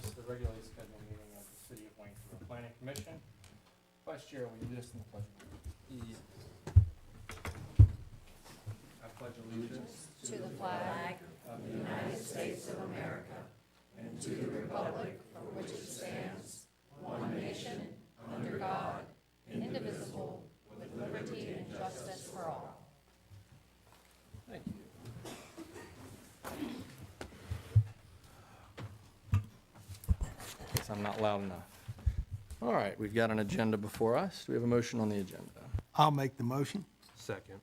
This is the regularly scheduled meeting of the City of Waynesboro Planning Commission. Vice Chair, will you lead us in the pledge of allegiance? I pledge allegiance to the flag of the United States of America and to the republic for which it stands, one nation, under God, indivisible, with liberty and justice for all. Thank you. Guess I'm not loud enough. All right, we've got an agenda before us. Do we have a motion on the agenda? I'll make the motion. Second.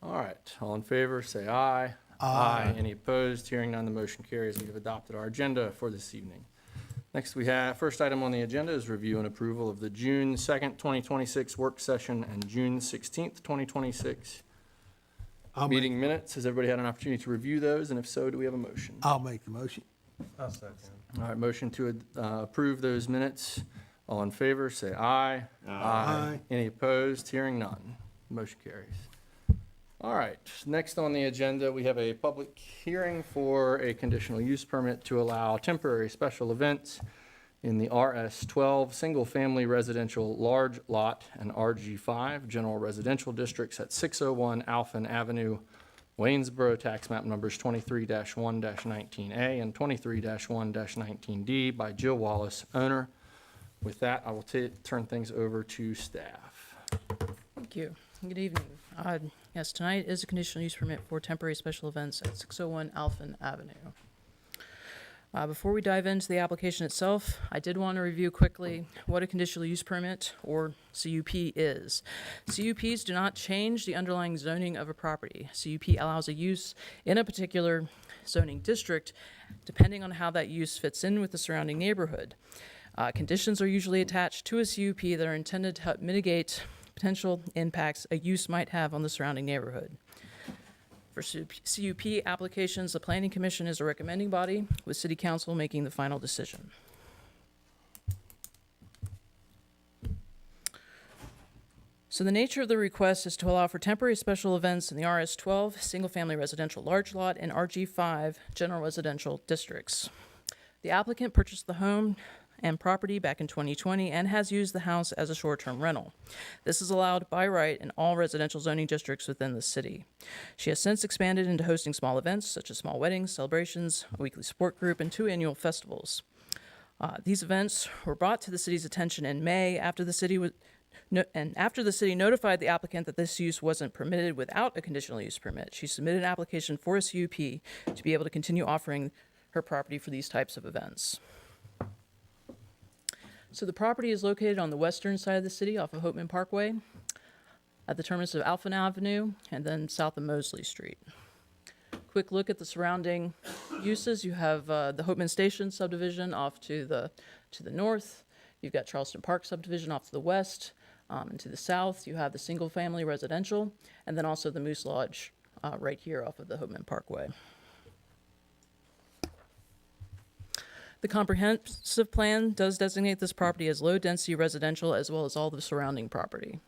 All right, all in favor, say aye. Aye. Any opposed? Hearing none, the motion carries. We have adopted our agenda for this evening. Next, we have, first item on the agenda is review and approval of the June 2nd, 2026 work session and June 16th, 2026 meeting minutes. Has everybody had an opportunity to review those? And if so, do we have a motion? I'll make the motion. I'll second. All right, motion to approve those minutes. All in favor, say aye. Aye. Any opposed? Hearing none. Motion carries. All right, next on the agenda, we have a public hearing for a conditional use permit to allow temporary special events in the RS12 single-family residential large lot and RG5 general residential districts at 601 Alphen Avenue, Waynesboro, tax map numbers 23-1-19A and 23-1-19D by Jill Wallace, owner. With that, I will turn things over to staff. Thank you. Good evening. Yes, tonight is a conditional use permit for temporary special events at 601 Alphen Avenue. Before we dive into the application itself, I did want to review quickly what a conditional use permit, or CUP, is. CUPs do not change the underlying zoning of a property. CUP allows a use in a particular zoning district depending on how that use fits in with the surrounding neighborhood. Conditions are usually attached to a CUP that are intended to help mitigate potential impacts a use might have on the surrounding neighborhood. For CUP applications, the Planning Commission is a recommending body, with City Council making the final decision. So the nature of the request is to allow for temporary special events in the RS12 single-family residential large lot and RG5 general residential districts. The applicant purchased the home and property back in 2020 and has used the house as a short-term rental. This is allowed by right in all residential zoning districts within the city. She has since expanded into hosting small events such as small weddings, celebrations, a weekly sport group, and 2 annual festivals. These events were brought to the city's attention in May after the city notified the applicant that this use wasn't permitted without a conditional use permit. She submitted an application for a CUP to be able to continue offering her property for these types of events. So the property is located on the western side of the city off of Hopeman Parkway at the terminus of Alphen Avenue and then south of Mosley Street. Quick look at the surrounding uses. You have the Hopeman Station subdivision off to the north. You've got Charleston Park subdivision off to the west. And to the south, you have the single-family residential and then also the Moose Lodge right here off of the Hopeman Parkway. The comprehensive plan does designate this property as low-density residential as well as all the surrounding property.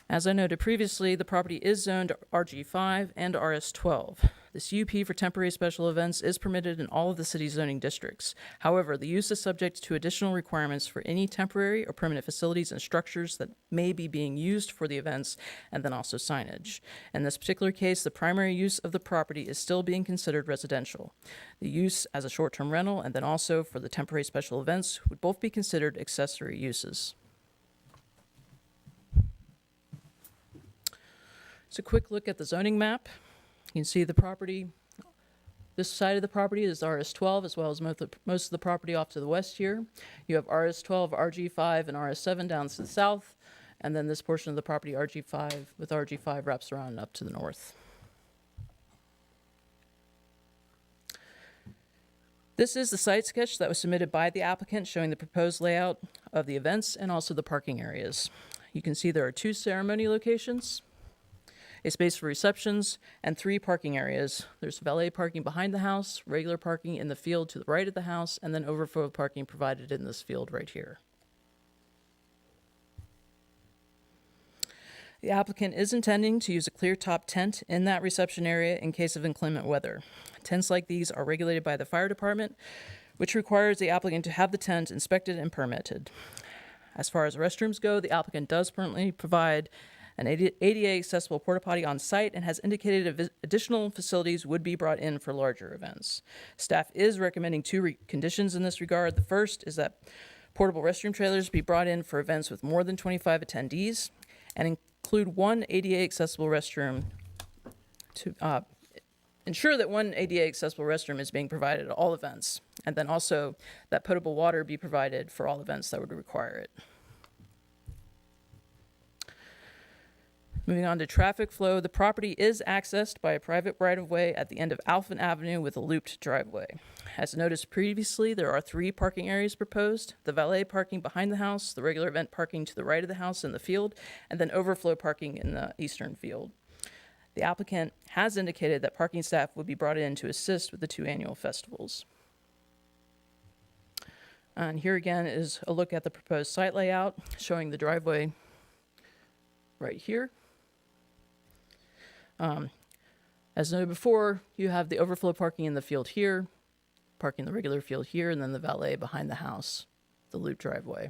As I noted previously, the property is zoned RG5 and RS12. The CUP for temporary special events is permitted in all of the city's zoning districts. However, the use is subject to additional requirements for any temporary or permanent facilities and structures that may be being used for the events, and then also signage. In this particular case, the primary use of the property is still being considered residential. The use as a short-term rental and then also for the temporary special events would both be considered accessory uses. So a quick look at the zoning map. You can see the property, this side of the property is RS12 as well as most of the property off to the west here. You have RS12, RG5, and RS7 down to the south, and then this portion of the property, RG5, with RG5 wraps around and up to the north. This is the site sketch that was submitted by the applicant showing the proposed layout of the events and also the parking areas. You can see there are 2 ceremony locations, a space for receptions, and 3 parking areas. There's valet parking behind the house, regular parking in the field to the right of the house, and then overflow parking provided in this field right here. The applicant is intending to use a clear top tent in that reception area in case of inclement weather. Tents like these are regulated by the fire department, which requires the applicant to have the tent inspected and permitted. As far as restrooms go, the applicant does currently provide an ADA accessible porta potty on site and has indicated additional facilities would be brought in for larger events. Staff is recommending two conditions in this regard. The first is that portable restroom trailers be brought in for events with more than 25 attendees and include one ADA accessible restroom to ensure that one ADA accessible restroom is being provided at all events, and then also that potable water be provided for all events that would require it. Moving on to traffic flow, the property is accessed by a private right-of-way at the end of Alphen Avenue with a looped driveway. As noticed previously, there are 3 parking areas proposed: the valet parking behind the house, the regular event parking to the right of the house in the field, and then overflow parking in the eastern field. The applicant has indicated that parking staff would be brought in to assist with the 2 annual festivals. And here again is a look at the proposed site layout, showing the driveway right here. As noted before, you have the overflow parking in the field here, parking the regular field here, and then the valet behind the house, the loop driveway.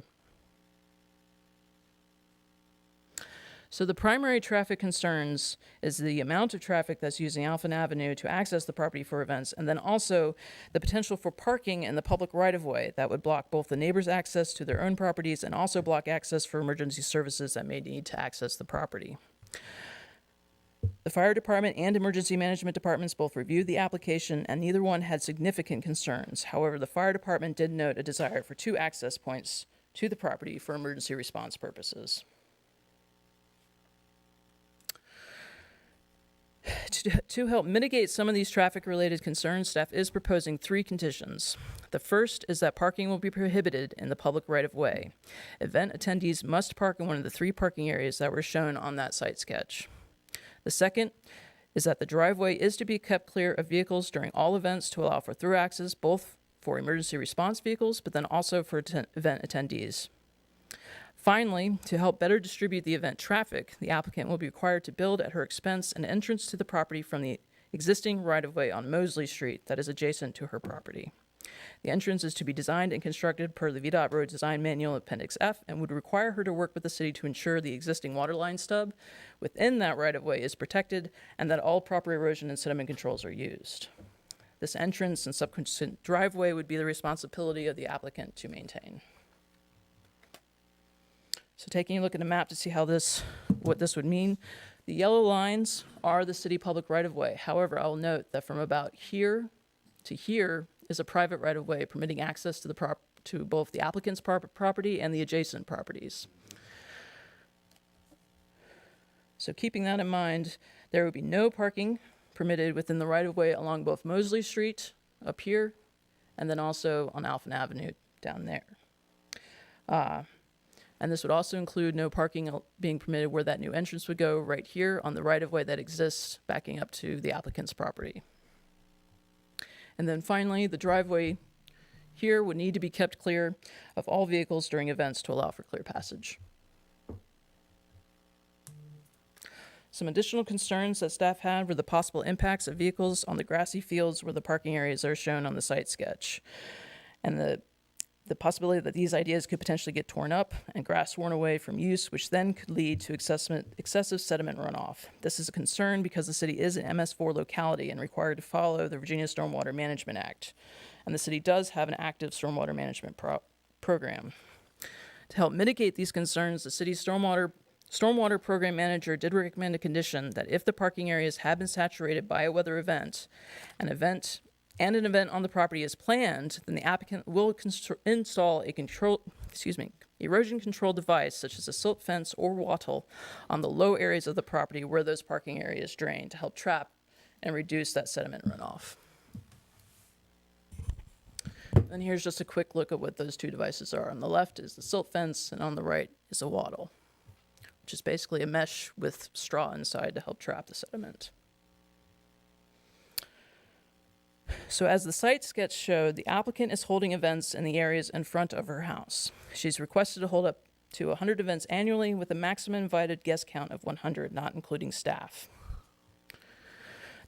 So the primary traffic concerns is the amount of traffic that's using Alphen Avenue to access the property for events, and then also the potential for parking in the public right-of-way that would block both the neighbors' access to their own properties and also block access for emergency services that may need to access the property. The fire department and emergency management departments both reviewed the application, and neither one had significant concerns. However, the fire department did note a desire for 2 access points to the property for emergency response purposes. To help mitigate some of these traffic-related concerns, staff is proposing 3 conditions. The first is that parking will be prohibited in the public right-of-way. Event attendees must park in one of the 3 parking areas that were shown on that site sketch. The second is that the driveway is to be kept clear of vehicles during all events to allow for through access, both for emergency response vehicles, but then also for event attendees. Finally, to help better distribute the event traffic, the applicant will be required to build at her expense an entrance to the property from the existing right-of-way on Mosley Street that is adjacent to her property. The entrance is to be designed and constructed per the VDOT Road Design Manual Appendix F and would require her to work with the city to ensure the existing water line stub within that right-of-way is protected and that all proper erosion and sediment controls are used. This entrance and subsequent driveway would be the responsibility of the applicant to maintain. So taking a look at a map to see what this would mean, the yellow lines are the city public right-of-way. However, I will note that from about here to here is a private right-of-way permitting access to both the applicant's property and the adjacent properties. So keeping that in mind, there would be no parking permitted within the right-of-way along both Mosley Street up here and then also on Alphen Avenue down there. And this would also include no parking being permitted where that new entrance would go right here on the right-of-way that exists backing up to the applicant's property. And then finally, the driveway here would need to be kept clear of all vehicles during events to allow for clear passage. Some additional concerns that staff had were the possible impacts of vehicles on the grassy fields where the parking areas are shown on the site sketch, and the possibility that these ideas could potentially get torn up and grass worn away from use, which then could lead to excessive sediment runoff. This is a concern because the city is an MS4 locality and required to follow the Virginia Stormwater Management Act, and the city does have an active stormwater management program. To help mitigate these concerns, the city's stormwater program manager did recommend a condition that if the parking areas have been saturated by a weather event, an event on the property is planned, then the applicant will install a erosion control device such as a silt fence or wattle on the low areas of the property where those parking areas drain to help trap and reduce that sediment runoff. And here's just a quick look at what those 2 devices are. On the left is the silt fence, and on the right is a wattle, which is basically a mesh with straw inside to help trap the sediment. So as the site sketch showed, the applicant is holding events in the areas in front of her house. She's requested to hold up to 100 events annually with a maximum invited guest count of 100, not including staff.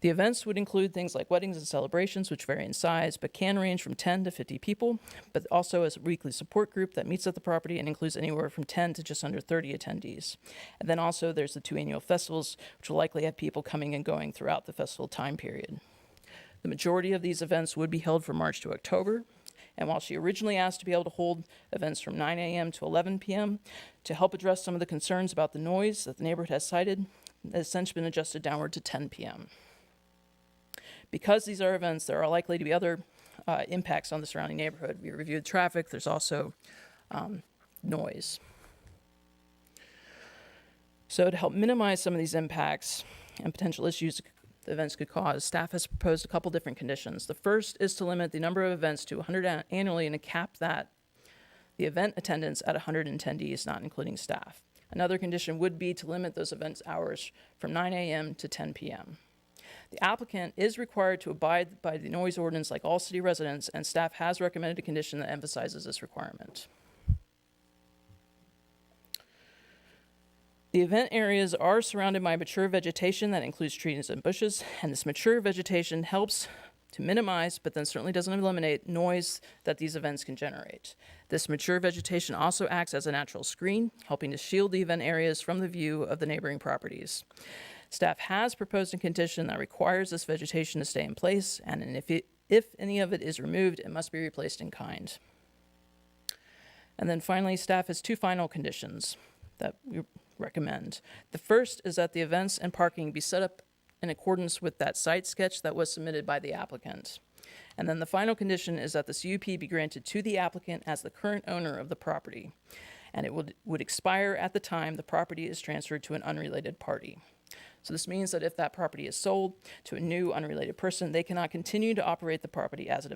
The events would include things like weddings and celebrations, which vary in size, but can range from 10 to 50 people, but also as a weekly support group that meets at the property and includes anywhere from 10 to just under 30 attendees. And then also there's the 2 annual festivals, which will likely have people coming and going throughout the festival time period. The majority of these events would be held from March to October, and while she originally asked to be able to hold events from 9 a.m. to 11 p.m. to help address some of the concerns about the noise that the neighborhood has cited, it has since been adjusted downward to 10 p.m. Because these are events, there are likely to be other impacts on the surrounding neighborhood. We reviewed traffic. There's also noise. So to help minimize some of these impacts and potential issues the events could cause, staff has proposed a couple different conditions. The first is to limit the number of events to 100 annually and to cap the event attendance at 100 attendees, not including staff. Another condition would be to limit those events hours from 9 a.m. to 10 p.m. The applicant is required to abide by the noise ordinance like all city residents, and staff has recommended a condition that emphasizes this requirement. The event areas are surrounded by mature vegetation that includes trees and bushes, and this mature vegetation helps to minimize, but then certainly doesn't eliminate, noise that these events can generate. This mature vegetation also acts as a natural screen, helping to shield the event areas from the view of the neighboring properties. Staff has proposed a condition that requires this vegetation to stay in place, and if any of it is removed, it must be replaced in kind. And then finally, staff has 2 final conditions that we recommend. The first is that the events and parking be set up in accordance with that site sketch that was submitted by the applicant. And then the final condition is that the CUP be granted to the applicant as the current owner of the property, and it would expire at the time the property is transferred to an unrelated party. So this means that if that property is sold to a new unrelated person, they cannot continue to operate the property as an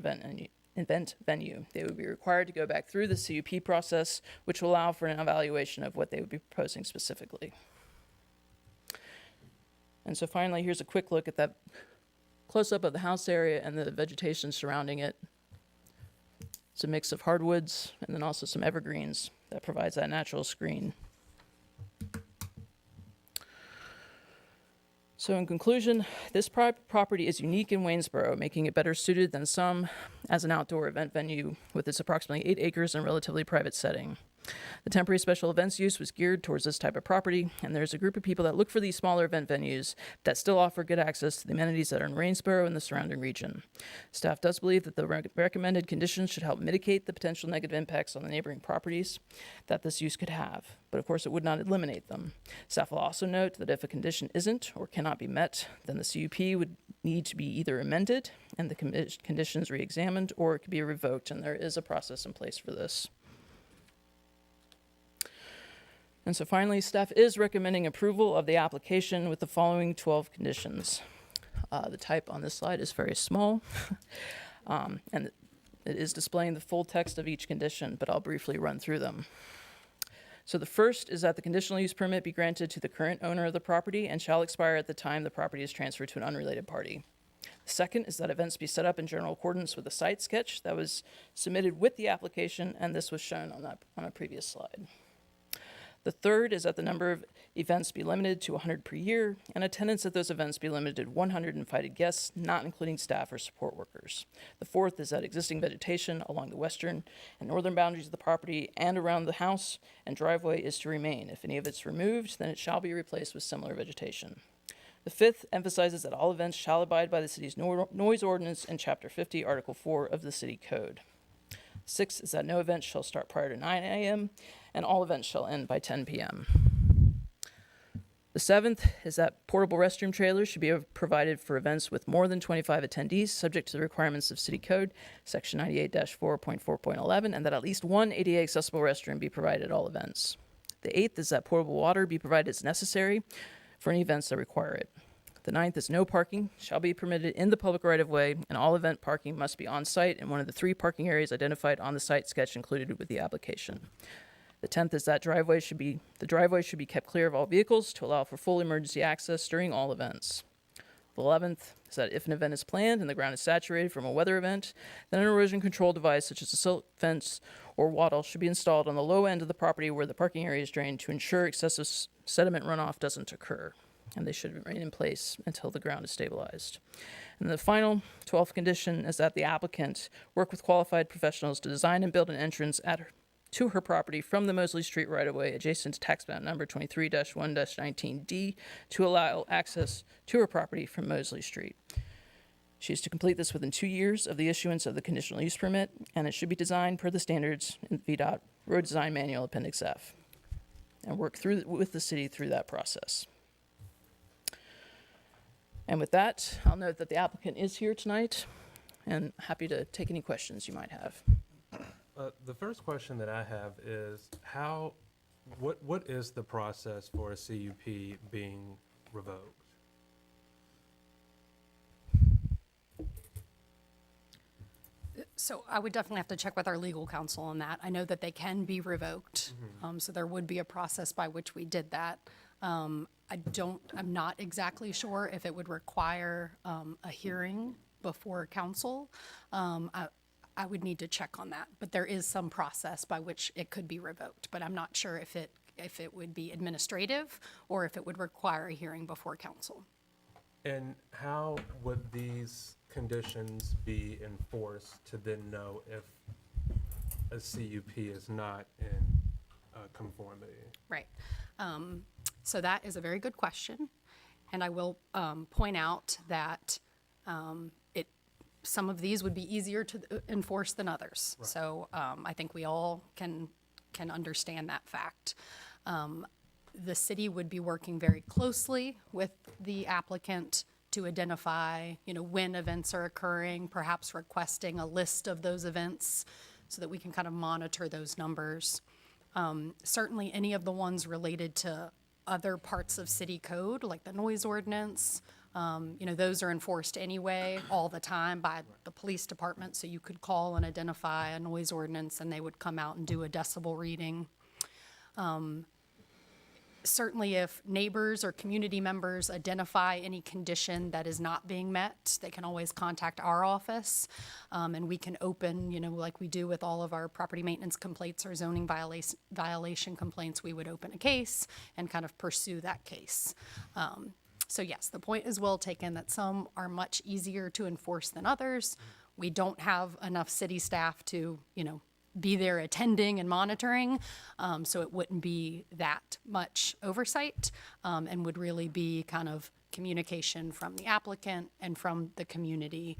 event venue. They would be required to go back through the CUP process, which will allow for an evaluation of what they would be proposing specifically. And so finally, here's a quick look at that close-up of the house area and the vegetation surrounding it. It's a mix of hardwoods and then also some evergreens that provides that natural screen. So in conclusion, this property is unique in Waynesboro, making it better suited than some as an outdoor event venue with its approximately 8 acres and relatively private setting. The temporary special events use was geared towards this type of property, and there's a group of people that look for these smaller event venues that still offer good access to the amenities that are in Waynesboro and the surrounding region. Staff does believe that the recommended conditions should help mitigate the potential negative impacts on the neighboring properties that this use could have, but of course it would not eliminate them. Staff will also note that if a condition isn't or cannot be met, then the CUP would need to be either amended and the conditions re-examined, or it could be revoked, and there is a process in place for this. And so finally, staff is recommending approval of the application with the following 12 conditions. The type on this slide is very small, and it is displaying the full text of each condition, but I'll briefly run through them. So the first is that the conditional use permit be granted to the current owner of the property and shall expire at the time the property is transferred to an unrelated party. The second is that events be set up in general accordance with the site sketch that was submitted with the application, and this was shown on a previous slide. The third is that the number of events be limited to 100 per year, and attendance at those events be limited to 100 invited guests, not including staff or support workers. The fourth is that existing vegetation along the western and northern boundaries of the property and around the house and driveway is to remain. If any of it's removed, then it shall be replaced with similar vegetation. The fifth emphasizes that all events shall abide by the city's noise ordinance in Chapter 50, Article 4 of the City Code. Sixth is that no event shall start prior to 9 a.m., and all events shall end by 10 p.m. The seventh is that portable restroom trailers should be provided for events with more than 25 attendees, subject to the requirements of City Code, Section 98-4.4.11, and that at least one ADA accessible restroom be provided at all events. The eighth is that portable water be provided as necessary for any events that require it. The ninth is no parking shall be permitted in the public right-of-way, and all event parking must be on-site in one of the 3 parking areas identified on the site sketch included with the application. The 10th is that the driveway should be kept clear of all vehicles to allow for full emergency access during all events. The 11th is that if an event is planned and the ground is saturated from a weather event, then an erosion control device such as a silt fence or wattle should be installed on the low end of the property where the parking area is drained to ensure excessive sediment runoff doesn't occur. And they should remain in place until the ground is stabilized. And the final 12th condition is that the applicant work with qualified professionals to design and build an entrance to her property from the Mosley Street right-of-way adjacent to tax map number 23-1-19D to allow access to her property from Mosley Street. She is to complete this within 2 years of the issuance of the conditional use permit, and it should be designed per the standards in VDOT Road Design Manual Appendix F, and work with the city through that process. And with that, I'll note that the applicant is here tonight, and happy to take any questions you might have. The first question that I have is what is the process for a CUP being revoked? So I would definitely have to check with our legal counsel on that. I know that they can be revoked, so there would be a process by which we did that. I'm not exactly sure if it would require a hearing before council. I would need to check on that, but there is some process by which it could be revoked, but I'm not sure if it would be administrative or if it would require a hearing before council. And how would these conditions be enforced to then know if a CUP is not in conformity? Right. So that is a very good question, and I will point out that some of these would be easier to enforce than others. Right. So I think we all can understand that fact. The city would be working very closely with the applicant to identify, when events are occurring, perhaps requesting a list of those events so that we can kind of monitor those numbers. Certainly any of the ones related to other parts of city code, like the noise ordinance, those are enforced anyway all the time by the police department. So you could call and identify a noise ordinance and they would come out and do a decibel reading. Certainly if neighbors or community members identify any condition that is not being met, they can always contact our office, and we can open, like we do with all of our property maintenance complaints or zoning violation complaints, we would open a case and kind of pursue that case. So yes, the point is well taken that some are much easier to enforce than others. We don't have enough city staff to, be there attending and monitoring, so it wouldn't be that much oversight, and would really be kind of communication from the applicant and from the community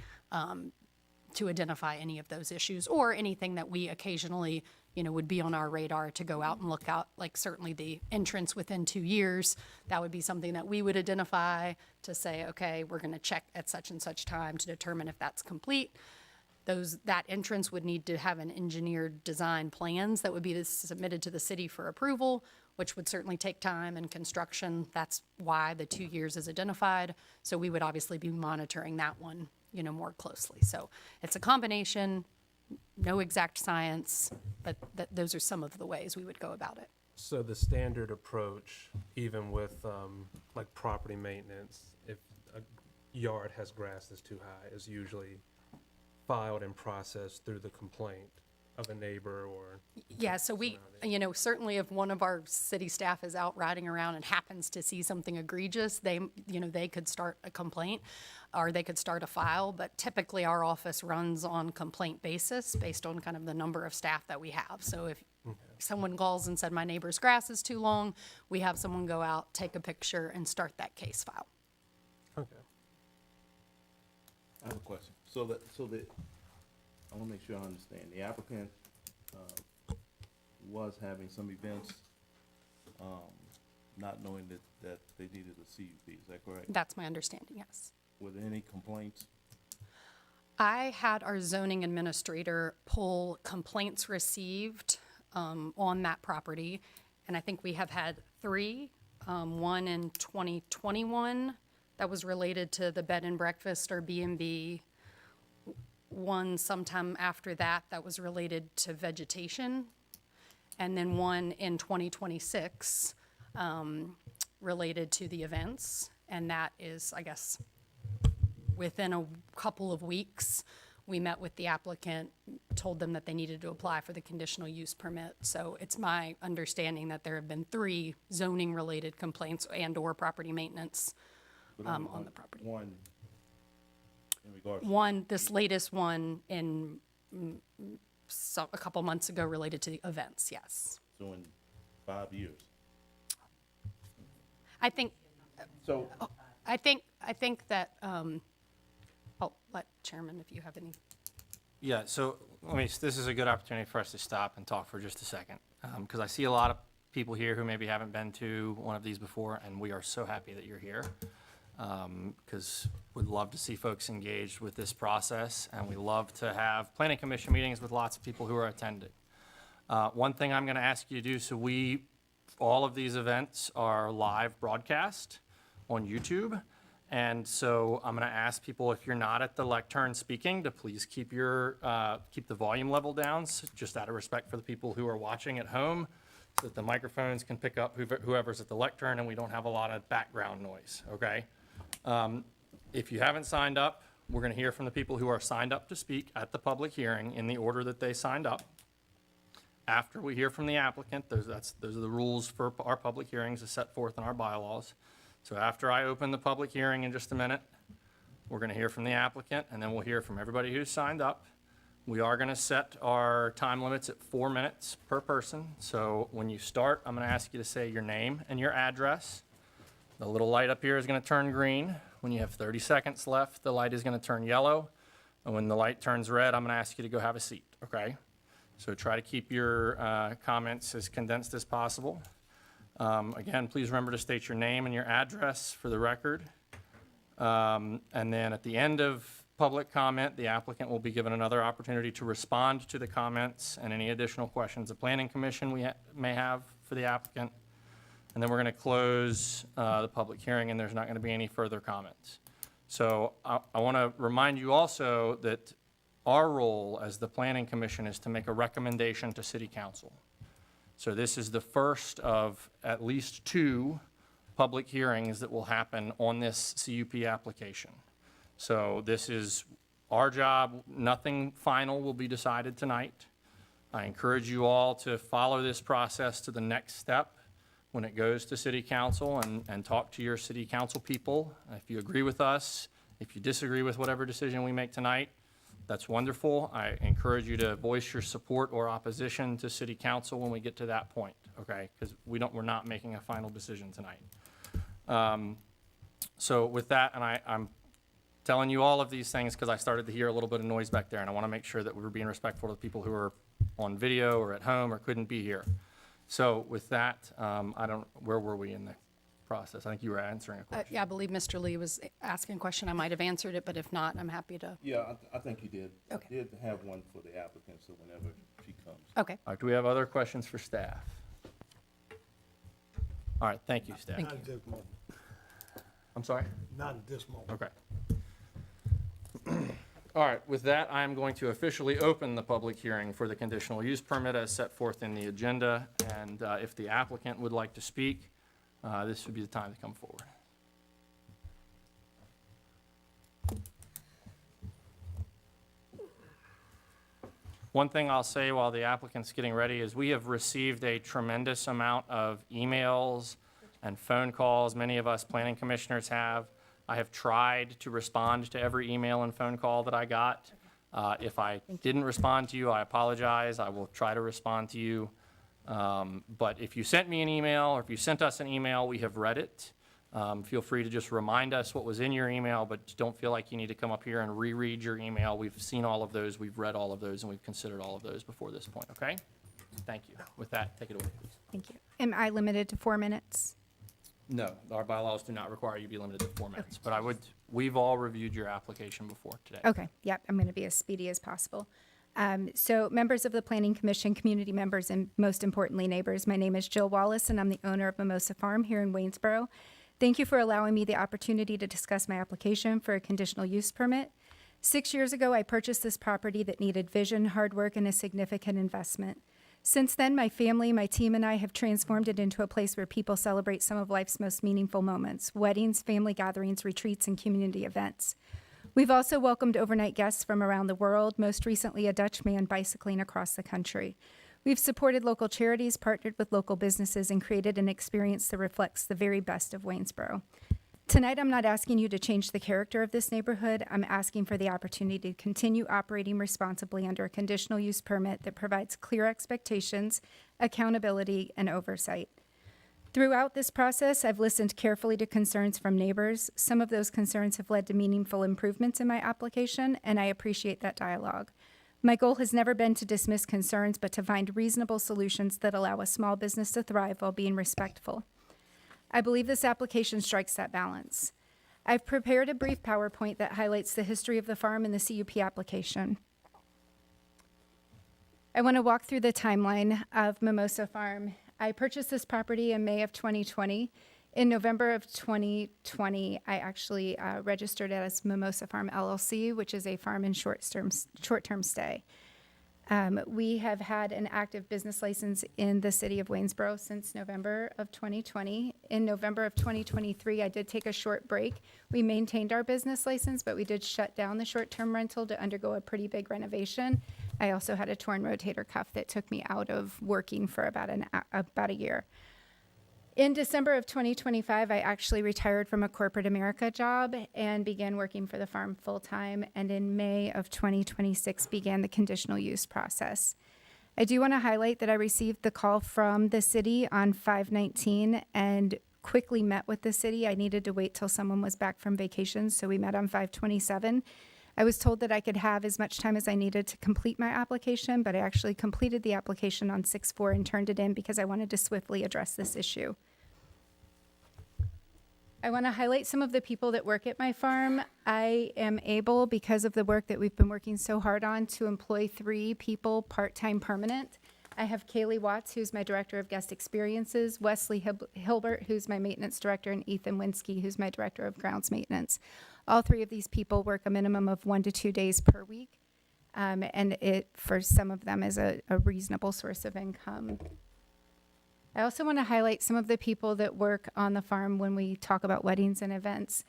to identify any of those issues or anything that we occasionally, would be on our radar to go out and look out, like certainly the entrance within 2 years. That would be something that we would identify to say, okay, we're going to check at such and such time to determine if that's complete. That entrance would need to have an engineered design plans that would be submitted to the city for approval, which would certainly take time and construction. That's why the 2 years is identified. So we would obviously be monitoring that one, more closely. So it's a combination, no exact science, but those are some of the ways we would go about it. So the standard approach, even with like property maintenance, if a yard has grass that's too high, is usually filed and processed through the complaint of a neighbor or... Yeah, so we, certainly if one of our city staff is out riding around and happens to see something egregious, they could start a complaint or they could start a file, but typically our office runs on complaint basis based on kind of the number of staff that we have. So if someone calls and said, my neighbor's grass is too long, we have someone go out, take a picture and start that case file. Okay. I have a question. So that I want to make sure I understand. The applicant was having some events, not knowing that they needed a CUP. Is that correct? That's my understanding, yes. Were there any complaints? I had our zoning administrator pull complaints received on that property, and I think we have had 3, one in 2021 that was related to the bed and breakfast or B&B, one sometime after that was related to vegetation, and then one in 2026 related to the events, and that is, I guess, within a couple of weeks, we met with the applicant, told them that they needed to apply for the conditional use permit. So it's my understanding that there have been 3 zoning-related complaints and/or property maintenance But only on the property. One, in regards, One, this latest one in a couple months ago related to the events, yes. so in 5 years. I think So, that, I'll let Chairman, if you have any. Yeah, so this is a good opportunity for us to stop and talk for just a second. Because I see a lot of people here who maybe haven't been to one of these before, and we are so happy that you're here. Because we'd love to see folks engaged with this process, and we love to have planning commission meetings with lots of people who are attending. One thing I'm going to ask you to do, so all of these events are live broadcast on YouTube. And so I'm going to ask people, if you're not at the lectern speaking, to please keep the volume level down, just out of respect for the people who are watching at home, so that the microphones can pick up whoever's at the lectern and we don't have a lot of background noise, okay? If you haven't signed up, we're going to hear from the people who are signed up to speak at the public hearing in the order that they signed up. After we hear from the applicant, those are the rules for our public hearings as set forth in our bylaws. So after I open the public hearing in just a minute, we're going to hear from the applicant, and then we'll hear from everybody who's signed up. We are going to set our time limits at 4 minutes per person. So when you start, I'm going to ask you to say your name and your address. The little light up here is going to turn green. When you have 30 seconds left, the light is going to turn yellow. And when the light turns red, I'm going to ask you to go have a seat, okay? So try to keep your comments as condensed as possible. Again, please remember to state your name and your address for the record. And then at the end of public comment, the applicant will be given another opportunity to respond to the comments and any additional questions the Planning Commission may have for the applicant. And then we're going to close the public hearing, and there's not going to be any further comments. So I want to remind you also that our role as the Planning Commission is to make a recommendation to City Council. So this is the first of at least 2 public hearings that will happen on this CUP application. So this is our job. Nothing final will be decided tonight. I encourage you all to follow this process to the next step when it goes to City Council and talk to your City Council people. If you agree with us, if you disagree with whatever decision we make tonight, that's wonderful. I encourage you to voice your support or opposition to City Council when we get to that point, okay? Because we're not making a final decision tonight. So with that, and I'm telling you all of these things because I started to hear a little bit of noise back there, and I want to make sure that we're being respectful to the people who are on video or at home or couldn't be here. So with that, where were we in the process? I think you were answering a question. Yeah, I believe Mr. Lee was asking a question. I might have answered it, but if not, I'm happy to. yeah, I think you did. Okay. I did have one for the applicant, so whenever she comes. Okay. All right, do we have other questions for staff? All right, thank you, staff. Thank Not at this moment. I'm sorry? Not at this moment. Okay. All right, with that, I'm going to officially open the public hearing for the conditional use permit as set forth in the agenda. And if the applicant would like to speak, this would be the time to come forward. One thing I'll say while the applicant's getting ready is we have received a tremendous amount of emails and phone calls. Many of us planning commissioners have. I have tried to respond to every email and phone call that I got. If I didn't respond to you, I apologize. I will try to respond to you. But if you sent me an email or if you sent us an email, we have read it. Feel free to just remind us what was in your email, but don't feel like you need to come up here and reread your email. We've seen all of those, we've read all of those, and we've considered all of those before this point, okay? Thank you. With that, take it away, please. Thank you. Am I limited to 4 minutes? No, our bylaws do not require you be limited to 4 minutes, but we've all reviewed your application before today. Okay, yep, I'm going to be as speedy as possible. So members of the Planning Commission, community members, and most importantly, neighbors, my name is Jill Wallace, and I'm the owner of Mimosa Farm here in Waynesboro. Thank you for allowing me the opportunity to discuss my application for a conditional use permit. 6 years ago, I purchased this property that needed vision, hard work, and a significant investment. Since then, my family, my team, and I have transformed it into a place where people celebrate some of life's most meaningful moments: weddings, family gatherings, retreats, and community events. We've also welcomed overnight guests from around the world, most recently a Dutch man bicycling across the country. We've supported local charities, partnered with local businesses, and created an experience that reflects the very best of Waynesboro. Tonight, I'm not asking you to change the character of this neighborhood. I'm asking for the opportunity to continue operating responsibly under a conditional use permit that provides clear expectations, accountability, and oversight. Throughout this process, I've listened carefully to concerns from neighbors. Some of those concerns have led to meaningful improvements in my application, and I appreciate that dialogue. My goal has never been to dismiss concerns, but to find reasonable solutions that allow a small business to thrive while being respectful. I believe this application strikes that balance. I've prepared a brief PowerPoint that highlights the history of the farm and the CUP application. I want to walk through the timeline of Mimosa Farm. I purchased this property in May of 2020. In November of 2020, I actually registered it as Mimosa Farm LLC, which is a farm and short-term stay. We have had an active business license in the city of Waynesboro since November of 2020. In November of 2023, I did take a short break. We maintained our business license, but we did shut down the short-term rental to undergo a pretty big renovation. I also had a torn rotator cuff that took me out of working for about a year. In December of 2025, I actually retired from a corporate America job and began working for the farm full-time, and in May of 2026 began the conditional use process. I do want to highlight that I received the call from the city on 5/19 and quickly met with the city. I needed to wait till someone was back from vacation, so we met on 5/27. I was told that I could have as much time as I needed to complete my application, but I actually completed the application on 6/4 and turned it in because I wanted to swiftly address this issue. I want to highlight some of the people that work at my farm. I am able, because of the work that we've been working so hard on, to employ 3 people part-time permanent. I have Kaylee Watts, who's my Director of Guest Experiences, Wesley Hilbert, who's my Maintenance Director, and Ethan Winsky, who's my Director of Grounds Maintenance. All 3 of these people work a minimum of 1 to 2 days per week, and it, for some of them, is a reasonable source of income. I also want to highlight some of the people that work on the farm when we talk about weddings and events.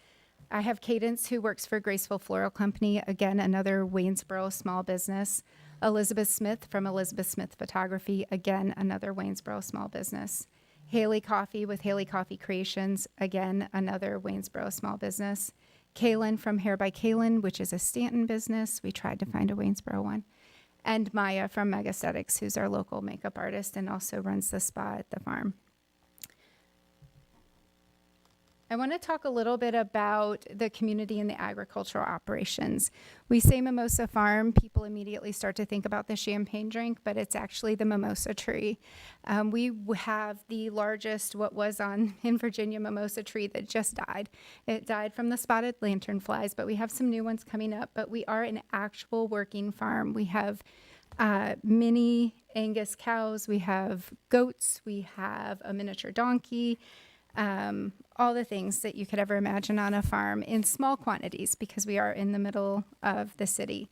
I have Cadence, who works for Graceful Floral Company, again, another Waynesboro small business. Elizabeth Smith from Elizabeth Smith Photography, again, another Waynesboro small business. Haley Coffee with Haley Coffee Creations, again, another Waynesboro small business. Kaylin from Hair by Kaylin, which is a Stanton business. We tried to find a Waynesboro one. And Maya from Megasthetics, who's our local makeup artist and also runs the spa at the farm. I want to talk a little bit about the community and the agricultural operations. We say Mimosa Farm, people immediately start to think about the champagne drink, but it's actually the mimosa tree. We have the largest, what was in Virginia, mimosa tree that just died. It died from the spotted lanternflies, but we have some new ones coming up. But we are an actual working farm. We have mini Angus cows, we have goats, we have a miniature donkey, all the things that you could ever imagine on a farm in small quantities because we are in the middle of the city.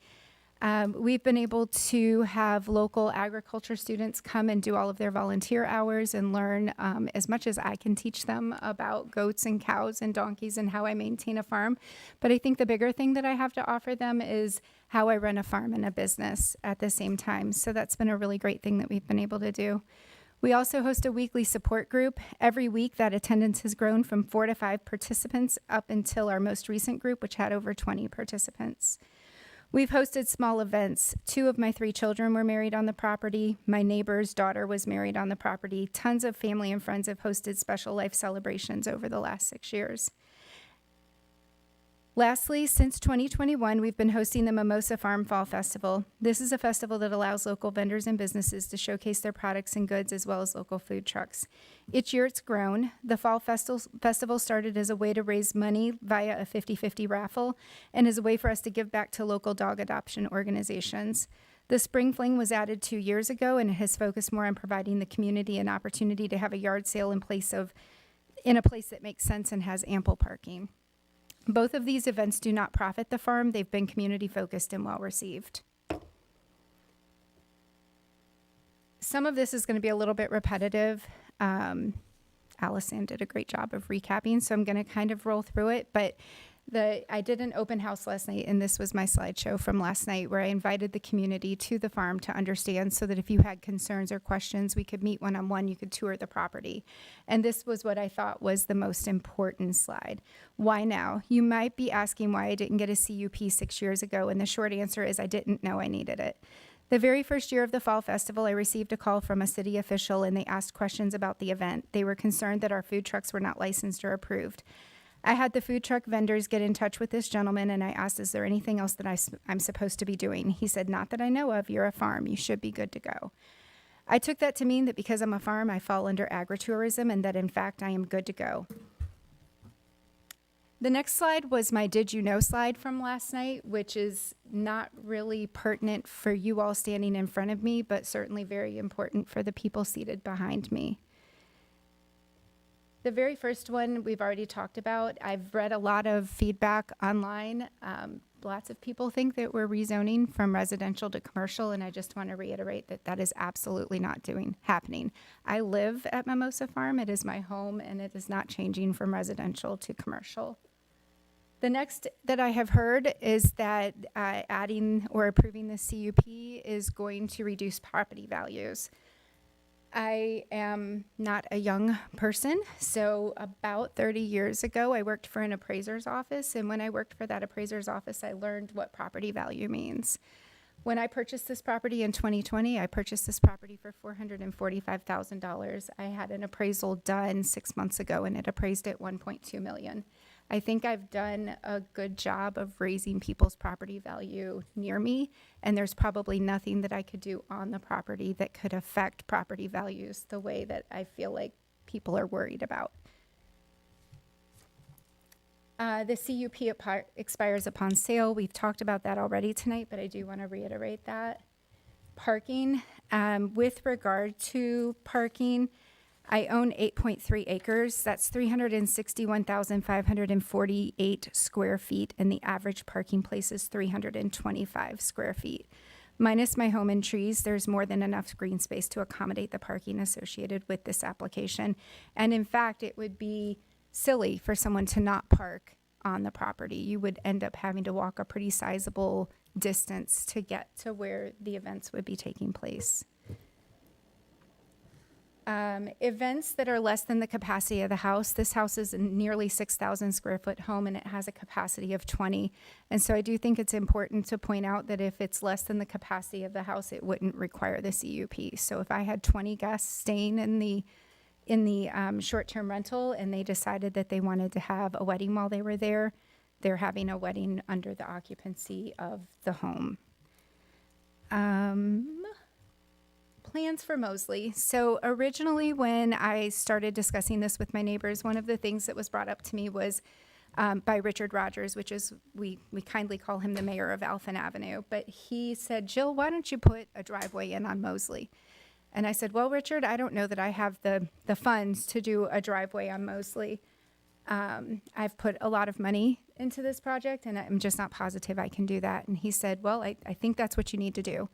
We've been able to have local agriculture students come and do all of their volunteer hours and learn as much as I can teach them about goats and cows and donkeys and how I maintain a farm. But I think the bigger thing that I have to offer them is how I run a farm and a business at the same time. So that's been a really great thing that we've been able to do. We also host a weekly support group. Every week, that attendance has grown from 4 to 5 participants up until our most recent group, which had over 20 participants. We've hosted small events. 2 of my 3 children were married on the property. My neighbor's daughter was married on the property. Tons of family and friends have hosted special life celebrations over the last 6 years. Lastly, since 2021, we've been hosting the Mimosa Farm Fall Festival. This is a festival that allows local vendors and businesses to showcase their products and goods as well as local food trucks. Each year it's grown. The Fall Festival started as a way to raise money via a 50-50 raffle and as a way for us to give back to local dog adoption organizations. The Spring Fling was added 2 years ago, and it has focused more on providing the community an opportunity to have a yard sale in a place that makes sense and has ample parking. Both of these events do not profit the farm. They've been community focused and well received. Some of this is going to be a little bit repetitive. Allison did a great job of recapping, so I'm going to kind of roll through it. But I did an open house last night, and this was my slideshow from last night, where I invited the community to the farm to understand, so that if you had concerns or questions, we could meet one-on-one, you could tour the property. And this was what I thought was the most important slide. Why now? You might be asking why I didn't get a CUP 6 years ago, and the short answer is I didn't know I needed it. The very first year of the Fall Festival, I received a call from a city official, and they asked questions about the event. They were concerned that our food trucks were not licensed or approved. I had the food truck vendors get in touch with this gentleman, and I asked, is there anything else that I'm supposed to be doing? He said, not that I know of. You're a farm. You should be good to go. I took that to mean that because I'm a farm, I fall under agritourism, and that in fact, I am good to go. The next slide was my did you know slide from last night, which is not really pertinent for you all standing in front of me, but certainly very important for the people seated behind me. The very first one we've already talked about. I've read a lot of feedback online. Lots of people think that we're rezoning from residential to commercial, and I just want to reiterate that that is absolutely not happening. I live at Mimosa Farm. It is my home, and it is not changing from residential to commercial. The next that I have heard is that adding or approving the CUP is going to reduce property values. I am not a young person, so about 30 years ago, I worked for an appraiser's office, and when I worked for that appraiser's office, I learned what property value means. When I purchased this property in 2020, I purchased this property for $445,000. I had an appraisal done 6 months ago, and it appraised at $1.2 million. I think I've done a good job of raising people's property value near me, and there's probably nothing that I could do on the property that could affect property values the way that I feel like people are worried about. The CUP expires upon sale. We've talked about that already tonight, but I do want to reiterate that. Parking, with regard to parking, I own 8.3 acres. That's 361,548 square feet, and the average parking place is 325 square feet. Minus my home and trees, there's more than enough green space to accommodate the parking associated with this application. And in fact, it would be silly for someone to not park on the property. You would end up having to walk a pretty sizable distance to get to where the events would be taking place. Events that are less than the capacity of the house. This house is a nearly 6,000 square foot home, and it has a capacity of 20. And so I do think it's important to point out that if it's less than the capacity of the house, it wouldn't require the CUP. So if I had 20 guests staying in the short-term rental, and they decided that they wanted to have a wedding while they were there, they're having a wedding under the occupancy of the home. Plans for Mosley. So originally when I started discussing this with my neighbors, one of the things that was brought up to me was by Richard Rogers, which is, we kindly call him the mayor of Alphen Avenue. But he said, Jill, why don't you put a driveway in on Mosley? And I said, well, Richard, I don't know that I have the funds to do a driveway on Mosley. I've put a lot of money into this project, and I'm just not positive I can do that. And he said, well, I think that's what you need to do.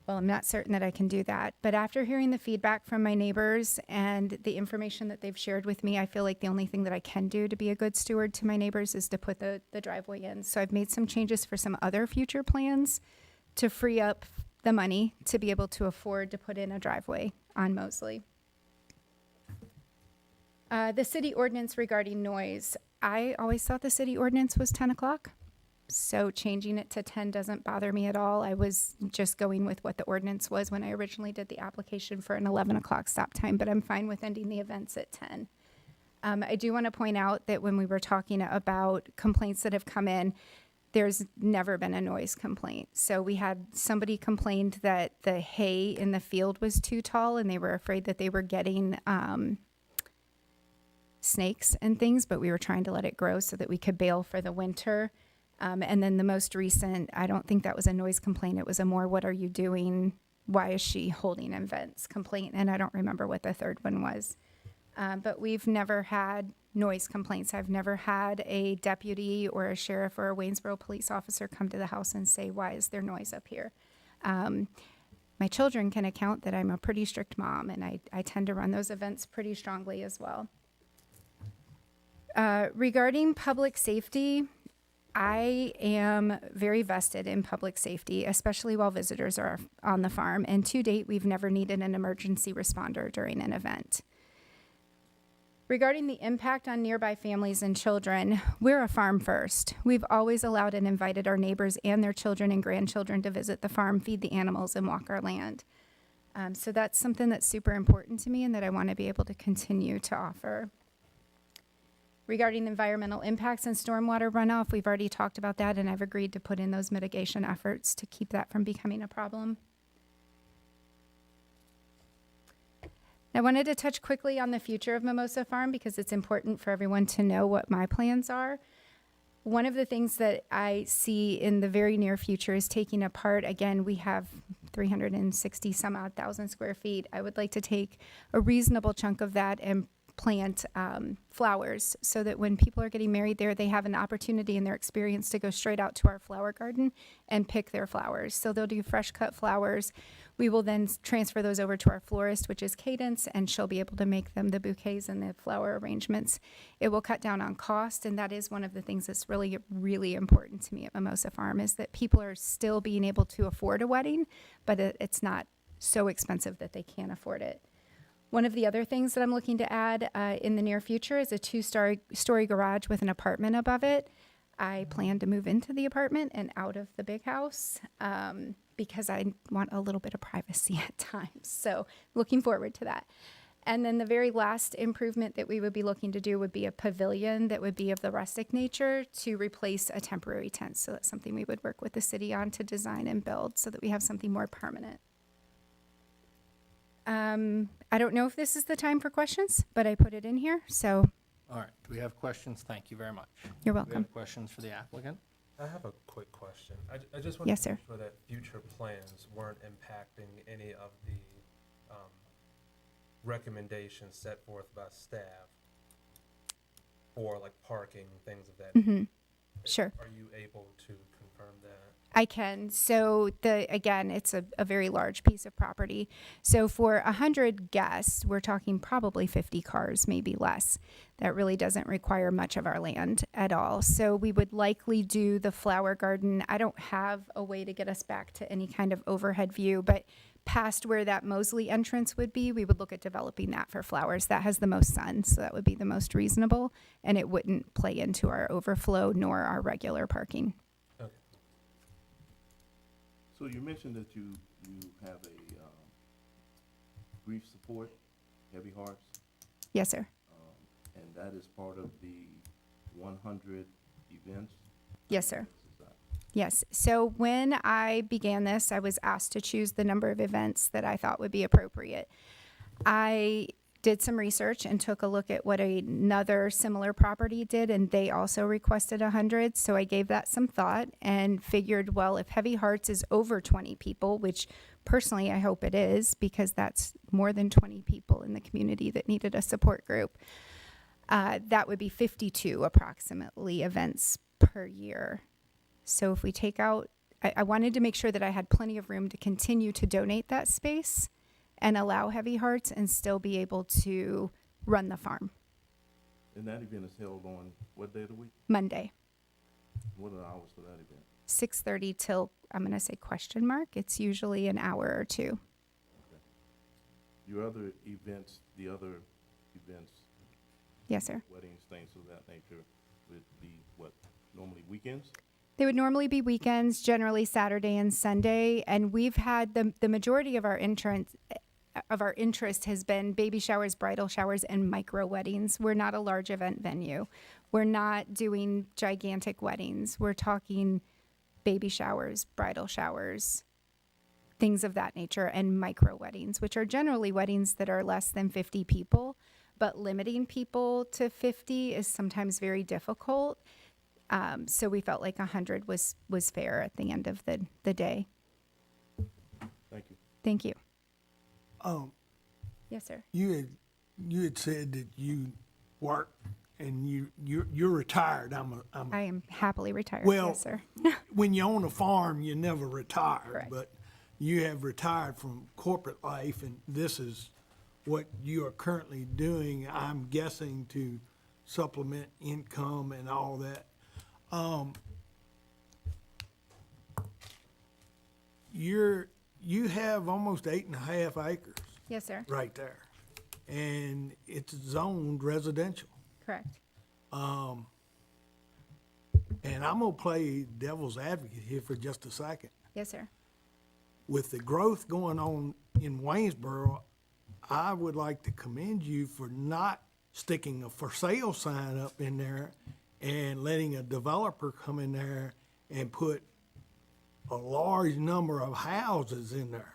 Well, I'm not certain that I can do that. But after hearing the feedback from my neighbors and the information that they've shared with me, I feel like the only thing that I can do to be a good steward to my neighbors is to put the driveway in. So I've made some changes for some other future plans to free up the money to be able to afford to put in a driveway on Mosley. The city ordinance regarding noise. I always thought the city ordinance was 10 o'clock. So changing it to 10 doesn't bother me at all. I was just going with what the ordinance was when I originally did the application for an 11 o'clock stop time, but I'm fine with ending the events at 10. I do want to point out that when we were talking about complaints that have come in, there's never been a noise complaint. So we had somebody complained that the hay in the field was too tall, and they were afraid that they were getting snakes and things, but we were trying to let it grow so that we could bale for the winter. And then the most recent, I don't think that was a noise complaint. It was a more, what are you doing? Why is she holding events complaint? And I don't remember what the third one was. But we've never had noise complaints. I've never had a deputy or a sheriff or a Waynesboro police officer come to the house and say, why is there noise up here? My children can account that I'm a pretty strict mom, and I tend to run those events pretty strongly as well. Regarding public safety, I am very vested in public safety, especially while visitors are on the farm. And to date, we've never needed an emergency responder during an event. Regarding the impact on nearby families and children, we're a farm first. We've always allowed and invited our neighbors and their children and grandchildren to visit the farm, feed the animals, and walk our land. So that's something that's super important to me and that I want to be able to continue to offer. Regarding the environmental impacts and stormwater runoff, we've already talked about that, and I've agreed to put in those mitigation efforts to keep that from becoming a problem. I wanted to touch quickly on the future of Mimosa Farm because it's important for everyone to know what my plans are. One of the things that I see in the very near future is taking apart, again, we have 360 some odd thousand square feet. I would like to take a reasonable chunk of that and plant flowers so that when people are getting married there, they have an opportunity in their experience to go straight out to our flower garden and pick their flowers. So they'll do fresh cut flowers. We will then transfer those over to our florist, which is Cadence, and she'll be able to make them the bouquets and the flower arrangements. It will cut down on cost, and that is one of the things that's really, really important to me at Mimosa Farm is that people are still being able to afford a wedding, but it's not so expensive that they can't afford it. One of the other things that I'm looking to add in the near future is a two-story garage with an apartment above it. I plan to move into the apartment and out of the big house because I want a little bit of privacy at times. So looking forward to that. And then the very last improvement that we would be looking to do would be a pavilion that would be of the rustic nature to replace a temporary tent. So that's something we would work with the city on to design and build so that we have something more permanent. I don't know if this is the time for questions, but I put it in here, so All right, do we have questions? Thank you very much. you're Do we welcome. have questions for the applicant? I have a quick question. I just want Yes, to sir. make sure that future plans weren't impacting any of the recommendations set forth by staff or like parking, things of that. Mm-hmm. Sure. Are you able to confirm that? I can. So again, it's a very large piece of property. So for 100 guests, we're talking probably 50 cars, maybe less. That really doesn't require much of our land at all. So we would likely do the flower garden. I don't have a way to get us back to any kind of overhead view, but past where that Mosley entrance would be, we would look at developing that for flowers. That has the most sun, so that would be the most reasonable, and it wouldn't play into our overflow nor our regular parking. Okay. So you mentioned that you have a grief support, Heavy Hearts, Yes, sir. and that is part of the 100 events? Yes, sir. Is that- Yes. So when I began this, I was asked to choose the number of events that I thought would be appropriate. I did some research and took a look at what another similar property did, and they also requested 100. So I gave that some thought and figured, well, if Heavy Hearts is over 20 people, which personally I hope it is, because that's more than 20 people in the community that needed a support group, that would be 52 approximately events per year. So if we take out, I wanted to make sure that I had plenty of room to continue to donate that space and allow Heavy Hearts and still be able to run the farm. And that event is held on what day of the week? Monday, What are the hours for that event? 6:30 till, I'm going to say question mark. It's usually an hour or two. Your other events, the other events, Yes, sir. weddings, things of that nature, would be what, normally weekends? They would normally be weekends, generally Saturday and Sunday. And we've had the majority of our interest has been baby showers, bridal showers, and micro weddings. We're not a large event venue. We're not doing gigantic weddings. We're talking baby showers, bridal showers, things of that nature, and micro weddings, which are generally weddings that are less than 50 people. But limiting people to 50 is sometimes very difficult. So we felt like 100 was fair at the end of the day. Thank you. Thank you. Um, Yes, sir. you had said that you work and you're retired. I am happily retired. Well, Yes, sir. when you own a farm, you never retire. Correct. But you have retired from corporate life, and this is what you are currently doing, I'm guessing, to supplement income and all that. You have almost 8.5 acres Yes, sir. right there, and it's zoned residential. Correct. And I'm gonna play devil's advocate here for just a second. Yes, sir. With the growth going on in Waynesboro, I would like to commend you for not sticking a for sale sign up in there and letting a developer come in there and put a large number of houses in there,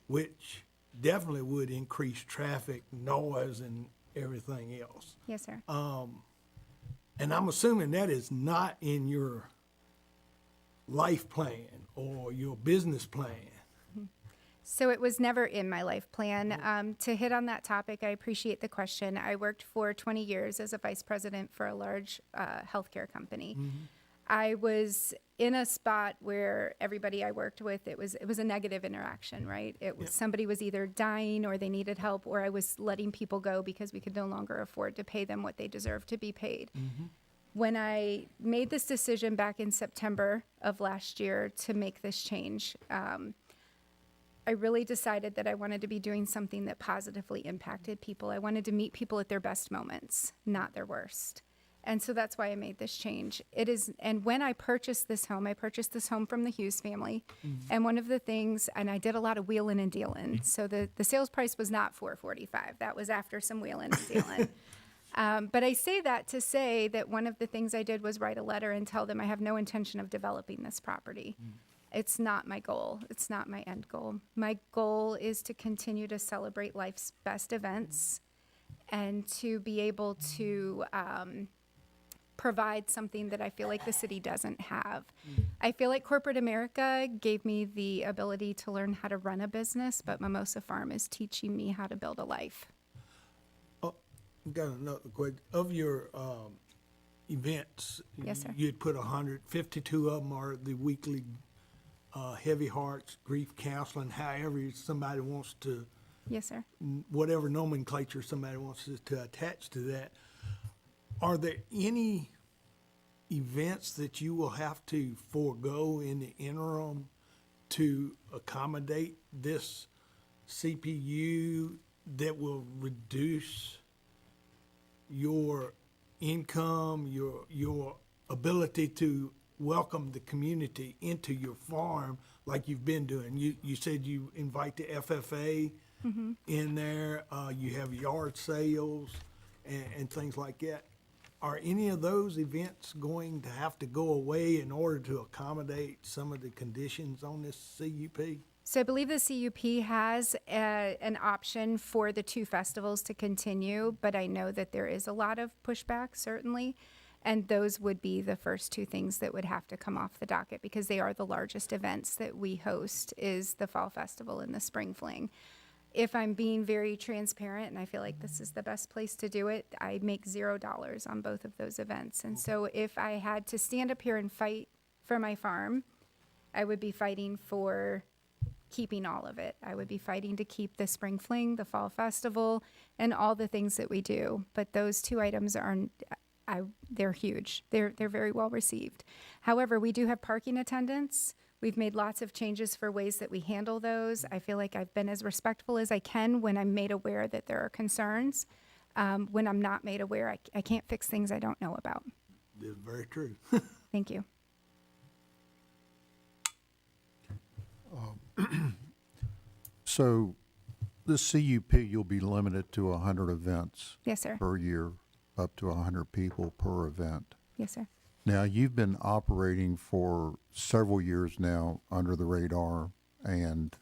which definitely would increase traffic, noise, and everything else. Yes, sir. And I'm assuming that is not in your life plan or your business plan. So it was never in my life plan. To hit on that topic, I appreciate the question. I worked for 20 years as a vice president for a large healthcare company. I was in a spot where everybody I worked with, it was a negative interaction, right? It was somebody was either dying or they needed help, or I was letting people go because we could no longer afford to pay them what they deserved to be paid. When I made this decision back in September of last year to make this change, I really decided that I wanted to be doing something that positively impacted people. I wanted to meet people at their best moments, not their worst. And so that's why I made this change. And when I purchased this home from the Hughes family. And one of the things, and I did a lot of wheeling and dealing. So the sales price was not $445. That was after some wheeling and dealing. But I say that to say that one of the things I did was write a letter and tell them I have no intention of developing this property. It's not my goal. It's not my end goal. My goal is to continue to celebrate life's best events and to be able to provide something that I feel like the city doesn't have. I feel like corporate America gave me the ability to learn how to run a business, but Mimosa Farm is teaching me how to build a life. Got another question. Of your events, Yes, sir. you'd put 152 of them are the weekly Heavy Hearts, grief counseling, however somebody wants to, Yes, sir. whatever nomenclature somebody wants to attach to that. Are there any events that you will have to forego in the interim to accommodate this CPU that will reduce your income, your ability to welcome the community into your farm like you've been doing? You said you invite the FFA in there, you have yard sales and things like that. Are any of those events going to have to go away in order to accommodate some of the conditions on this CUP? So I believe the CUP has an option for the two festivals to continue, but I know that there is a lot of pushback, certainly. And those would be the first two things that would have to come off the docket because they are the largest events that we host is the Fall Festival and the Spring Fling. If I'm being very transparent, and I feel like this is the best place to do it, I make $0 on both of those events. And so if I had to stand up here and fight for my farm, I would be fighting for keeping all of it. I would be fighting to keep the Spring Fling, the Fall Festival, and all the things that we do. But those two items they're huge. They're very well received. However, we do have parking attendants. We've made lots of changes for ways that we handle those. I feel like I've been as respectful as I can when I'm made aware that there are concerns. When I'm not made aware, I can't fix things I don't know about. That's very true. Thank you. So the CUP, you'll be limited to 100 events Yes, sir. per year, up to 100 people per event. Yes, sir. Now, you've been operating for several years now under the radar and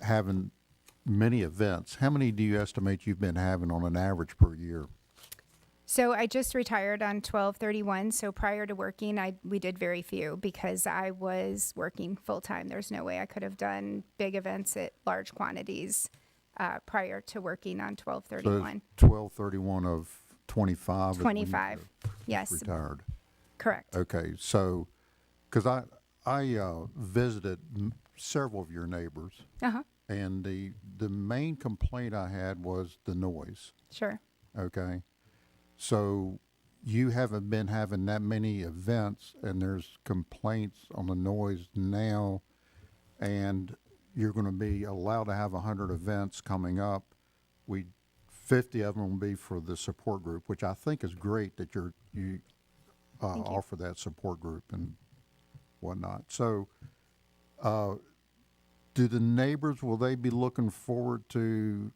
having many events. How many do you estimate you've been having on an average per year? So I just retired on 12/31. So prior to working, we did very few because I was working full time. There's no way I could have done big events at large quantities prior to working on So 12/31. 12/31 of 25? is when you 25, yes, Retired. correct. Okay, so, because I visited several of your neighbors, Uh-huh, and the main complaint I had was the noise, sure. okay? So you haven't been having that many events, and there's complaints on the noise now, and you're going to be allowed to have 100 events coming up. 50 of them will be for the support group, which I think is great that you offer that support group and whatnot. So, do the neighbors, will they be looking forward to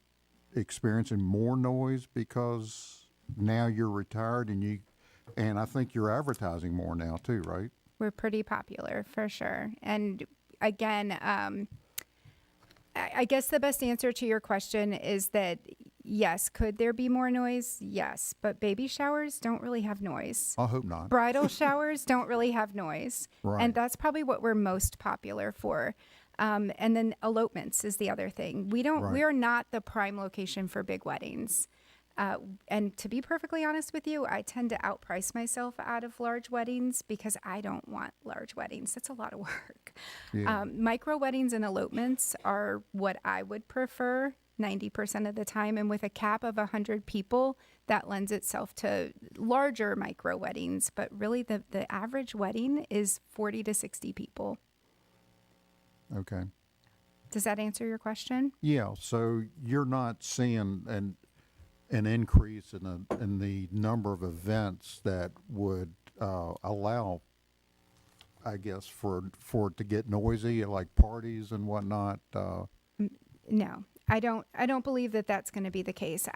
experiencing more noise because now you're retired and I think you're advertising more now too, right? We're pretty popular for sure. And again, I guess the best answer to your question is that yes, could there be more noise? Yes, but baby showers don't really have noise. I hope not. Bridal showers don't really have noise. Right. And that's probably what we're most popular for. And then elopements is the other thing. We Right. are not the prime location for big weddings. And to be perfectly honest with you, I tend to outprice myself out of large weddings because I don't want large weddings. That's a lot of work. Yeah. Micro weddings and elopements are what I would prefer 90% of the time. And with a cap of 100 people, that lends itself to larger micro weddings. But really, the average wedding is 40 to 60 people. Okay. Does that answer your question? Yeah, so you're not seeing an increase in the number of events that would allow, I guess, for it to get noisy, like parties and whatnot. No, I don't believe that that's going to be the case.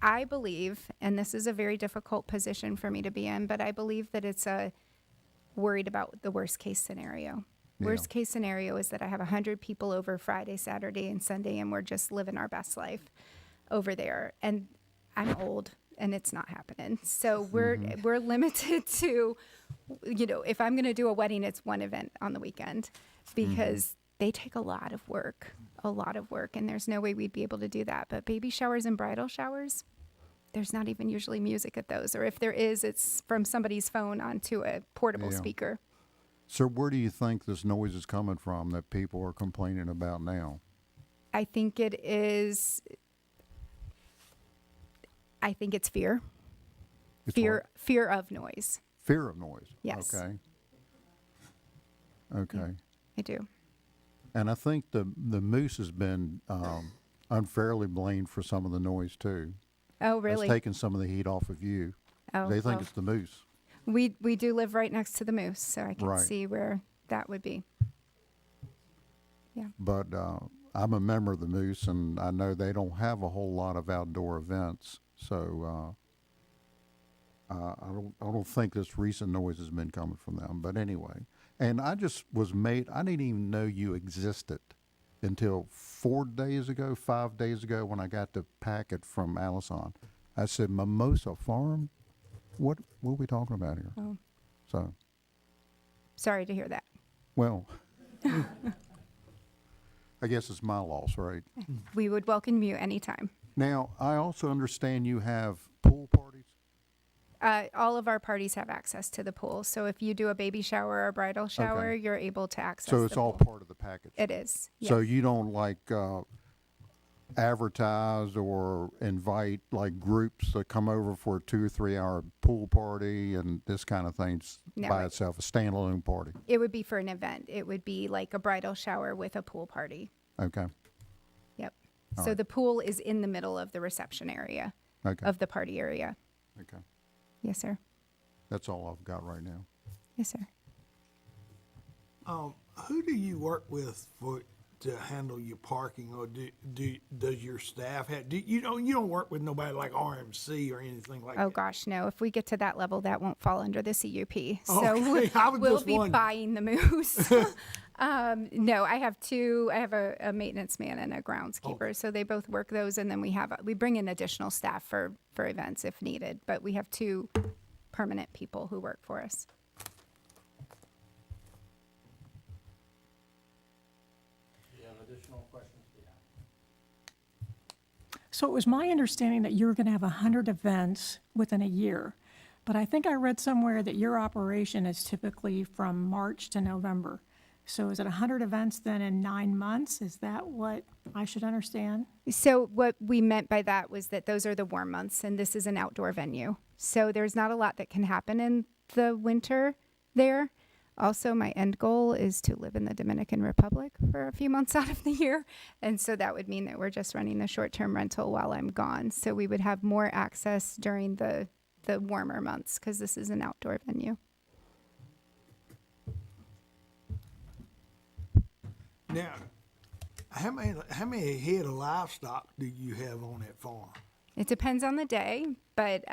I believe, and this is a very difficult position for me to be in, but I believe that it's worried about the worst case scenario. Yeah. Worst case scenario is that I have 100 people over Friday, Saturday, and Sunday, and we're just living our best life over there. And I'm old, and it's not happening. So we're limited to, if I'm going to do a wedding, it's one event on the weekend because they take a lot of work, and there's no way we'd be able to do that. But baby showers and bridal showers, there's not even usually music at those, or if there is, it's from somebody's phone onto a portable Yeah. speaker. So where do you think this noise is coming from that people are complaining about now? I think it is. I think it's fear. It's Fear of noise. Fear of noise. Yes. Okay. Okay. I do. And I think the moose has been unfairly blamed for some of the noise too. Oh, really? It's taken some of the heat off of you. Oh, They think well, it's the moose. we do live right next to the moose, so I can Right. see where that would be. But I'm a member of the Moose, and I know they don't have a whole lot of outdoor events. So I don't think this recent noise has been coming from them. But anyway, and I just was made. I didn't even know you existed until 5 days ago, when I got the packet from Allison. I said, Mimosa Farm? What are we talking about here? Oh. So, Sorry to hear that. well, I guess it's my loss, right? We would welcome you anytime. Now, I also understand you have pool parties. All of our parties have access to the pool. So if you do a baby shower or a bridal shower, Okay. you're able to access So it's the all pool. part of the package. It is. So yes. you don't advertise or invite like groups that come over for a 2 or 3 hour pool party and this kind of things No, by itself, a standalone party. It would be for an event. It would be like a bridal shower with a pool party. Okay. Yep. All So right. the pool is in the middle of the reception area, Okay. of the party area. Okay. Yes, sir. That's all I've got right now. Yes, sir. Who do you work with to handle your parking, or does your staff have? You don't work with nobody like RMC or anything like Oh that. gosh, no. If we get to that level, that won't fall under the CUP. So Okay, I was we'll just be wondering. buying the moose. No, I have two. I have a maintenance man and a groundskeeper. So they both work those, and then we bring in additional staff for events if needed. But we have two permanent people who work for us. Do you have additional questions? So it was my understanding that you were going to have 100 events within a year. But I think I read somewhere that your operation is typically from March to November. So is it 100 events then in 9 months? Is that what I should understand? So what we meant by that was that those are the warm months, and this is an outdoor venue. So there's not a lot that can happen in the winter there. Also, my end goal is to live in the Dominican Republic for a few months out of the year. And so that would mean that we're just running the short-term rental while I'm gone. So we would have more access during the warmer months because this is an outdoor venue. Now, how many head of livestock do you have on that farm? It depends on the day, but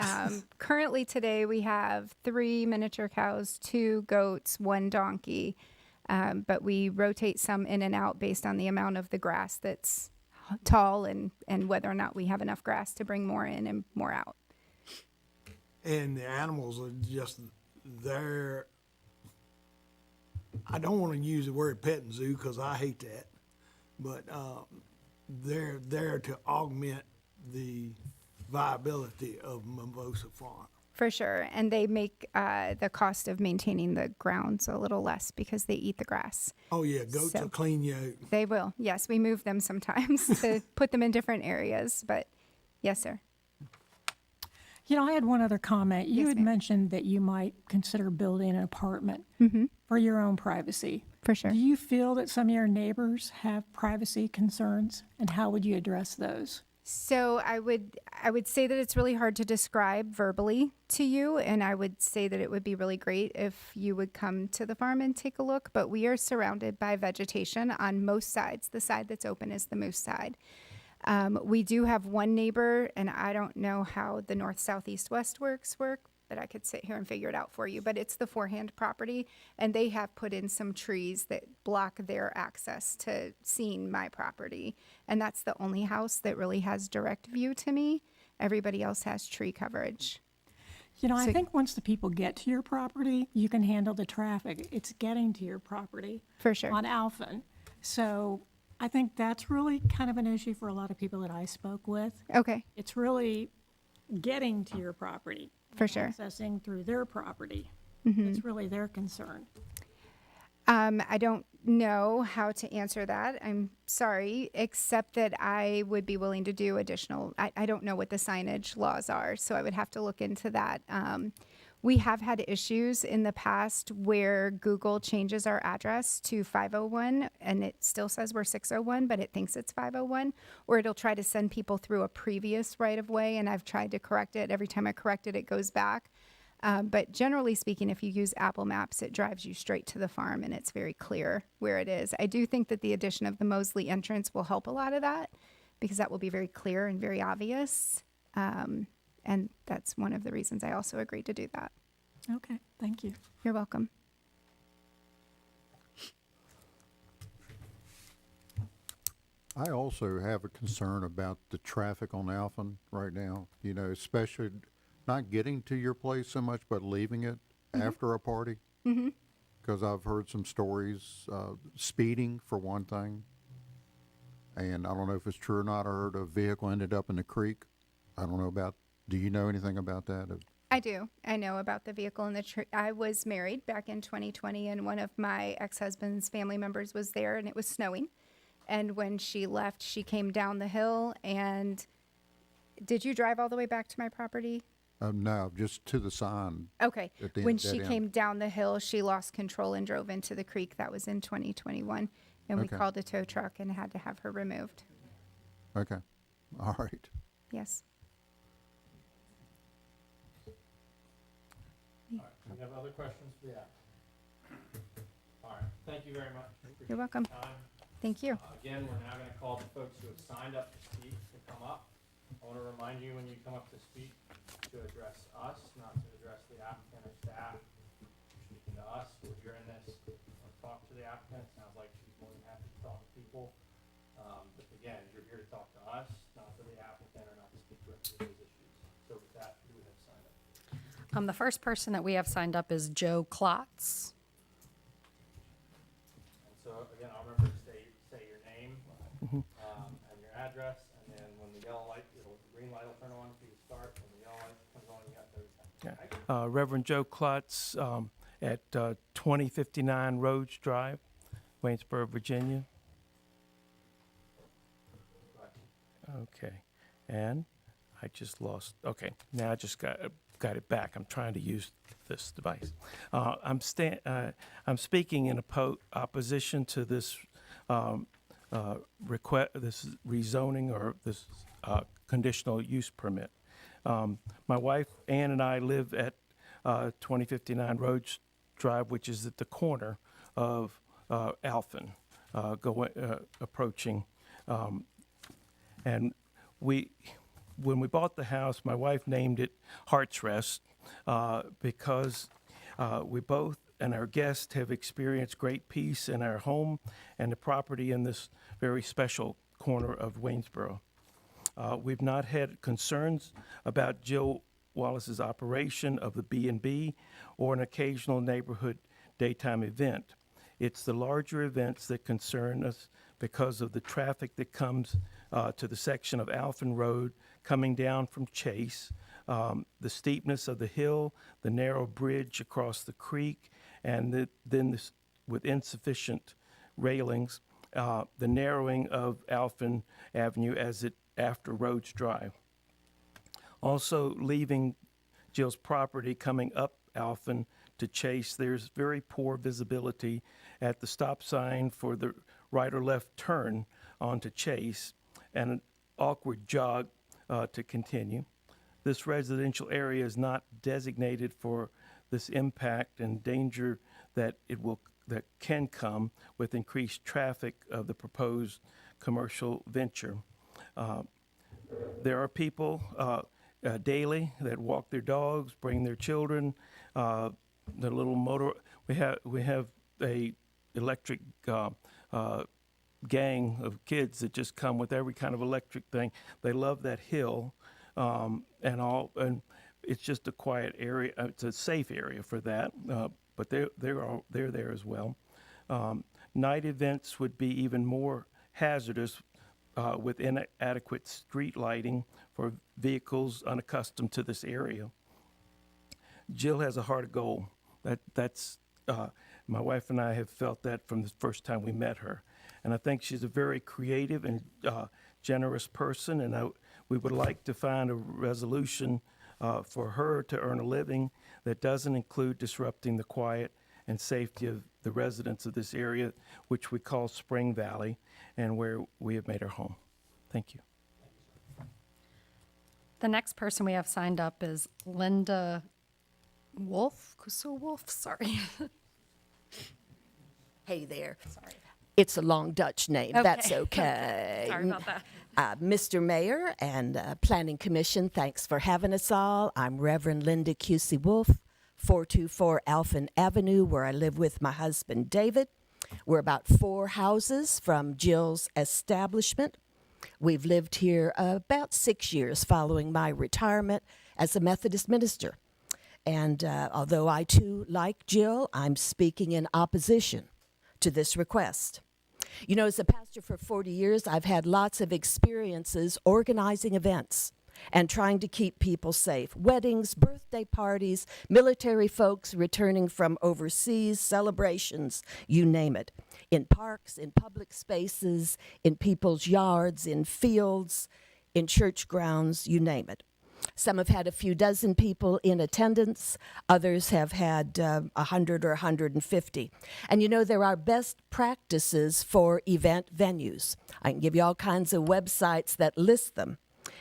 currently today we have 3 miniature cows, 2 goats, 1 donkey. But we rotate some in and out based on the amount of the grass that's tall and whether or not we have enough grass to bring more in and more out. And the animals are just there. I don't want to use the word petting zoo because I hate that, but they're there to augment the viability of Mimosa Farm. For sure. And they make the cost of maintaining the grounds a little less because they eat the grass. Oh yeah, goats So- will clean you out. They will. Yes, we move them sometimes to put them in different areas, but yes, sir. You know, I had one other comment. You Yes, had ma'am. mentioned that you might consider building an apartment for your own privacy. For sure. Do you feel that some of your neighbors have privacy concerns, and how would you address those? So I would say that it's really hard to describe verbally to you, and I would say that it would be really great if you would come to the farm and take a look, but we are surrounded by vegetation on most sides. The side that's open is the moose side. We do have one neighbor, and I don't know how the north, south, east, west work, but I could sit here and figure it out for you. But it's the forehand property, and they have put in some trees that block their access to seeing my property. And that's the only house that really has direct view to me. Everybody else has tree coverage. You know, So- I think once the people get to your property, you can handle the traffic. It's getting to your property For sure. on Alphen. So I think that's really kind of an issue for a lot of people that I spoke with. Okay, It's really getting to your property. for sure. Accessing through their property. It's really their concern. I don't know how to answer that. I'm sorry, except that I would be willing to do additional, I don't know what the signage laws are, so I would have to look into that. We have had issues in the past where Google changes our address to 501 and it still says we're 601, but it thinks it's 501, or it'll try to send people through a previous right of way, and I've tried to correct it. Every time I correct it, it goes back. But generally speaking, if you use Apple Maps, it drives you straight to the farm and it's very clear where it is. I do think that the addition of the Mosley entrance will help a lot of that because that will be very clear and very obvious. And that's one of the reasons I also agreed to do that. Okay, thank you. You're welcome. I also have a concern about the traffic on Alphen right now, you know, especially not getting to your place so much, but leaving it after a party. Because I've heard some stories, speeding for one thing. And I don't know if it's true or not. I heard a vehicle ended up in the creek. I don't know about, do you know anything about that? I do. I know about the vehicle in the tree. I was married back in 2020, and one of my ex-husband's family members was there, and it was snowing. And when she left, she came down the hill. And did you drive all the way back to my property? No, just to the sign. Okay. At the When dead she end. came down the hill, she lost control and drove into the creek. That was in 2021. And we Okay. called a tow truck and had to have her removed. Okay, all right. Yes. All right, we have other questions for the applicant? All right, thank you very much. Appreciate You're welcome. your time. Thank you. Again, we're now gonna call the folks who have signed up to speak to come up. I wanna remind you when you come up to speak, to address us, not to address the applicant or staff. You're speaking to us, we're hearing this, or talk to the applicant, sounds like she's more than happy to talk to people. But again, you're here to talk to us, not to the applicant or not to speak directly to his issues. So with that, who do we have signed up? The first person that we have signed up is Joe Klotz. And so again, I'll remember to say your name, and your address, and then when the yellow light, the green light will turn on for you to start, when the yellow light comes on, you got 30 seconds. Right? Reverend Joe Klutz at 2059 Rhodes Drive, Waynesboro, Virginia. Okay, and I just lost, okay, now I just got it back. I'm trying to use this device. I'm speaking in opposition to this request, this rezoning or this conditional use permit. My wife Ann and I live at 2059 Rhodes Drive, which is at the corner of Alphen, approaching. And when we bought the house, my wife named it Heart's Rest because we both and our guests have experienced great peace in our home and the property in this very special corner of Waynesboro. We've not had concerns about Jill Wallace's operation of the B&B or an occasional neighborhood daytime event. It's the larger events that concern us because of the traffic that comes to the section of Alphen Road coming down from Chase, the steepness of the hill, the narrow bridge across the creek, and with insufficient railings, the narrowing of Alphen Avenue after Rhodes Drive. Also, leaving Jill's property coming up Alphen to Chase, there's very poor visibility at the stop sign for the right or left turn onto Chase and an awkward jog to continue. This residential area is not designated for this impact and danger that can come with increased traffic of the proposed commercial venture. There are people daily that walk their dogs, bring their children, the little motor. We have a electric gang of kids that just come with every kind of electric thing. They love that hill, and it's just a quiet area. It's a safe area for that, but they're there as well. Night events would be even more hazardous with inadequate street lighting for vehicles unaccustomed to this area. Jill has a heart of gold. That's my wife and I have felt that from the first time we met her. And I think she's a very creative and generous person, and we would like to find a resolution for her to earn a living that doesn't include disrupting the quiet and safety of the residents of this area, which we call Spring Valley, and where we have made our home. Thank you. The next person we have signed up is Linda Wolf, sorry. Hey there. Sorry. It's a long Dutch name. That's okay. Sorry about that. Mr. Mayor and Planning Commission, thanks for having us all. I'm Reverend Linda Cusey Wolf, 424 Alphen Avenue, where I live with my husband, David. We're about 4 houses from Jill's establishment. We've lived here about 6 years following my retirement as a Methodist minister. And although I, too, like Jill, I'm speaking in opposition to this request. You know, as a pastor for 40 years, I've had lots of experiences organizing events and trying to keep people safe. Weddings, birthday parties, military folks returning from overseas, celebrations, you name it. In parks, in public spaces, in people's yards, in fields, in church grounds, you name it. Some have had a few dozen people in attendance. Others have had 100 or 150. And you know, there are best practices for event venues. I can give you all kinds of websites that list them.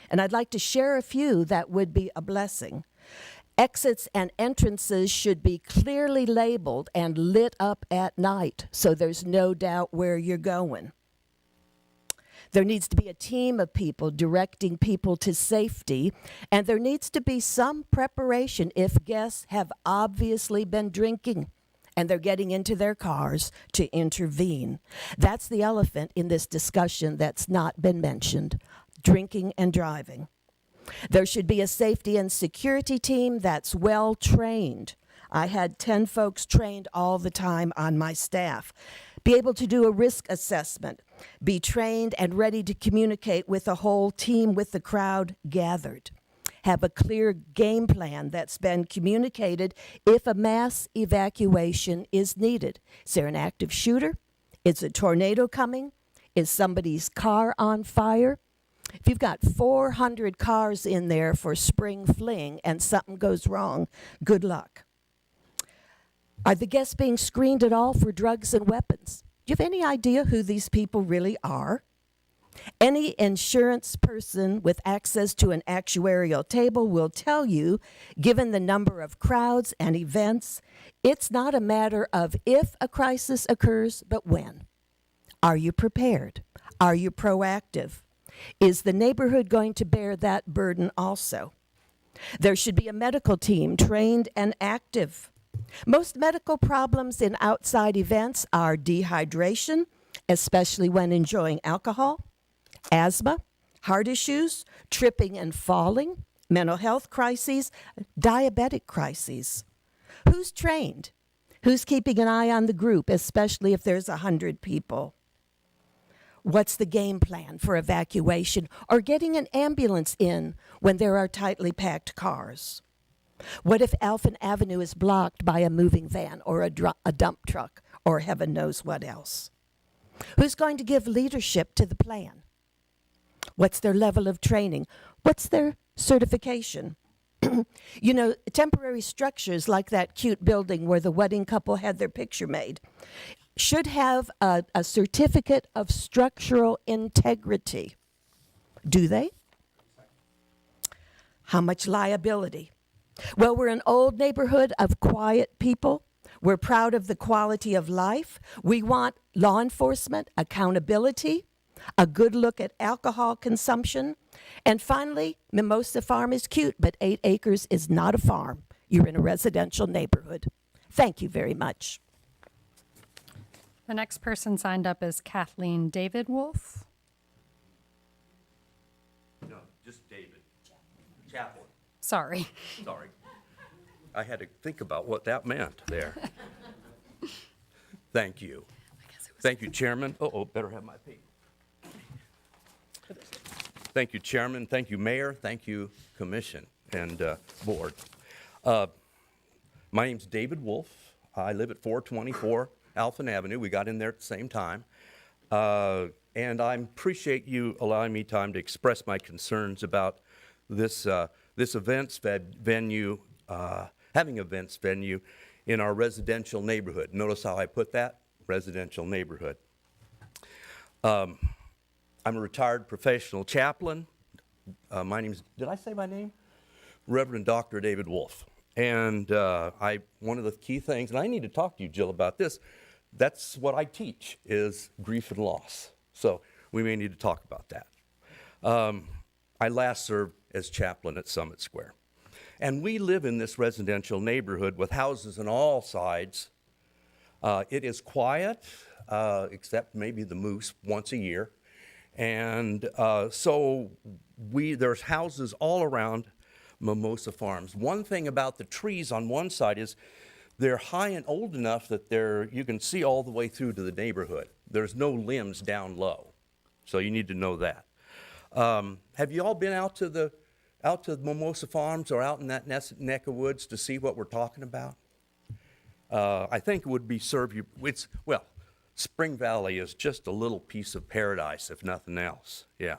And I'd like to share a few that would be a blessing. Exits and entrances should be clearly labeled and lit up at night so there's no doubt where you're going. There needs to be a team of people directing people to safety, and there needs to be some preparation if guests have obviously been drinking and they're getting into their cars to intervene. That's the elephant in this discussion that's not been mentioned, drinking and driving. There should be a safety and security team that's well trained. I had 10 folks trained all the time on my staff. Be able to do a risk assessment, be trained and ready to communicate with a whole team with the crowd gathered. Have a clear game plan that's been communicated if a mass evacuation is needed. Is there an active shooter? Is a tornado coming? Is somebody's car on fire? If you've got 400 cars in there for spring fling and something goes wrong, good luck. Are the guests being screened at all for drugs and weapons? Do you have any idea who these people really are? Any insurance person with access to an actuarial table will tell you, given the number of crowds and events, it's not a matter of if a crisis occurs, but when. Are you prepared? Are you proactive? Is the neighborhood going to bear that burden also? There should be a medical team trained and active. Most medical problems in outside events are dehydration, especially when enjoying alcohol, asthma, heart issues, tripping and falling, mental health crises, diabetic crises. Who's trained? Who's keeping an eye on the group, especially if there's 100 people? What's the game plan for evacuation or getting an ambulance in when there are tightly packed cars? What if Alphen Avenue is blocked by a moving van or a dump truck or heaven knows what else? Who's going to give leadership to the plan? What's their level of training? What's their certification? You know, temporary structures like that cute building where the wedding couple had their picture made should have a certificate of structural integrity. Do they? How much liability? Well, we're an old neighborhood of quiet people. We're proud of the quality of life. We want law enforcement, accountability, a good look at alcohol consumption. And finally, Mimosa Farm is cute, but 8 acres is not a farm. You're in a residential neighborhood. Thank you very much. The next person signed up is Kathleen David Wolf. No, just David. Chaplain. Sorry. Sorry. I had to think about what that meant there. Thank you. Thank you, Chairman. Better have my paper. Thank you, Chairman. Thank you, Mayor. Thank you, Commission and Board. My name's David Wolf. I live at 424 Alphen Avenue. We got in there at the same time. And I appreciate you allowing me time to express my concerns about this events venue, having events venue in our residential neighborhood. Notice how I put that? Residential neighborhood. I'm a retired professional chaplain. My name's, did I say my name? Reverend Dr. David Wolf. And one of the key things, and I need to talk to you, Jill, about this, that's what I teach, is grief and loss. So we may need to talk about that. I last served as chaplain at Summit Square. And we live in this residential neighborhood with houses on all sides. It is quiet, except maybe the moose once a year. And so there's houses all around Mimosa Farms. One thing about the trees on one side is they're high and old enough that you can see all the way through to the neighborhood. There's no limbs down low. So you need to know that. Have you all been out to Mimosa Farms or out in that neck of woods to see what we're talking about? I think it would be serve you, Spring Valley is just a little piece of paradise, if nothing else, yeah.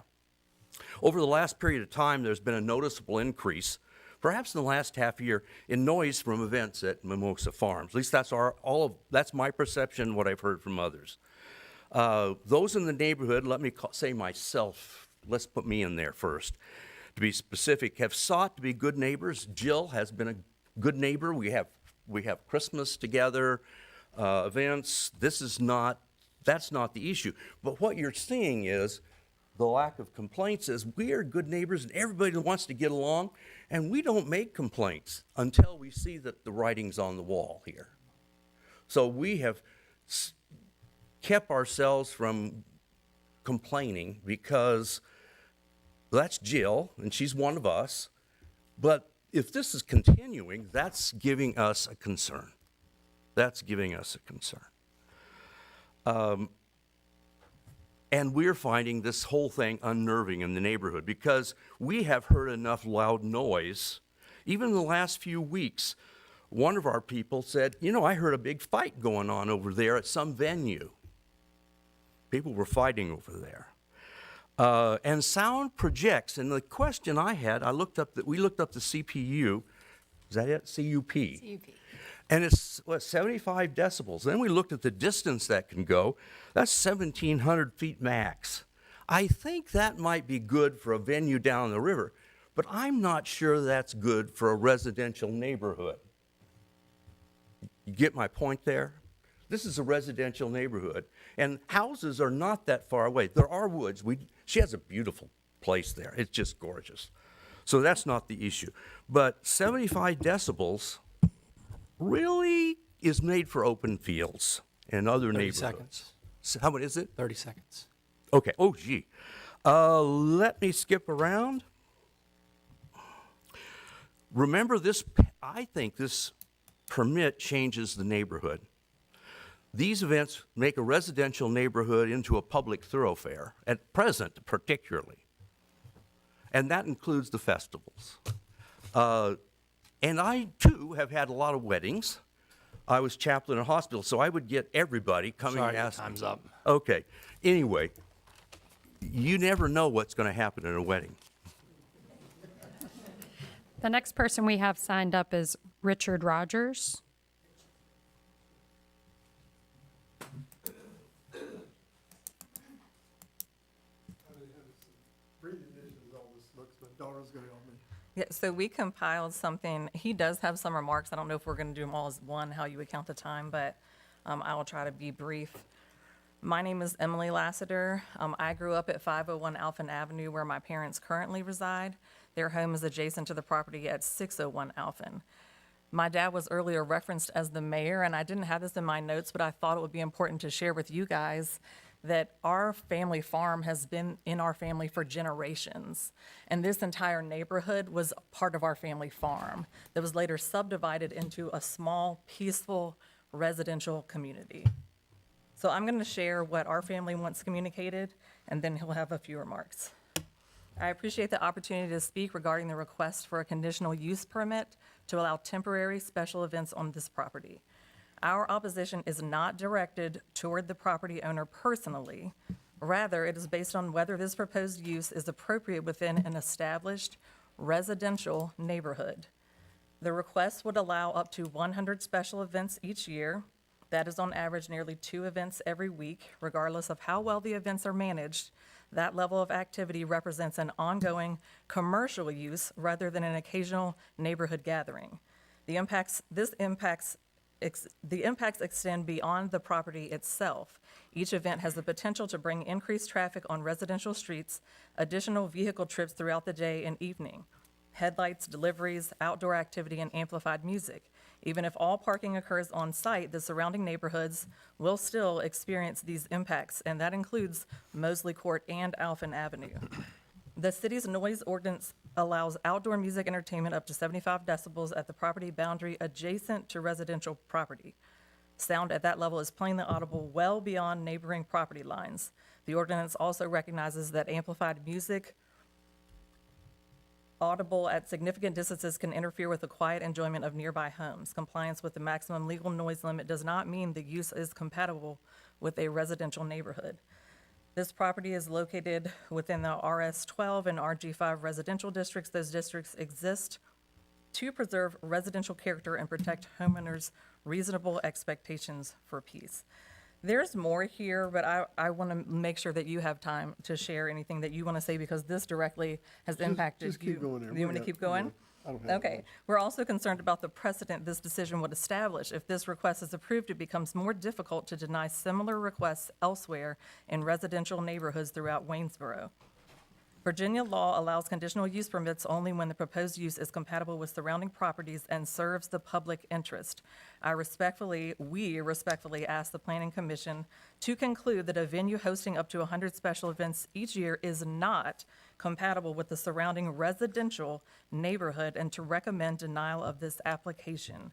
Over the last period of time, there's been a noticeable increase, perhaps in the last half year, in noise from events at Mimosa Farms. At least that's my perception, what I've heard from others. Those in the neighborhood, let me say myself, let's put me in there first. To be specific, have sought to be good neighbors. Jill has been a good neighbor. We have Christmas together, events. That's not the issue. But what you're seeing is the lack of complaints is we are good neighbors and everybody wants to get along, and we don't make complaints until we see that the writing's on the wall here. So we have kept ourselves from complaining because that's Jill, and she's one of us. But if this is continuing, that's giving us a concern. That's giving us a concern. And we're finding this whole thing unnerving in the neighborhood because we have heard enough loud noise. Even in the last few weeks, one of our people said, I heard a big fight going on over there at some venue. People were fighting over there. And sound projects, and the question I had, we looked up the CPU, is that it? CUP. CUP. And it's, 75 decibels. Then we looked at the distance that can go. That's 1,700 feet max. I think that might be good for a venue down the river, but I'm not sure that's good for a residential neighborhood. You get my point there? This is a residential neighborhood, and houses are not that far away. There are woods. She has a beautiful place there. It's just gorgeous. So that's not the issue. But 75 decibels really is made for open fields and other 30 neighborhoods. seconds. So how much is it? 30 seconds. Okay. Oh, gee. Let me skip around. Remember this, I think this permit changes the neighborhood. These events make a residential neighborhood into a public thoroughfare, at present particularly. And that includes the festivals. And I, too, have had a lot of weddings. I was chaplain in a hospital, so I would get everybody coming Sorry, and your asking. time's up. Okay. Anyway, you never know what's going to happen in a wedding. The next person we have signed up is Richard Rogers. Yeah, so we compiled something. He does have some remarks. I don't know if we're going to do them all as one, how you would count the time, but I will try to be brief. My name is Emily Lassiter. I grew up at 501 Alphen Avenue, where my parents currently reside. Their home is adjacent to the property at 601 Alphen. My dad was earlier referenced as the mayor, and I didn't have this in my notes, but I thought it would be important to share with you guys that our family farm has been in our family for generations. And this entire neighborhood was part of our family farm that was later subdivided into a small, peaceful residential community. So I'm going to share what our family once communicated, and then he'll have a few remarks. I appreciate the opportunity to speak regarding the request for a conditional use permit to allow temporary special events on this property. Our opposition is not directed toward the property owner personally. Rather, it is based on whether this proposed use is appropriate within an established residential neighborhood. The request would allow up to 100 special events each year. That is on average nearly 2 events every week. Regardless of how well the events are managed, that level of activity represents an ongoing commercial use rather than an occasional neighborhood gathering. The impacts extend beyond the property itself. Each event has the potential to bring increased traffic on residential streets, additional vehicle trips throughout the day and evening, headlights, deliveries, outdoor activity, and amplified music. Even if all parking occurs on site, the surrounding neighborhoods will still experience these impacts, and that includes Mosley Court and Alphen Avenue. The city's noise ordinance allows outdoor music entertainment up to 75 decibels at the property boundary adjacent to residential property. Sound at that level is plainly audible well beyond neighboring property lines. The ordinance also recognizes that amplified music audible at significant distances can interfere with the quiet enjoyment of nearby homes. Compliance with the maximum legal noise limit does not mean the use is compatible with a residential neighborhood. This property is located within the RS-12 and RG-5 residential districts. Those districts exist to preserve residential character and protect homeowners' reasonable expectations for peace. There's more here, but I want to make sure that you have time to share anything that you want to say, because this directly has impacted you. Just keep going there. Oh, You want me to keep going? I don't have Okay. We're also concerned about the precedent this decision would establish. If this request is approved, it becomes more difficult to deny similar requests elsewhere in residential neighborhoods throughout Waynesboro. Virginia law allows conditional use permits only when the proposed use is compatible with surrounding properties and serves the public interest. We respectfully ask the Planning Commission to conclude that a venue hosting up to 100 special events each year is not compatible with the surrounding residential neighborhood and to recommend denial of this application.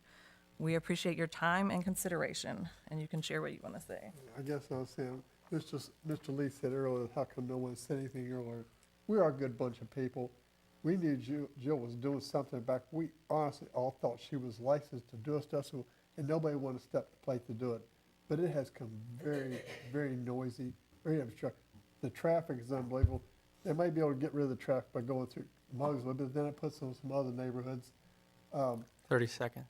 We appreciate your time and consideration, and you can share what you want to say. I guess I was saying, Mr. Lee said earlier, how come no one said anything earlier? We are a good bunch of people. We knew Jill was doing something back. We honestly all thought she was licensed to do stuff, and nobody wanted to step to the plate to do it. But it has come very, very noisy, or you have a truck. The traffic is unbelievable. They may be able to get rid of the traffic by going through Muggsville, but then it puts on some other neighborhoods. 30 seconds.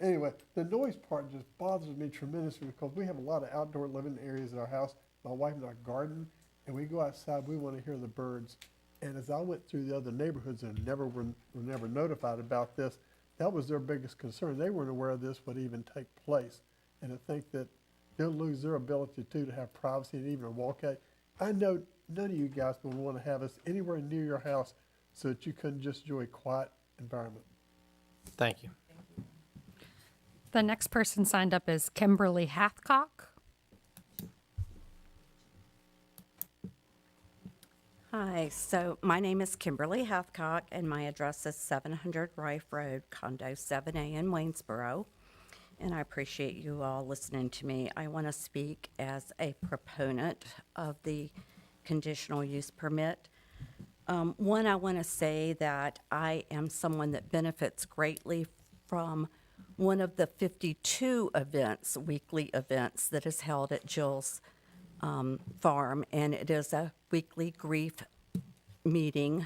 Anyway, the noise part just bothers me tremendously because we have a lot of outdoor living areas in our house. My wife and I garden, and we go outside, we want to hear the birds. And as I went through the other neighborhoods and were never notified about this, that was their biggest concern. They weren't aware of this would even take place. And to think that they'll lose their ability to have privacy and even a walkout. I know none of you guys would want to have us anywhere near your house so that you couldn't just enjoy a quiet environment. Thank you. The next person signed up is Kimberly Hathcock. Hi, so my name is Kimberly Hathcock, and my address is 700 Rife Road, Condo 7A in Waynesboro. And I appreciate you all listening to me. I want to speak as a proponent of the conditional use permit. One, I want to say that I am someone that benefits greatly from one of the 52 events, weekly events, that is held at Jill's farm, and it is a weekly grief meeting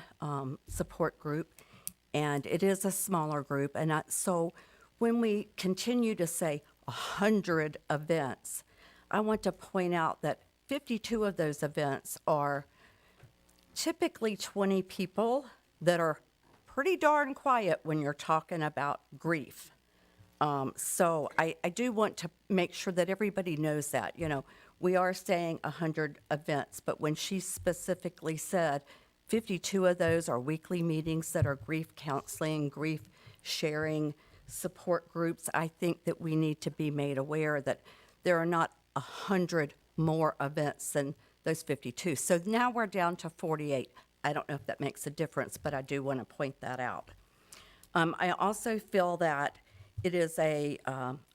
support group, and it is a smaller group. And so when we continue to say 100 events, I want to point out that 52 of those events are typically 20 people that are pretty darn quiet when you're talking about grief. So I do want to make sure that everybody knows that, we are saying 100 events, but when she specifically said 52 of those are weekly meetings that are grief counseling, grief sharing, support groups, I think that we need to be made aware that there are not 100 more events than those 52. So now we're down to 48. I don't know if that makes a difference, but I do want to point that out. I also feel that it is a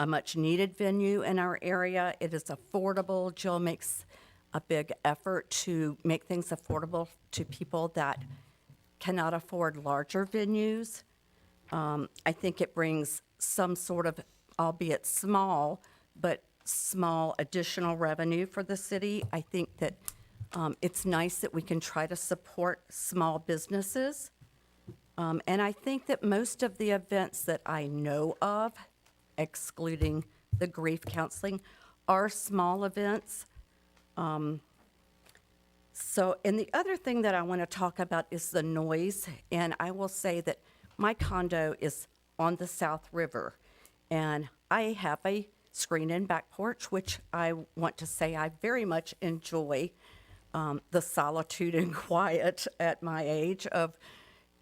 much-needed venue in our area. It is affordable. Jill makes a big effort to make things affordable to people that cannot afford larger venues. I think it brings some sort of, albeit small, but small additional revenue for the city. I think that it's nice that we can try to support small businesses. And I think that most of the events that I know of, excluding the grief counseling, are small events. And the other thing that I want to talk about is the noise. And I will say that my condo is on the South River, and I have a screen-in back porch, which I want to say I very much enjoy the solitude and quiet at my age of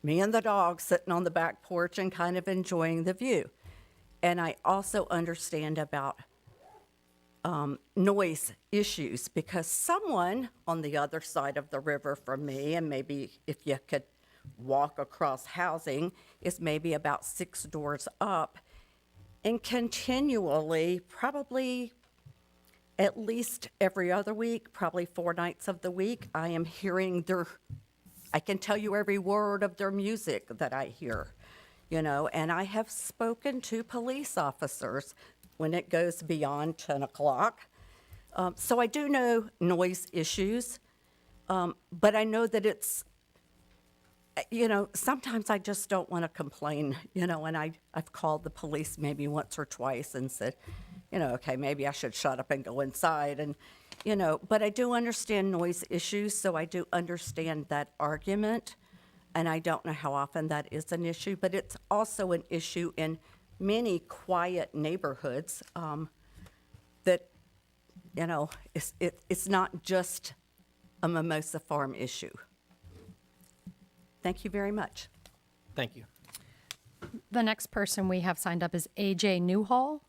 me and the dog sitting on the back porch and kind of enjoying the view. And I also understand about noise issues, because someone on the other side of the river from me, and maybe if you could walk across housing, is maybe about 6 doors up, and continually, probably at least every other week, probably 4 nights of the week, I am hearing I can tell you every word of their music that I hear, and I have spoken to police officers when it goes beyond 10 o'clock. So I do know noise issues, but I know that it's, sometimes I just don't want to complain, and I've called the police maybe once or twice and said, okay, maybe I should shut up and go inside. And, but I do understand noise issues, so I do understand that argument. And I don't know how often that is an issue, but it's also an issue in many quiet neighborhoods that, it's not just a Mimosa Farm issue. Thank you very much. Thank you. The next person we have signed up is AJ Newhall.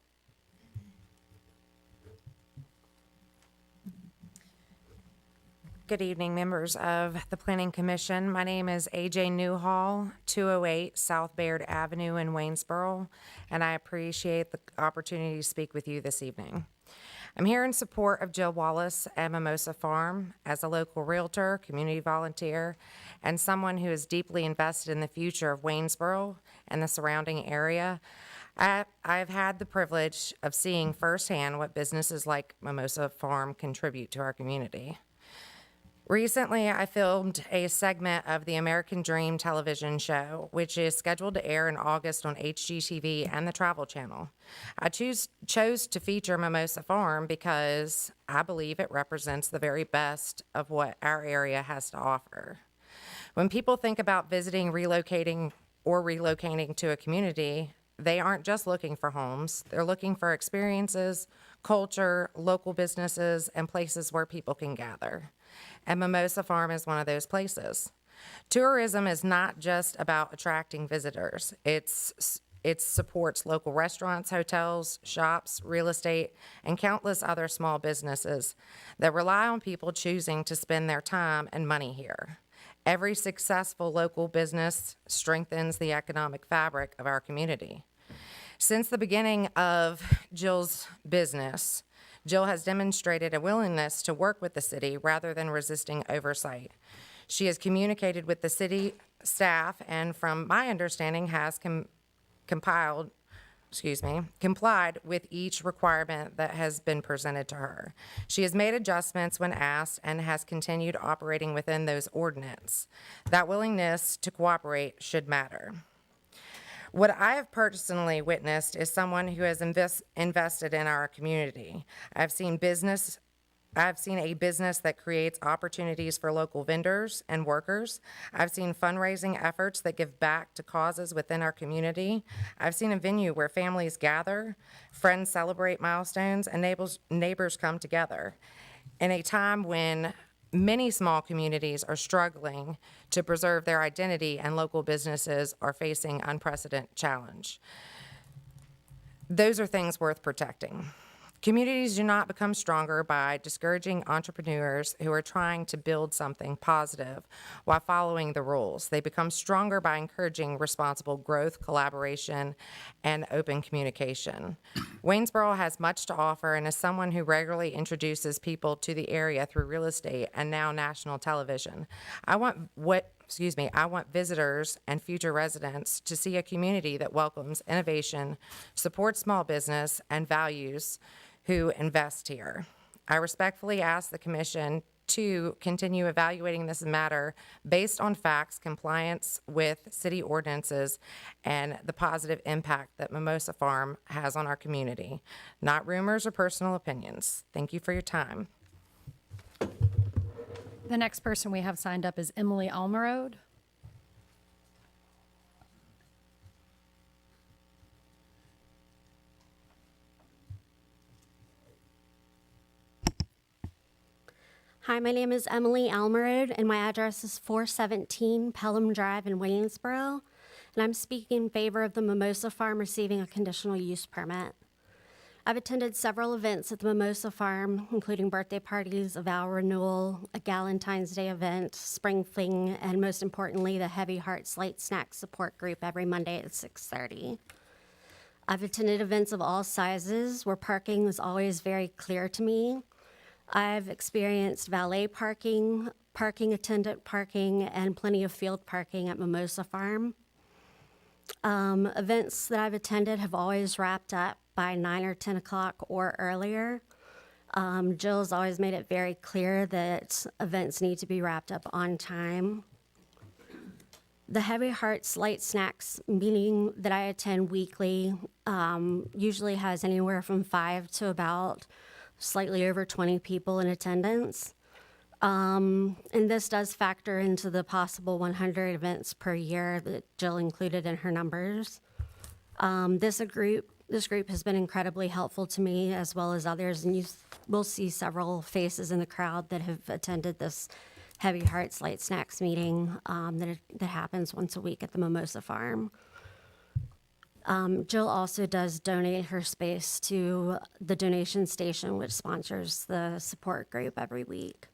Good evening, members of the Planning Commission. My name is AJ Newhall, 208 South Baird Avenue in Waynesboro, and I appreciate the opportunity to speak with you this evening. I'm here in support of Jill Wallace at Mimosa Farm as a local realtor, community volunteer, and someone who is deeply invested in the future of Waynesboro and the surrounding area. I've had the privilege of seeing firsthand what businesses like Mimosa Farm contribute to our community. Recently, I filmed a segment of the American Dream television show, which is scheduled to air in August on HGTV and the Travel Channel. I chose to feature Mimosa Farm because I believe it represents the very best of what our area has to offer. When people think about visiting, relocating to a community, they aren't just looking for homes. They're looking for experiences, culture, local businesses, and places where people can gather. And Mimosa Farm is one of those places. Tourism is not just about attracting visitors. It supports local restaurants, hotels, shops, real estate, and countless other small businesses that rely on people choosing to spend their time and money here. Every successful local business strengthens the economic fabric of our community. Since the beginning of Jill's business, Jill has demonstrated a willingness to work with the city rather than resisting oversight. She has communicated with the city staff and, from my understanding, has complied with each requirement that has been presented to her. She has made adjustments when asked and has continued operating within those ordinances. That willingness to cooperate should matter. What I have personally witnessed is someone who has invested in our community. I've seen a business that creates opportunities for local vendors and workers. I've seen fundraising efforts that give back to causes within our community. I've seen a venue where families gather, friends celebrate milestones, and neighbors come together. In a time when many small communities are struggling to preserve their identity and local businesses are facing unprecedented challenge. Those are things worth protecting. Communities do not become stronger by discouraging entrepreneurs who are trying to build something positive while following the rules. They become stronger by encouraging responsible growth, collaboration, and open communication. Waynesboro has much to offer, and as someone who regularly introduces people to the area through real estate and now national television, I want visitors and future residents to see a community that welcomes innovation, supports small business, and values who invest here. I respectfully ask the Commission to continue evaluating this matter based on facts, compliance with city ordinances, and the positive impact that Mimosa Farm has on our community, not rumors or personal opinions. Thank you for your time. The next person we have signed up is Emily Almerode. Hi, my name is Emily Almerode, and my address is 417 Pelham Drive in Waynesboro, and I'm speaking in favor of the Mimosa Farm receiving a conditional use permit. I've attended several events at the Mimosa Farm, including birthday parties, a vow renewal, a Galentine's Day event, spring fling, and most importantly, the Heavy Hearts Light Snack Support Group every Monday at 6:30. I've attended events of all sizes where parking was always very clear to me. I've experienced valet parking, parking attendant parking, and plenty of field parking at Mimosa Farm. Events that I've attended have always wrapped up by 9 or 10 o'clock or earlier. Jill's always made it very clear that events need to be wrapped up on time. The Heavy Hearts Light Snacks meeting that I attend weekly usually has anywhere from 5 to about slightly over 20 people in attendance. And this does factor into the possible 100 events per year that Jill included in her numbers. This group has been incredibly helpful to me as well as others, and you will see several faces in the crowd that have attended this Heavy Hearts Light Snacks meeting that happens once a week at the Mimosa Farm. Jill also does donate her space to the donation station, which sponsors the support group every week.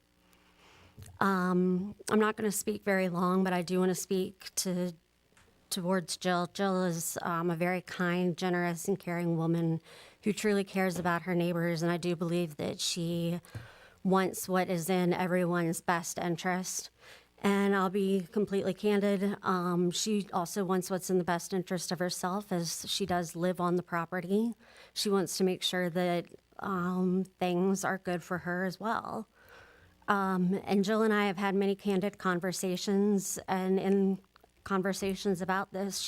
I'm not going to speak very long, but I do want to speak towards Jill. Jill is a very kind, generous, and caring woman who truly cares about her neighbors, and I do believe that she wants what is in everyone's best interest. And I'll be completely candid. She also wants what's in the best interest of herself, as she does live on the property. She wants to make sure that things are good for her as well. And Jill and I have had many candid conversations, and in conversations about this,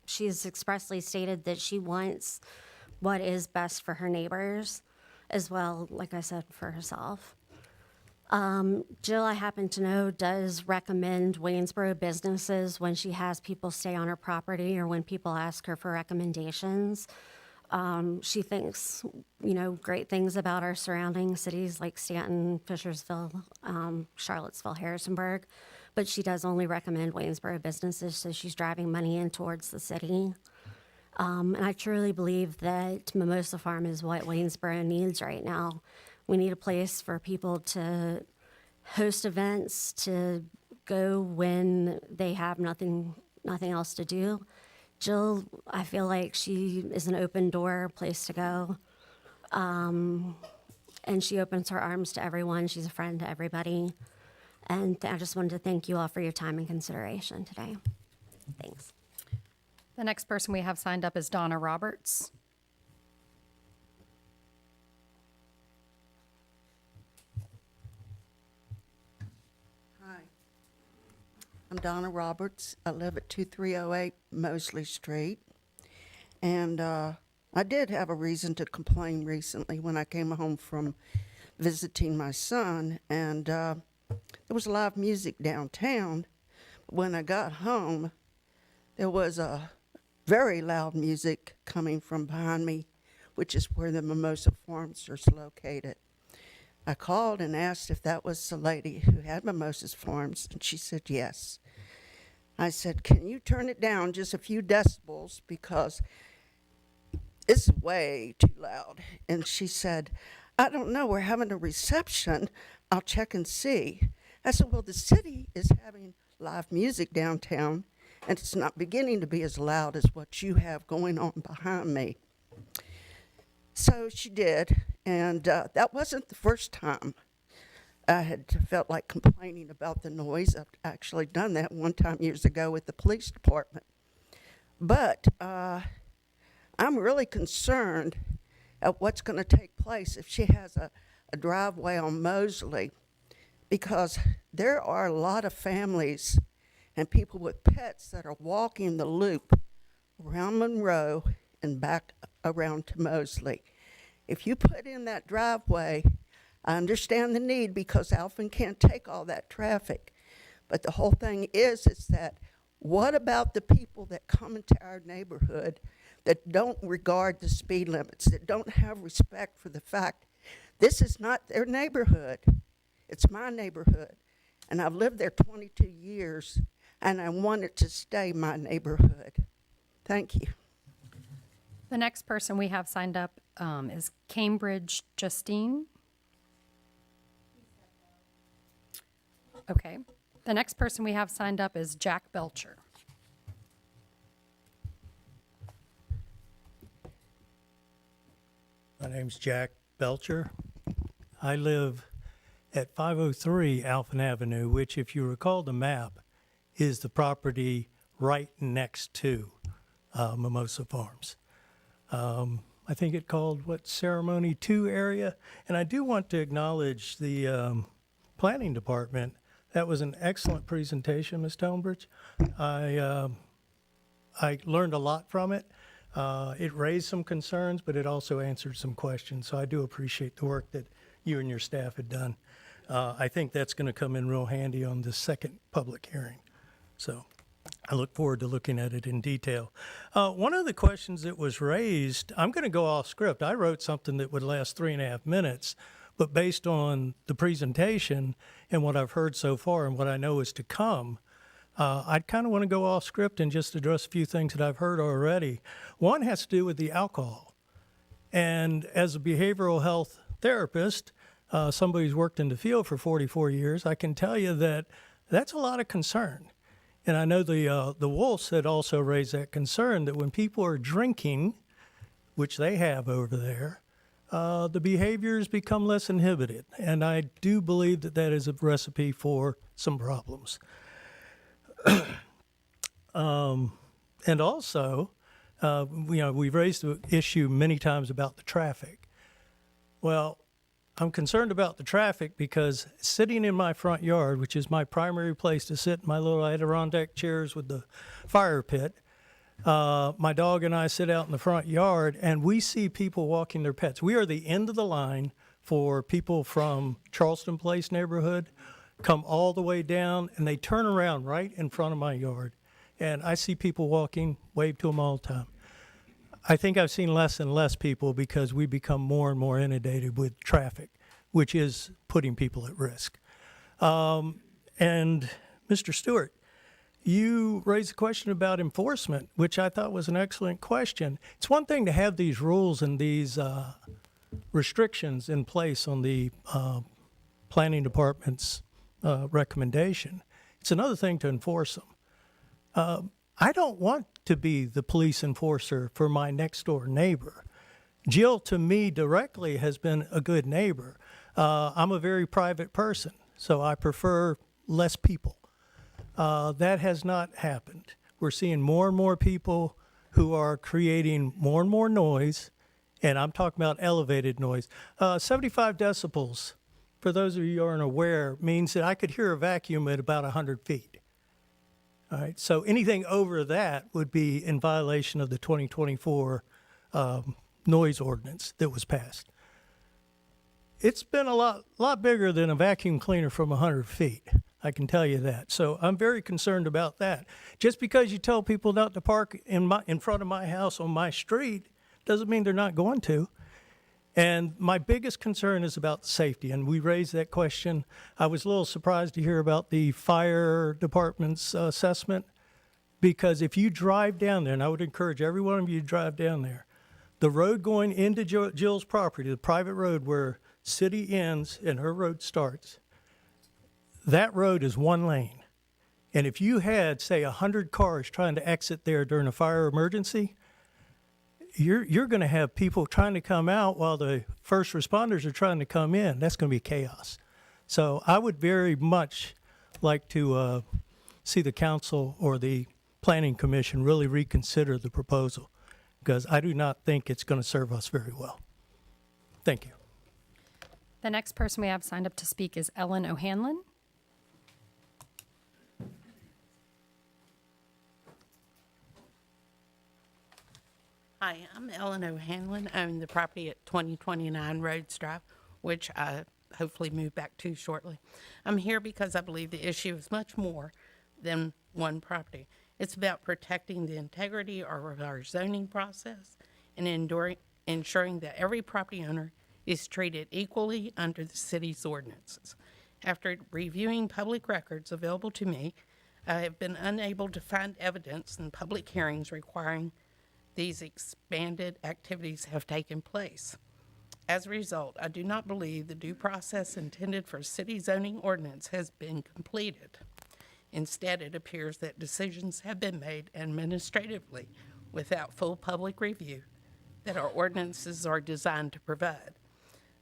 she's expressly stated that she wants what is best for her neighbors, as well, like I said, for herself. Jill, I happen to know, does recommend Waynesboro businesses when she has people stay on her property or when people ask her for recommendations. She thinks, great things about our surrounding cities like Stanton, Fishersville, Charlottesville, Harrisonburg, but she does only recommend Waynesboro businesses, so she's driving money in towards the city. And I truly believe that Mimosa Farm is what Waynesboro needs right now. We need a place for people to host events, to go when they have nothing else to do. Jill, I feel like she is an open door place to go. And she opens her arms to everyone. She's a friend to everybody. And I just wanted to thank you all for your time and consideration today. Thanks. The next person we have signed up is Donna Roberts. Hi, I'm Donna Roberts. I live at 2308 Mosley Street. And I did have a reason to complain recently when I came home from visiting my son. And there was live music downtown. When I got home, there was a very loud music coming from behind me, which is where the Mimosa Farms is located. I called and asked if that was the lady who had Mimosa's Farms, and she said yes. I said, can you turn it down just a few decibels because it's way too loud? And she said, I don't know, we're having a reception. I'll check and see. I said, well, the city is having live music downtown, and it's not beginning to be as loud as what you have going on behind me. So she did, and that wasn't the first time I had felt like complaining about the noise. I've actually done that one time years ago with the police department. But I'm really concerned at what's going to take place if she has a driveway on Mosley, because there are a lot of families and people with pets that are walking the loop around Monroe and back around to Mosley. If you put in that driveway, I understand the need because Alphen can't take all that traffic. But the whole thing is that what about the people that come into our neighborhood that don't regard the speed limits, that don't have respect for the fact this is not their neighborhood, it's my neighborhood. And I've lived there 22 years, and I want it to stay my neighborhood. Thank you. The next person we have signed up is Cambridge Justine. Okay. The next person we have signed up is Jack Belcher. My name's Jack Belcher. I live at 503 Alphen Avenue, which, if you recall the map, is the property right next to Mimosa Farms. I think it called, Ceremony 2 area. And I do want to acknowledge the planning department. That was an excellent presentation, Ms. Tonebridge. I learned a lot from it. It raised some concerns, but it also answered some questions. So I do appreciate the work that you and your staff had done. I think that's going to come in real handy on the second public hearing. So I look forward to looking at it in detail. One of the questions that was raised, I'm going to go off script. I wrote something that would last 3.5 minutes, but based on the presentation and what I've heard so far and what I know is to come, I kind of want to go off script and just address a few things that I've heard already. One has to do with the alcohol. And as a behavioral health therapist, somebody who's worked in the field for 44 years, I can tell you that that's a lot of concern. And I know the Wolves had also raised that concern that when people are drinking, which they have over there, the behaviors become less inhibited. And I do believe that that is a recipe for some problems. And also, we've raised the issue many times about the traffic. Well, I'm concerned about the traffic because sitting in my front yard, which is my primary place to sit in my little Adirondack chairs with the fire pit, my dog and I sit out in the front yard and we see people walking their pets. We are the end of the line for people from Charleston Place neighborhood, come all the way down, and they turn around right in front of my yard. And I see people walking, wave to them all the time. I think I've seen less and less people because we become more and more inundated with traffic, which is putting people at risk. And Mr. Stewart, you raised a question about enforcement, which I thought was an excellent question. It's one thing to have these rules and these restrictions in place on the planning department's recommendation. It's another thing to enforce them. I don't want to be the police enforcer for my next door neighbor. Jill, to me directly, has been a good neighbor. I'm a very private person, so I prefer less people. That has not happened. We're seeing more and more people who are creating more and more noise, and I'm talking about elevated noise. 75 decibels, for those of you who aren't aware, means that I could hear a vacuum at about 100 feet. All right, so anything over that would be in violation of the 2024 noise ordinance that was passed. It's been a lot bigger than a vacuum cleaner from 100 feet. I can tell you that. So I'm very concerned about that. Just because you tell people not to park in front of my house on my street doesn't mean they're not going to. And my biggest concern is about safety, and we raised that question. I was a little surprised to hear about the fire department's assessment, because if you drive down there, and I would encourage every one of you to drive down there, the road going into Jill's property, the private road where city ends and her road starts, that road is one lane. And if you had, say, 100 cars trying to exit there during a fire emergency, you're going to have people trying to come out while the first responders are trying to come in. That's going to be chaos. So I would very much like to see the council or the planning commission really reconsider the proposal, because I do not think it's going to serve us very well. Thank you. The next person we have signed up to speak is Ellen O'Hanlon. Hi, I'm Ellen O'Hanlon. I own the property at 2029 Rhodes Drive, which I hopefully move back to shortly. I'm here because I believe the issue is much more than one property. It's about protecting the integrity of our zoning process and ensuring that every property owner is treated equally under the city's ordinances. After reviewing public records available to me, I have been unable to find evidence in public hearings requiring these expanded activities have taken place. As a result, I do not believe the due process intended for city zoning ordinance has been completed. Instead, it appears that decisions have been made administratively without full public review that our ordinances are designed to provide.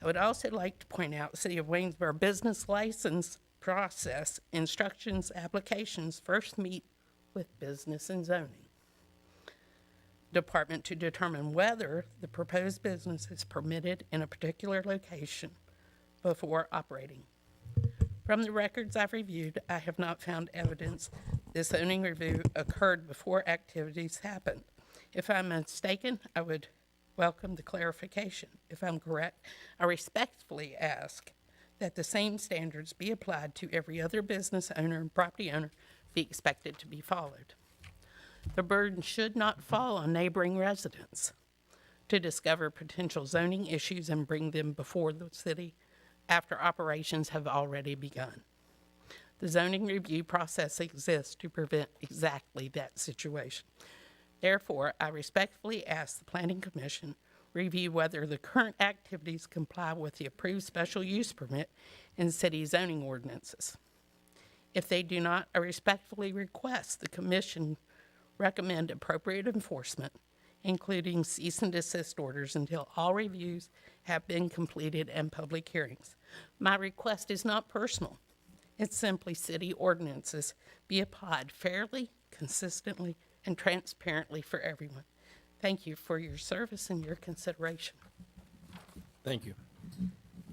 I would also like to point out City of Waynesboro business license process instructions applications first meet with business and zoning department to determine whether the proposed business is permitted in a particular location before operating. From the records I've reviewed, I have not found evidence this zoning review occurred before activities happened. If I'm mistaken, I would welcome the clarification. If I'm correct, I respectfully ask that the same standards be applied to every other business owner and property owner be expected to be followed. The burden should not fall on neighboring residents to discover potential zoning issues and bring them before the city after operations have already begun. The zoning review process exists to prevent exactly that situation. Therefore, I respectfully ask the Planning Commission review whether the current activities comply with the approved special use permit and city zoning ordinances. If they do not, I respectfully request the Commission recommend appropriate enforcement including cease and desist orders, until all reviews have been completed and public hearings. My request is not personal. It's simply city ordinances be applied fairly, consistently, and transparently for everyone. Thank you for your service and your consideration. Thank you.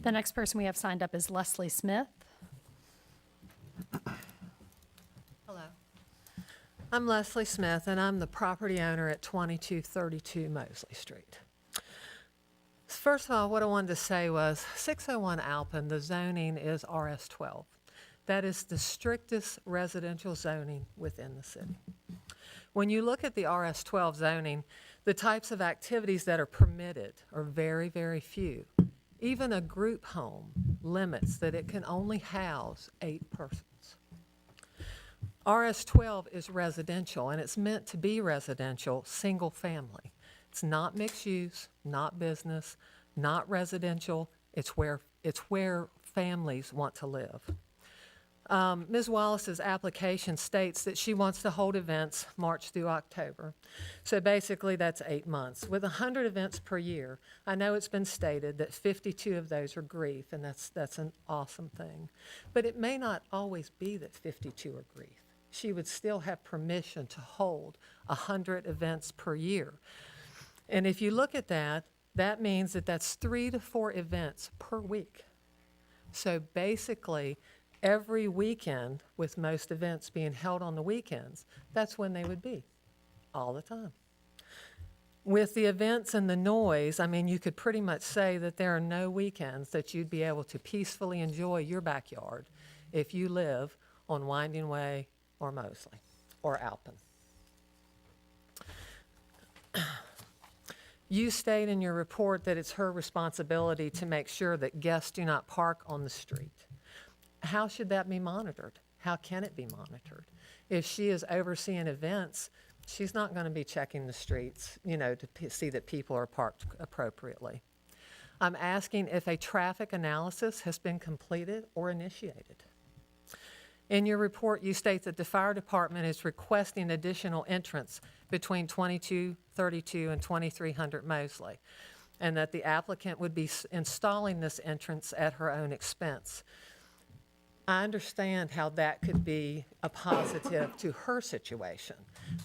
The next person we have signed up is Leslie Smith. Hello. I'm Leslie Smith, and I'm the property owner at 2232 Mosley Street. First of all, what I wanted to say was 601 Alpin, the zoning is RS12. That is the strictest residential zoning within the city. When you look at the RS12 zoning, the types of activities that are permitted are very, very few. Even a group home limits that it can only house 8 persons. RS12 is residential, and it's meant to be residential, single family. It's not mixed use, not business, not residential. It's where families want to live. Ms. Wallace's application states that she wants to hold events March through October. So basically that's 8 months. With 100 events per year, I know it's been stated that 52 of those are grief, and that's an awesome thing. But it may not always be that 52 are grief. She would still have permission to hold 100 events per year. And if you look at that, that means that that's 3 to 4 events per week. So basically, every weekend, with most events being held on the weekends, that's when they would be, all the time. With the events and the noise, I mean, you could pretty much say that there are no weekends that you'd be able to peacefully enjoy your backyard if you live on Winding Way or Mosley or Alpin. You state in your report that it's her responsibility to make sure that guests do not park on the street. How should that be monitored? How can it be monitored? If she is overseeing events, she's not going to be checking the streets, to see that people are parked appropriately. I'm asking if a traffic analysis has been completed or initiated. In your report, you state that the fire department is requesting additional entrance between 2232 and 2300 Mosley, and that the applicant would be installing this entrance at her own expense. I understand how that could be a positive to her situation,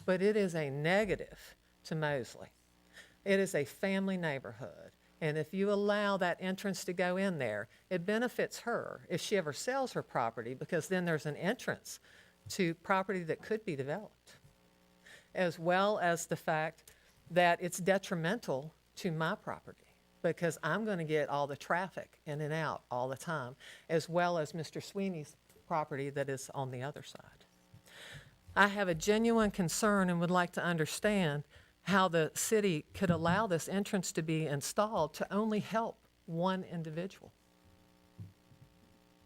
but it is a negative to Mosley. It is a family neighborhood, and if you allow that entrance to go in there, it benefits her if she ever sells her property, because then there's an entrance to property that could be developed, as well as the fact that it's detrimental to my property, because I'm going to get all the traffic in and out all the time, as well as Mr. Sweeney's property that is on the other side. I have a genuine concern and would like to understand how the city could allow this entrance to be installed to only help one individual.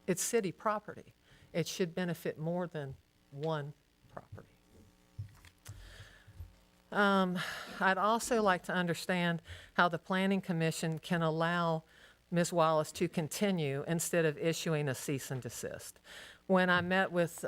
It's city property. It should benefit more than one property. I'd also like to understand how the Planning Commission can allow Ms. Wallace to continue instead of issuing a cease and desist. When I met with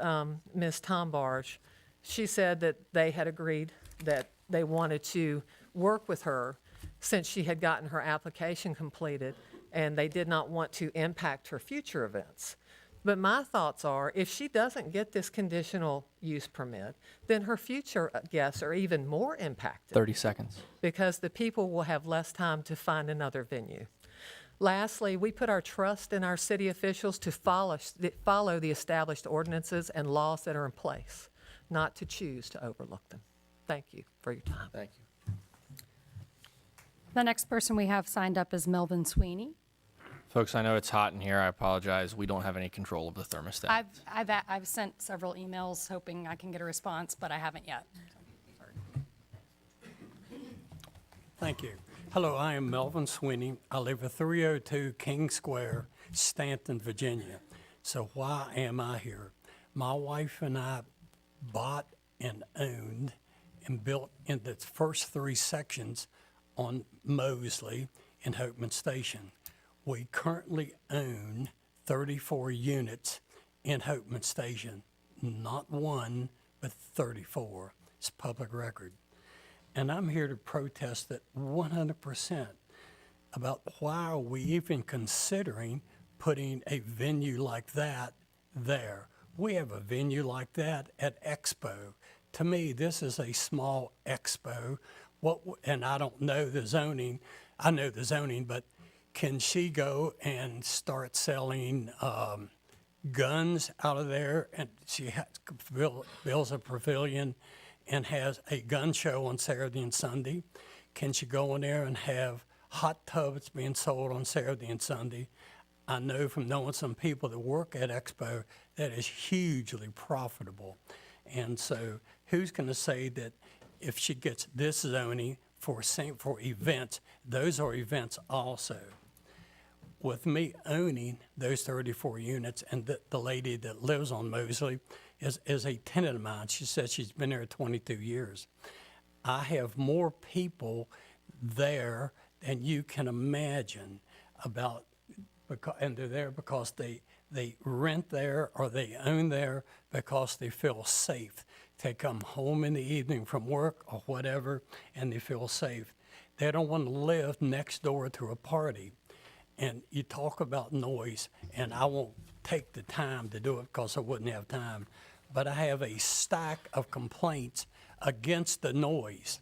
Ms. Tombarge, she said that they had agreed that they wanted to work with her since she had gotten her application completed, and they did not want to impact her future events. But my thoughts are, if she doesn't get this conditional use permit, then her future guests are even more impacted. 30 seconds. Because the people will have less time to find another venue. Lastly, we put our trust in our city officials to follow the established ordinances and laws that are in place, not to choose to overlook them. Thank you for your time. Thank you. The next person we have signed up is Melvin Sweeney. Folks, I know it's hot in here. I apologize. We don't have any control of the thermostat. I've sent several emails hoping I can get a response, but I haven't yet. Thank you. Hello, I am Melvin Sweeney. I live at 302 King Square, Stanton, Virginia. So why am I here? My wife and I bought and owned and built in the first 3 sections on Mosley and Hopeman Station. We currently own 34 units in Hopeman Station, not 1, but 34. It's public record. And I'm here to protest it 100% about why are we even considering putting a venue like that there. We have a venue like that at Expo. To me, this is a small expo. And I don't know the zoning. I know the zoning, but can she go and start selling guns out of there? And she builds a pavilion and has a gun show on Saturday and Sunday. Can she go in there and have hot tubs being sold on Saturday and Sunday? I know from knowing some people that work at Expo that is hugely profitable. And so who's going to say that if she gets this zoning for events, those are events also? With me owning those 34 units, and the lady that lives on Mosley is a tenant of mine. She says she's been there 22 years. I have more people there than you can imagine and they're there because they rent there or they own there because they feel safe. They come home in the evening from work or whatever, and they feel safe. They don't want to live next door to a party. And you talk about noise, and I won't take the time to do it because I wouldn't have time, but I have a stack of complaints against the noise.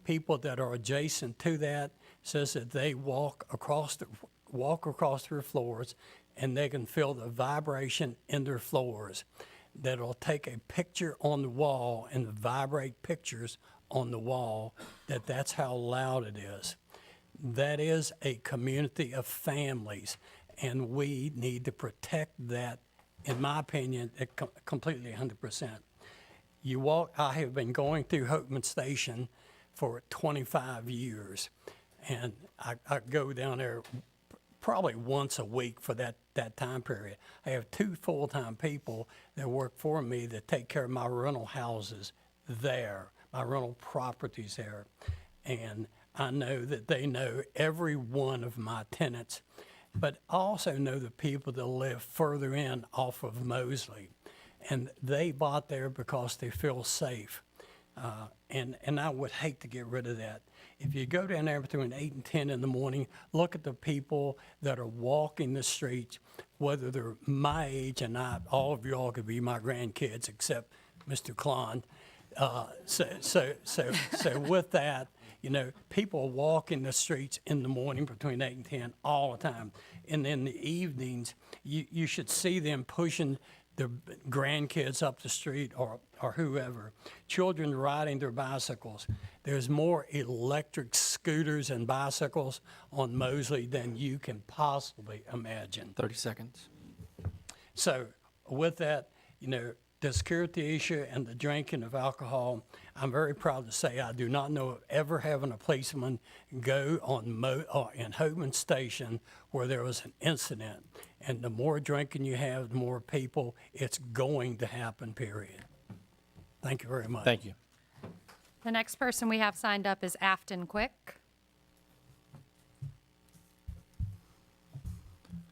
People that are adjacent to that says that they walk across their floors and they can feel the vibration in their floors. That'll take a picture on the wall and vibrate pictures on the wall, that's how loud it is. That is a community of families, and we need to protect that, in my opinion, completely 100%. I have been going through Hopeman Station for 25 years, and I go down there probably once a week for that time period. I have 2 full-time people that work for me that take care of my rental houses there, my rental properties there. And I know that they know every one of my tenants, but I also know the people that live further in off of Mosley. And they bought there because they feel safe. And I would hate to get rid of that. If you go down there between 8 and 10 in the morning, look at the people that are walking the streets, whether they're my age and all of y'all could be my grandkids except Mr. Klon. So with that, people walk in the streets in the morning between 8 and 10 all the time. And in the evenings, you should see them pushing their grandkids up the street or whoever. Children riding their bicycles. There's more electric scooters and bicycles on Mosley than you can possibly imagine. 30 seconds. So with that, the security issue and the drinking of alcohol, I'm very proud to say I do not know of ever having a policeman go in Hopeman Station where there was an incident. And the more drinking you have, the more people, it's going to happen, period. Thank you very much. Thank you. The next person we have signed up is Afton Quick.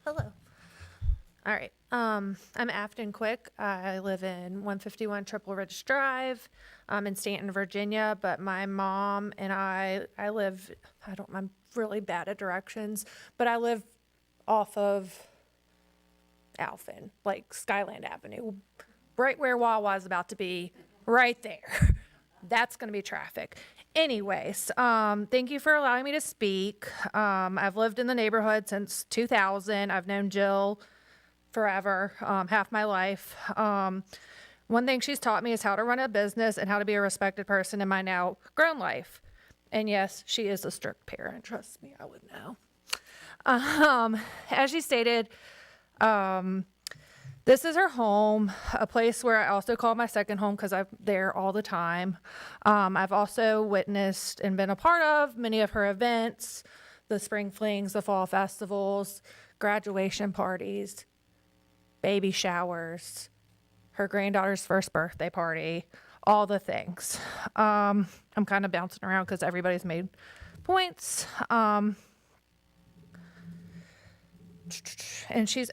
Hello. All right. I'm Afton Quick. I live in 151 Triple Ridge Drive in Stanton, Virginia, but my mom and I'm really bad at directions, but I live off of Alphen, like Skyland Avenue, right where Wawa is about to be, right there. That's going to be traffic. Anyways, thank you for allowing me to speak. I've lived in the neighborhood since 2000. I've known Jill forever, half my life. One thing she's taught me is how to run a business and how to be a respected person in my now grown life. And yes, she is a strict parent. Trust me, I would know. As she stated, this is her home, a place where I also call my second home because I'm there all the time. I've also witnessed and been a part of many of her events, the spring flings, the fall festivals, graduation parties, baby showers, her granddaughter's first birthday party, all the things. I'm kind of bouncing around because everybody's made points. And she's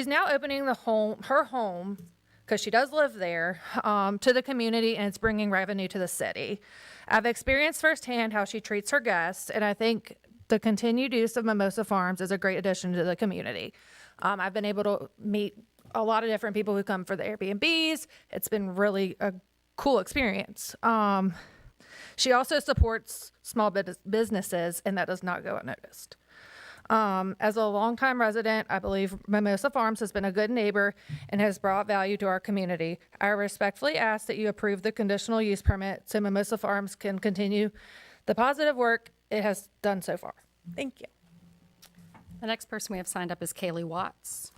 now opening her home because she does live there, to the community, and it's bringing revenue to the city. I've experienced firsthand how she treats her guests, and I think the continued use of Mimosa Farms is a great addition to the community. I've been able to meet a lot of different people who come for the Airbnbs. It's been really a cool experience. She also supports small businesses, and that does not go unnoticed. As a longtime resident, I believe Mimosa Farms has been a good neighbor and has brought value to our community. I respectfully ask that you approve the conditional use permit so Mimosa Farms can continue the positive work it has done so far. Thank you. The next person we have signed up is Kaylee Watts.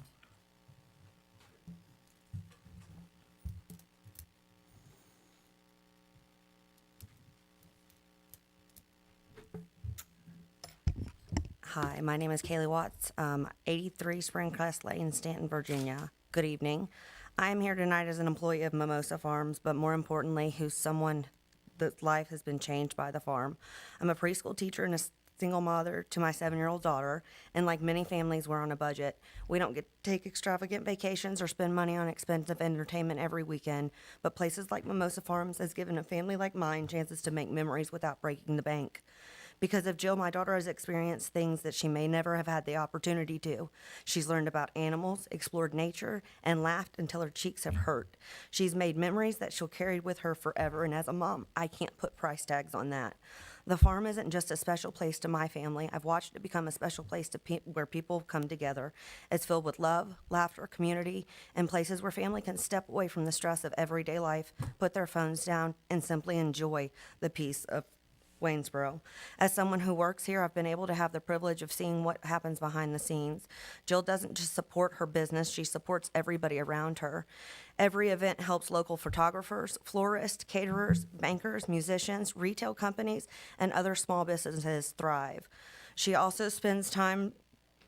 Hi, my name is Kaylee Watts, 83 Springcrest Lane, Stanton, Virginia. Good evening. I am here tonight as an employee of Mimosa Farms, but more importantly, who's someone that life has been changed by the farm. I'm a preschool teacher and a single mother to my 7-year-old daughter, and like many families, we're on a budget. We don't get to take extravagant vacations or spend money on expensive entertainment every weekend, but places like Mimosa Farms has given a family like mine chances to make memories without breaking the bank. Because of Jill, my daughter has experienced things that she may never have had the opportunity to. She's learned about animals, explored nature, and laughed until her cheeks have hurt. She's made memories that she'll carry with her forever, and as a mom, I can't put price tags on that. The farm isn't just a special place to my family. I've watched it become a special place to where people come together. It's filled with love, laughter, community, and places where family can step away from the stress of everyday life, put their phones down, and simply enjoy the peace of Waynesboro. As someone who works here, I've been able to have the privilege of seeing what happens behind the scenes. Jill doesn't just support her business, she supports everybody around her. Every event helps local photographers, florists, caterers, bankers, musicians, retail companies, and other small businesses thrive. She also spends time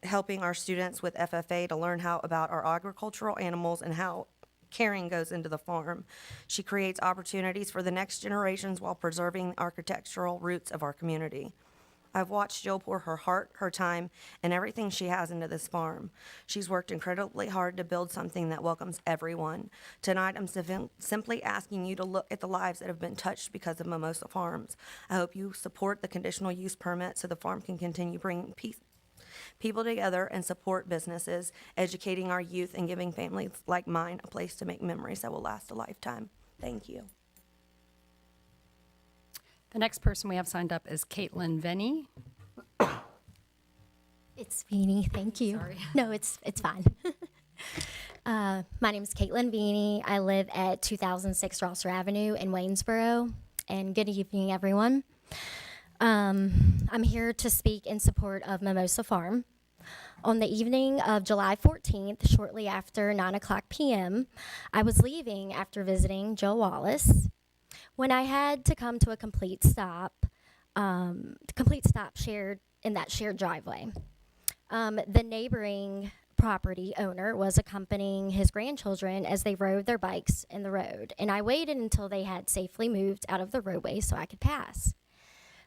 helping our students with FFA to learn about our agricultural animals and how caring goes into the farm. She creates opportunities for the next generations while preserving the architectural roots of our community. I've watched Jill pour her heart, her time, and everything she has into this farm. She's worked incredibly hard to build something that welcomes everyone. Tonight, I'm simply asking you to look at the lives that have been touched because of Mimosa Farms. I hope you support the conditional use permit so the farm can continue bringing people together and support businesses, educating our youth and giving families like mine a place to make memories that will last a lifetime. Thank you. The next person we have signed up is Caitlin Venny. It's Beanie, thank you. Sorry. No, it's fine. My name is Caitlin Beanie. I live at 2006 Rosser Avenue in Waynesboro. And good evening, everyone. I'm here to speak in support of Mimosa Farm. On the evening of July 14th, shortly after 9:00 p.m., I was leaving after visiting Joe Wallace when I had to come to a complete stop shared in that shared driveway. The neighboring property owner was accompanying his grandchildren as they rode their bikes in the road, and I waited until they had safely moved out of the roadway so I could pass.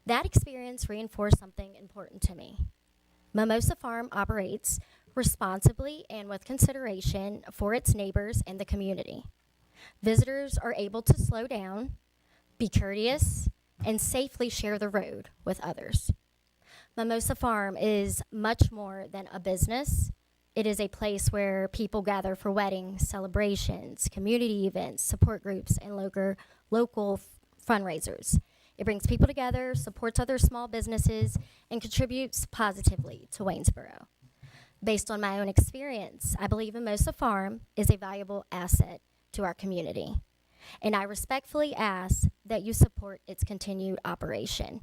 That experience reinforced something important to me. Mimosa Farm operates responsibly and with consideration for its neighbors and the community. Visitors are able to slow down, be courteous, and safely share the road with others. Mimosa Farm is much more than a business. It is a place where people gather for weddings, celebrations, community events, support groups, and local fundraisers. It brings people together, supports other small businesses, and contributes positively to Waynesboro. Based on my own experience, I believe Mimosa Farm is a valuable asset to our community, and I respectfully ask that you support its continued operation.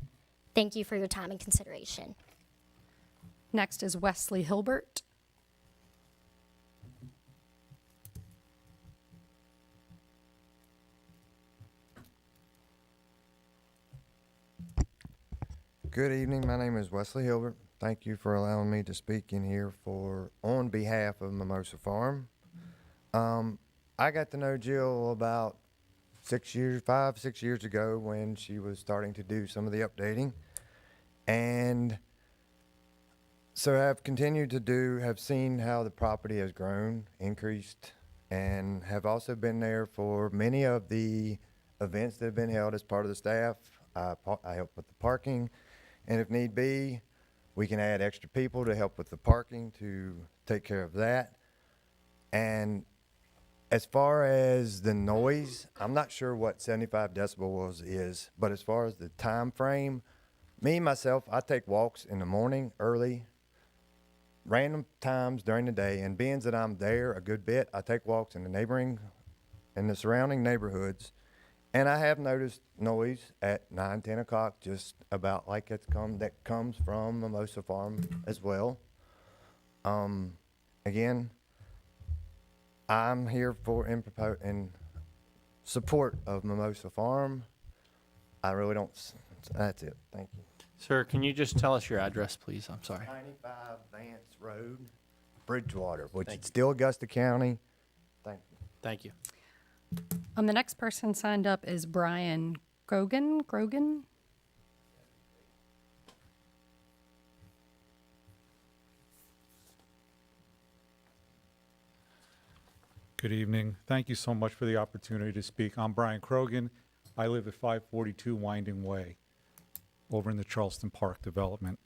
Thank you for your time and consideration. Next is Wesley Hilbert. Good evening. My name is Wesley Hilbert. Thank you for allowing me to speak in here on behalf of Mimosa Farm. I got to know Jill about 6 years ago when she was starting to do some of the updating. And so I've continued to have seen how the property has grown, increased, and have also been there for many of the events that have been held as part of the staff. I help with the parking, and if need be, we can add extra people to help with the parking to take care of that. And as far as the noise, I'm not sure what 75 decibels is, but as far as the time frame, me, myself, I take walks in the morning early, random times during the day, and being that I'm there a good bit, I take walks in the surrounding neighborhoods, and I have noticed noise at 9, 10 o'clock, just about like that comes from Mimosa Farm as well. Again, I'm here in support of Mimosa Farm. I really don't, that's it, thank you. Sir, can you just tell us your address, please? I'm sorry. 95 Vance Road, Bridgewater, which is still Augusta County. Thank you. Thank you. The next person signed up is Brian Grogan. Good evening. Thank you so much for the opportunity to speak. I'm Brian Krogan. I live at 542 Winding Way over in the Charleston Park development.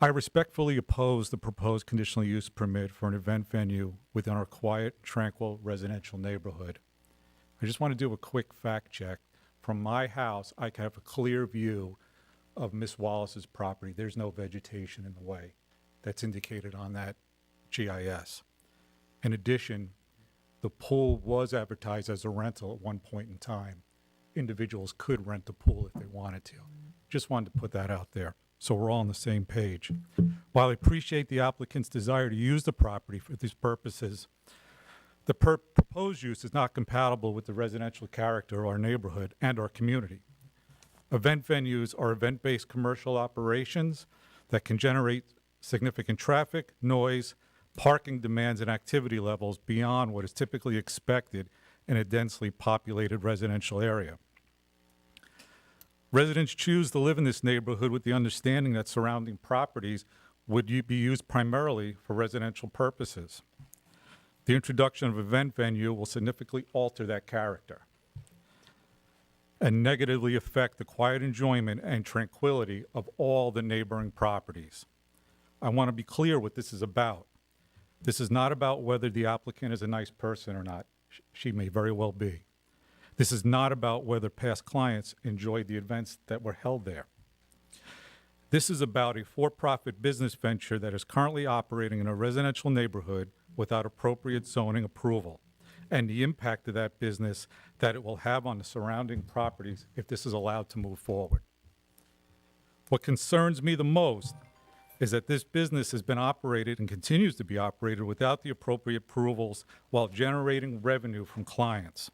I respectfully oppose the proposed conditional use permit for an event venue within our quiet, tranquil residential neighborhood. I just want to do a quick fact check. From my house, I can have a clear view of Miss Wallace's property. There's no vegetation in the way. That's indicated on that GIS. In addition, the pool was advertised as a rental at one point in time. Individuals could rent the pool if they wanted to. Just wanted to put that out there so we're all on the same page. While I appreciate the applicant's desire to use the property for these purposes, the proposed use is not compatible with the residential character of our neighborhood and our community. Event venues are event-based commercial operations that can generate significant traffic, noise, parking demands, and activity levels beyond what is typically expected in a densely populated residential area. Residents choose to live in this neighborhood with the understanding that surrounding properties would be used primarily for residential purposes. The introduction of an event venue will significantly alter that character and negatively affect the quiet enjoyment and tranquility of all the neighboring properties. I want to be clear what this is about. This is not about whether the applicant is a nice person or not. She may very well be. This is not about whether past clients enjoyed the events that were held there. This is about a for-profit business venture that is currently operating in a residential neighborhood without appropriate zoning approval, and the impact of that business that it will have on the surrounding properties if this is allowed to move forward. What concerns me the most is that this business has been operated and continues to be operated without the appropriate approvals while generating revenue from clients.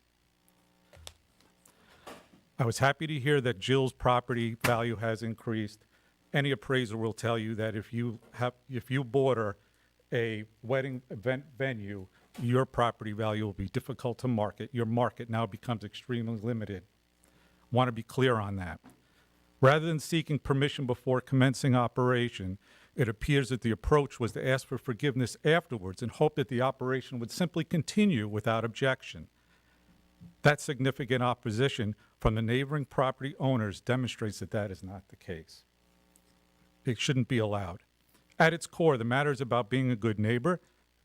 I was happy to hear that Jill's property value has increased. Any appraiser will tell you that if you border a wedding event venue, your property value will be difficult to market. Your market now becomes extremely limited. Want to be clear on that. Rather than seeking permission before commencing operation, it appears that the approach was to ask for forgiveness afterwards and hope that the operation would simply continue without objection. That significant opposition from the neighboring property owners demonstrates that that is not the case. It shouldn't be allowed. At its core, the matter is about being a good neighbor,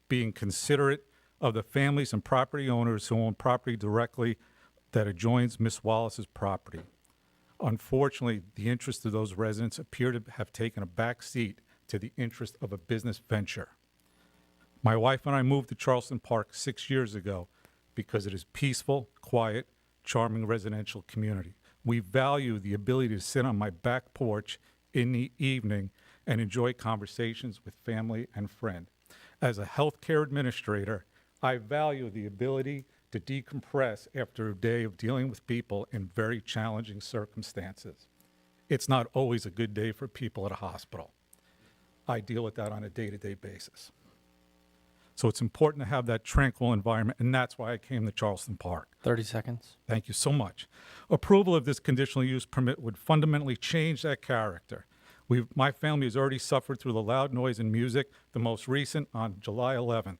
being considerate of the families and property owners who own property directly that adjoins Miss Wallace's property. Unfortunately, the interests of those residents appear to have taken a back seat to the interest of a business venture. My wife and I moved to Charleston Park 6 years ago because it is peaceful, quiet, charming residential community. We value the ability to sit on my back porch in the evening and enjoy conversations with family and friend. As a healthcare administrator, I value the ability to decompress after a day of dealing with people in very challenging circumstances. It's not always a good day for people at a hospital. I deal with that on a day-to-day basis. So it's important to have that tranquil environment, and that's why I came to Charleston Park. 30 seconds. Thank you so much. Approval of this conditional use permit would fundamentally change that character. My family has already suffered through the loud noise and music, the most recent on July 11th.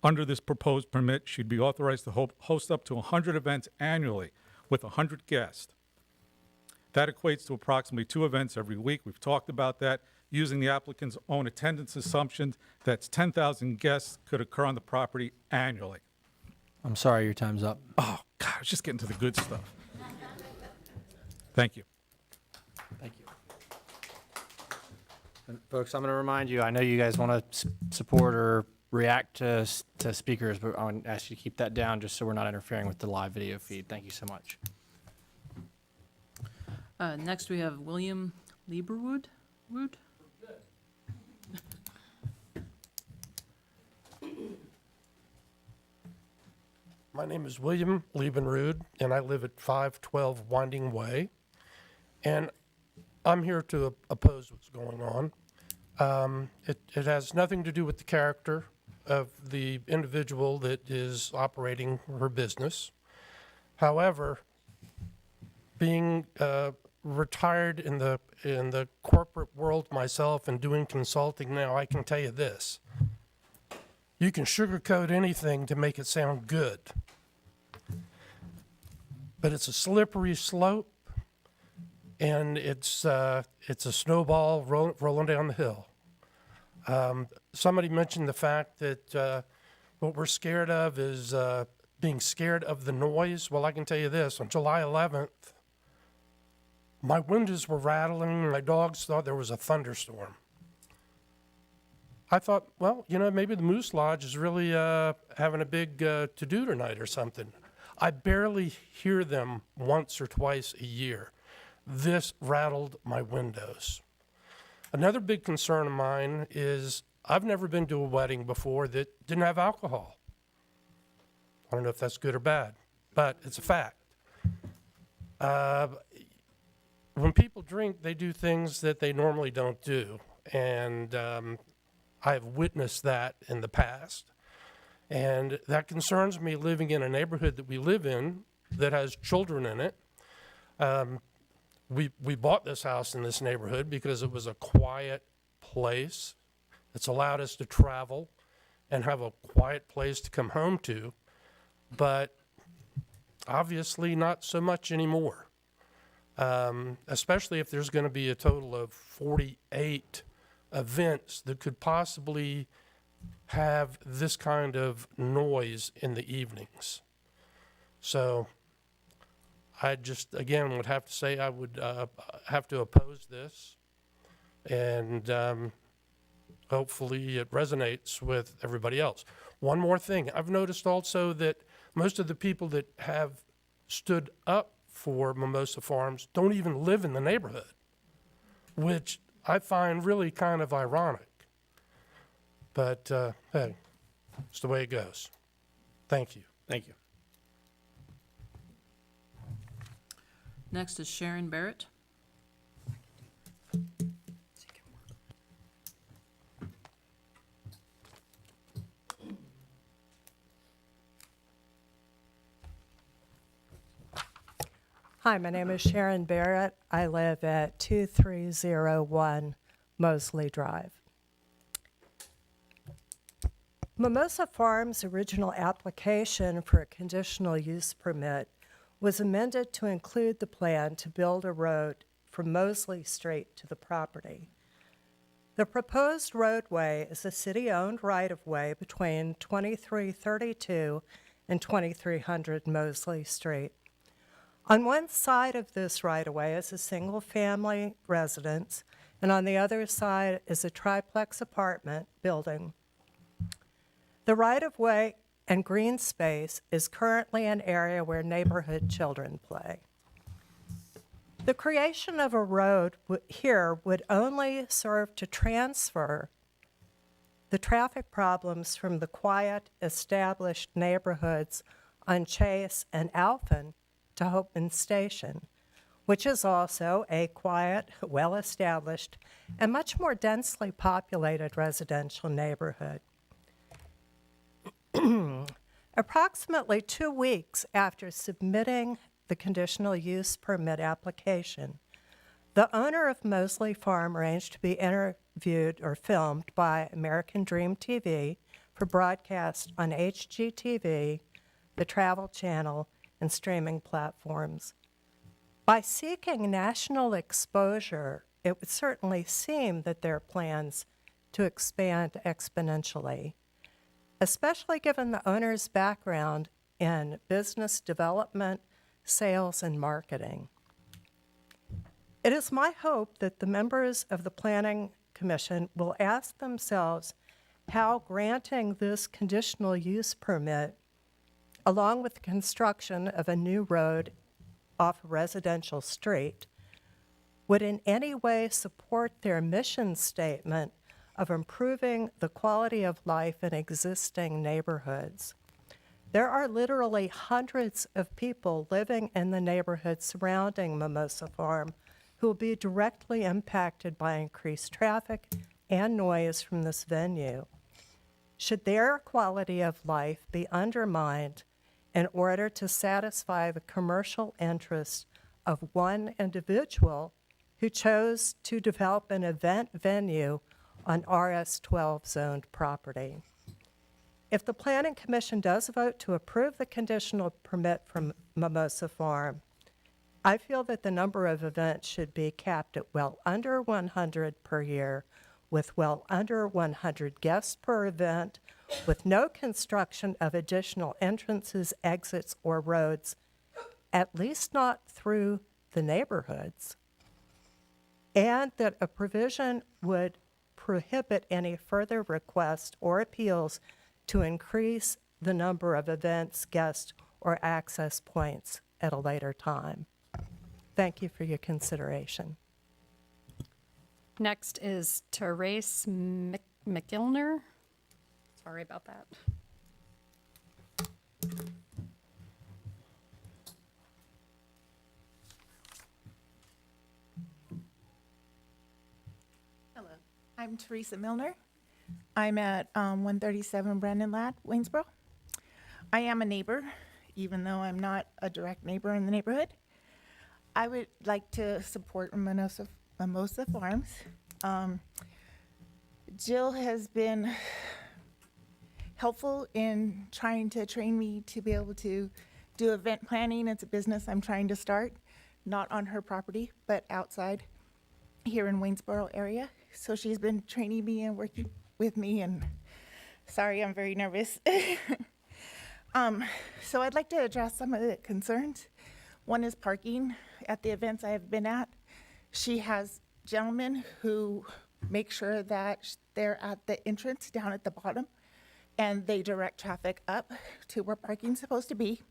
Under this proposed permit, she'd be authorized to host up to 100 events annually with 100 guests. That equates to approximately 2 events every week. We've talked about that. Using the applicant's own attendance assumptions, that's 10,000 guests could occur on the property annually. I'm sorry, your time's up. Oh, God, I was just getting to the good stuff. Thank you. Thank you. And folks, I'm going to remind you, I know you guys want to support or react to speakers, but I want to ask you to keep that down just so we're not interfering with the live video feed. Thank you so much. Next, we have William Lieberwood. My name is William Liebenrud, and I live at 512 Winding Way. And I'm here to oppose what's going on. It has nothing to do with the character of the individual that is operating her business. However, being retired in the corporate world myself and doing consulting now, I can tell you this. You can sugarcoat anything to make it sound good. But it's a slippery slope, and it's a snowball rolling down the hill. Somebody mentioned the fact that what we're scared of is being scared of the noise. Well, I can tell you this. On July 11th, my windows were rattling, and my dogs thought there was a thunderstorm. I thought, well, you know, maybe the Moose Lodge is really having a big to-do tonight or something. I barely hear them once or twice a year. This rattled my windows. Another big concern of mine is I've never been to a wedding before that didn't have alcohol. I don't know if that's good or bad, but it's a fact. When people drink, they do things that they normally don't do, and I have witnessed that in the past. And that concerns me living in a neighborhood that we live in that has children in it. We bought this house in this neighborhood because it was a quiet place. It's allowed us to travel and have a quiet place to come home to, but obviously not so much anymore. Especially if there's going to be a total of 48 events that could possibly have this kind of noise in the evenings. So I just, again, would have to say I would have to oppose this, and hopefully it resonates with everybody else. One more thing. I've noticed also that most of the people that have stood up for Mimosa Farms don't even live in the neighborhood, which I find really kind of ironic. But, hey, it's the way it goes. Thank you. Thank you. Next is Sharon Barrett. Hi, my name is Sharon Barrett. I live at 2301 Mosley Drive. Mimosa Farms' original application for a conditional use permit was amended to include the plan to build a road from Mosley Street to the property. The proposed roadway is a city-owned right-of-way between 2332 and 2300 Mosley Street. On one side of this right-of-way is a single-family residence, and on the other side is a triplex apartment building. The right-of-way and green space is currently an area where neighborhood children play. The creation of a road here would only serve to transfer the traffic problems from the quiet, established neighborhoods on Chase and Alphen to Hopeman Station, which is also a quiet, well-established, and much more densely populated residential neighborhood. Approximately 2 weeks after submitting the conditional use permit application, the owner of Mosley Farm arranged to be interviewed or filmed by American Dream TV for broadcast on HGTV, the Travel Channel, and streaming platforms. By seeking national exposure, it would certainly seem that there are plans to expand exponentially, especially given the owner's background in business development, sales, and marketing. It is my hope that the members of the Planning Commission will ask themselves how granting this conditional use permit, along with the construction of a new road off a residential street, would in any way support their mission statement of improving the quality of life in existing neighborhoods. There are literally hundreds of people living in the neighborhood surrounding Mimosa Farm who will be directly impacted by increased traffic and noise from this venue. Should their quality of life be undermined in order to satisfy the commercial interests of one individual who chose to develop an event venue on RS-12 zoned property? If the Planning Commission does vote to approve the conditional permit from Mimosa Farm, I feel that the number of events should be capped at well under 100 per year, with well under 100 guests per event, with no construction of additional entrances, exits, or roads, at least not through the neighborhoods, and that a provision would prohibit any further requests or appeals to increase the number of events, guests, or access points at a later time. Thank you for your consideration. Next is Therese McIlner. Sorry about that. Hello, I'm Teresa Milner. I'm at 137 Brandon Ladd, Waynesboro. I am a neighbor, even though I'm not a direct neighbor in the neighborhood. I would like to support Mimosa Farms. Jill has been helpful in trying to train me to be able to do event planning. It's a business I'm trying to start, not on her property, but outside here in Waynesboro area. So she's been training me and working with me, and sorry, I'm very nervous. So I'd like to address some of the concerns. One is parking at the events I have been at. She has gentlemen who make sure that they're at the entrance down at the bottom, and they direct traffic up to where parking's supposed to be.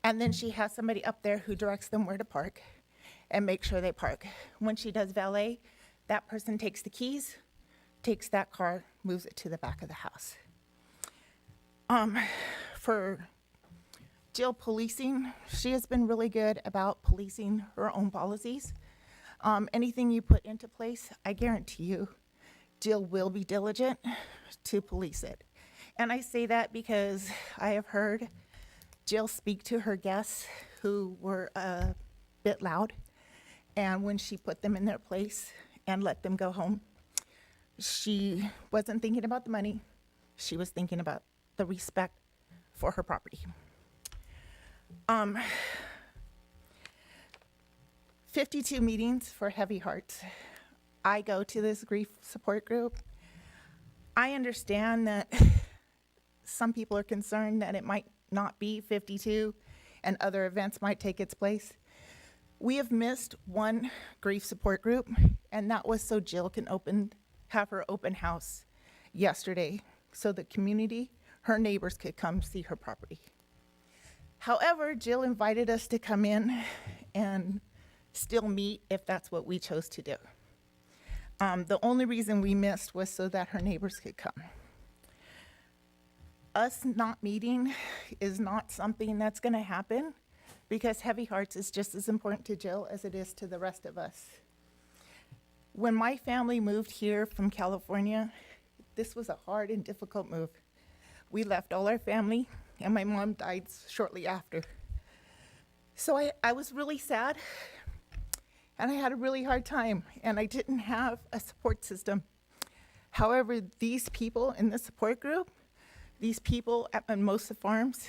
And then she has somebody up there who directs them where to park and make sure they park. When she does valet, that person takes the keys, takes that car, moves it to the back of the house. For Jill policing, she has been really good about policing her own policies. Anything you put into place, I guarantee you, Jill will be diligent to police it. And I say that because I have heard Jill speak to her guests who were a bit loud, and when she put them in their place and let them go home, she wasn't thinking about the money, she was thinking about the respect for her property. 52 meetings for Heavy Hearts. I go to this grief support group. I understand that some people are concerned that it might not be 52 and other events might take its place. We have missed one grief support group, and that was so Jill can have her open house yesterday so the community, her neighbors, could come see her property. However, Jill invited us to come in and still meet if that's what we chose to do. The only reason we missed was so that her neighbors could come. Us not meeting is not something that's going to happen because Heavy Hearts is just as important to Jill as it is to the rest of us. When my family moved here from California, this was a hard and difficult move. We left all our family, and my mom died shortly after. So I was really sad, and I had a really hard time, and I didn't have a support system. However, these people in the support group these people at Mimosa Farms,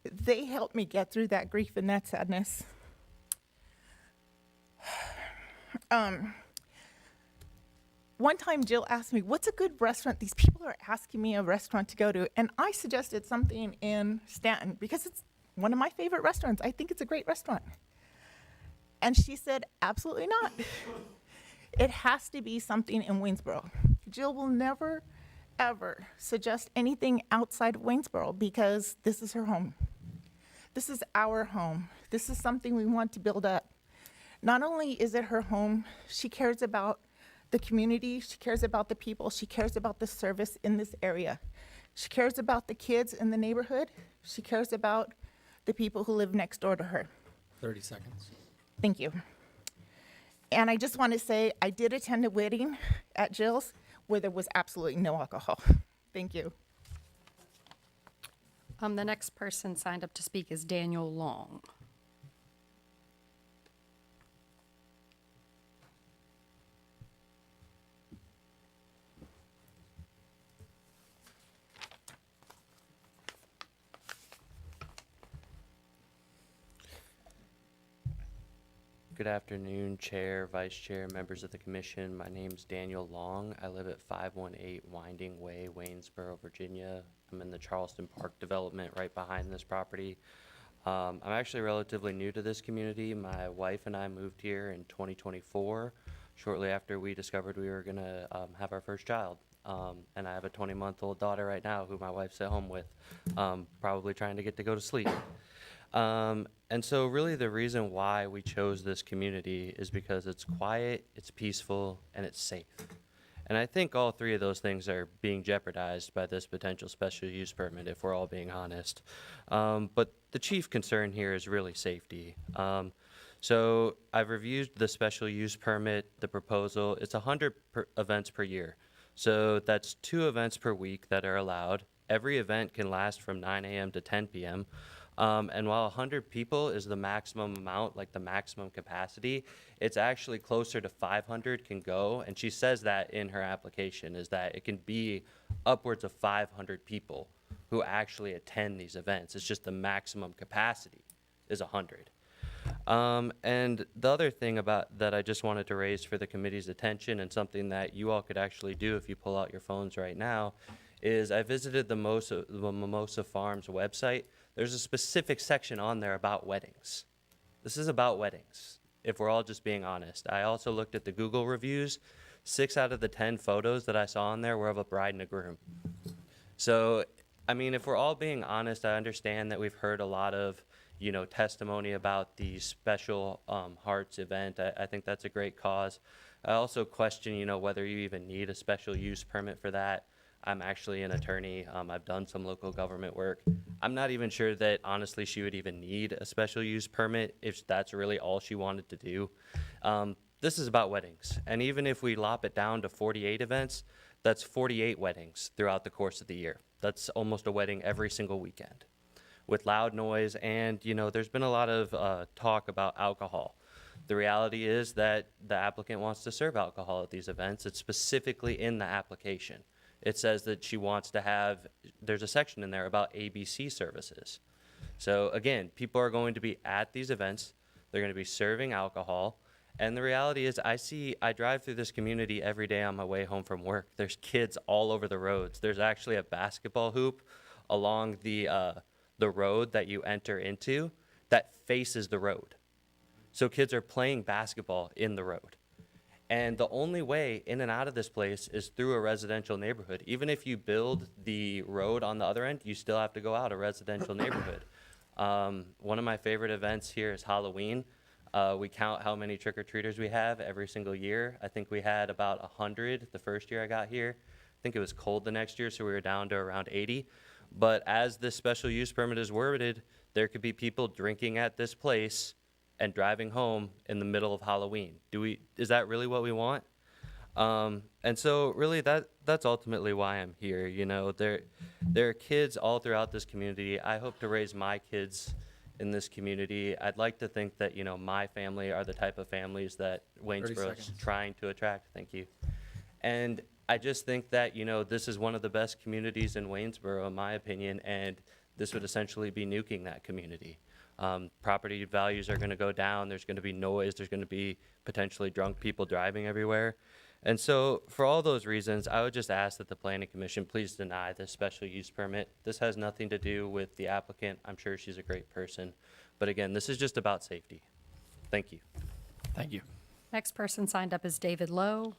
they helped me get through that grief and that sadness. One time Jill asked me, what's a good restaurant? These people are asking me a restaurant to go to. And I suggested something in Stanton because it's one of my favorite restaurants. I think it's a great restaurant. And she said, absolutely not. It has to be something in Waynesboro. Jill will never, ever suggest anything outside of Waynesboro because this is her home. This is our home. This is something we want to build up. Not only is it her home, she cares about the community, she cares about the people, she cares about the service in this area. She cares about the kids in the neighborhood. She cares about the people who live next door to her. 30 seconds. Thank you. And I just want to say, I did attend a wedding at Jill's where there was absolutely no alcohol. Thank you. The next person signed up to speak is Daniel Long. Good afternoon, Chair, Vice Chair, members of the Commission. My name's Daniel Long. I live at 518 Winding Way, Waynesboro, Virginia. I'm in the Charleston Park development right behind this property. I'm actually relatively new to this community. My wife and I moved here in 2024, shortly after we discovered we were going to have our first child. And I have a 20-month-old daughter right now who my wife's at home with, probably trying to get to go to sleep. And so really the reason why we chose this community is because it's quiet, it's peaceful, and it's safe. And I think all three of those things are being jeopardized by this potential special use permit, if we're all being honest. But the chief concern here is really safety. So I've reviewed the special use permit, the proposal. It's 100 events per year. So that's 2 events per week that are allowed. Every event can last from 9 a.m. to 10 p.m. And while 100 people is the maximum amount, like the maximum capacity, it's actually closer to 500 can go. And she says that in her application, is that it can be upwards of 500 people who actually attend these events. It's just the maximum capacity is 100. And the other thing about that I just wanted to raise for the committee's attention, and something that you all could actually do if you pull out your phones right now, is I visited the Mimosa Farms website. There's a specific section on there about weddings. This is about weddings, if we're all just being honest. I also looked at the Google reviews. 6 out of the 10 photos that I saw on there were of a bride and a groom. So, I mean, if we're all being honest, I understand that we've heard a lot of, you know, testimony about the Special Hearts event. I think that's a great cause. I also question, you know, whether you even need a special use permit for that. I'm actually an attorney. I've done some local government work. I'm not even sure that, honestly, she would even need a special use permit if that's really all she wanted to do. This is about weddings. And even if we lop it down to 48 events, that's 48 weddings throughout the course of the year. That's almost a wedding every single weekend with loud noise. And, you know, there's been a lot of talk about alcohol. The reality is that the applicant wants to serve alcohol at these events. It's specifically in the application. It says that she wants to have, there's a section in there about ABC services. So again, people are going to be at these events. They're going to be serving alcohol. And the reality is I drive through this community every day on my way home from work. There's kids all over the roads. There's actually a basketball hoop along the road that you enter into that faces the road. So kids are playing basketball in the road. And the only way in and out of this place is through a residential neighborhood. Even if you build the road on the other end, you still have to go out a residential neighborhood. One of my favorite events here is Halloween. We count how many trick-or-treaters we have every single year. I think we had about 100 the first year I got here. I think it was cold the next year, so we were down to around 80. But as this special use permit is worded, there could be people drinking at this place and driving home in the middle of Halloween. Is that really what we want? And so really that's ultimately why I'm here. You know, there are kids all throughout this community. I hope to raise my kids in this community. I'd like to think that, you know, my family are the type of families that Waynesboro is trying to attract. Thank you. And I just think that, this is one of the best communities in Waynesboro, in my opinion, and this would essentially be nuking that community. Property values are going to go down. There's going to be noise. There's going to be potentially drunk people driving everywhere. And so for all those reasons, I would just ask that the Planning Commission please deny this special use permit. This has nothing to do with the applicant. I'm sure she's a great person. But again, this is just about safety. Thank you. Thank you. Next person signed up is David Lowe.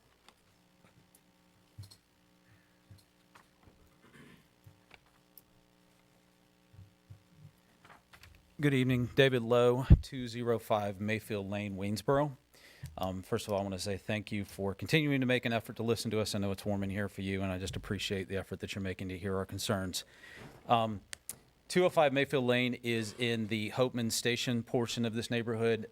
Good evening, David Lowe, 205 Mayfield Lane, Waynesboro. First of all, I want to say thank you for continuing to make an effort to listen to us. I know it's warm in here for you, and I just appreciate the effort that you're making to hear our concerns. 205 Mayfield Lane is in the Hopeman Station portion of this neighborhood.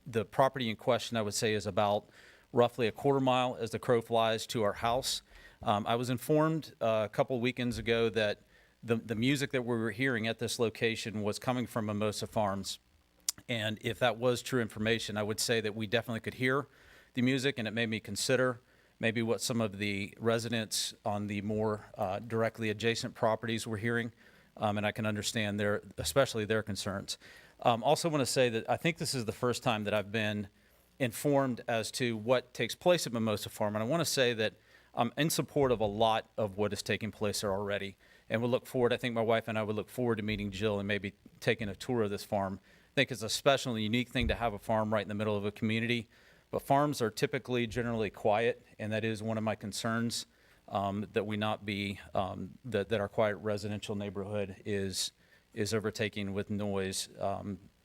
The property in question, I would say, is about roughly a quarter mile as the crow flies to our house. I was informed a couple of weekends ago that the music that we were hearing at this location was coming from Mimosa Farms. And if that was true information, I would say that we definitely could hear the music, and it made me consider maybe what some of the residents on the more directly adjacent properties were hearing. And I can understand especially their concerns. Also want to say that I think this is the first time that I've been informed as to what takes place at Mimosa Farm. And I want to say that I'm in support of a lot of what is taking place there already. And we'll look forward, I think my wife and I would look forward to meeting Jill and maybe taking a tour of this farm. I think it's a special and unique thing to have a farm right in the middle of a community. But farms are typically generally quiet, and that is one of my concerns, that we not be, that our quiet residential neighborhood is overtaken with noise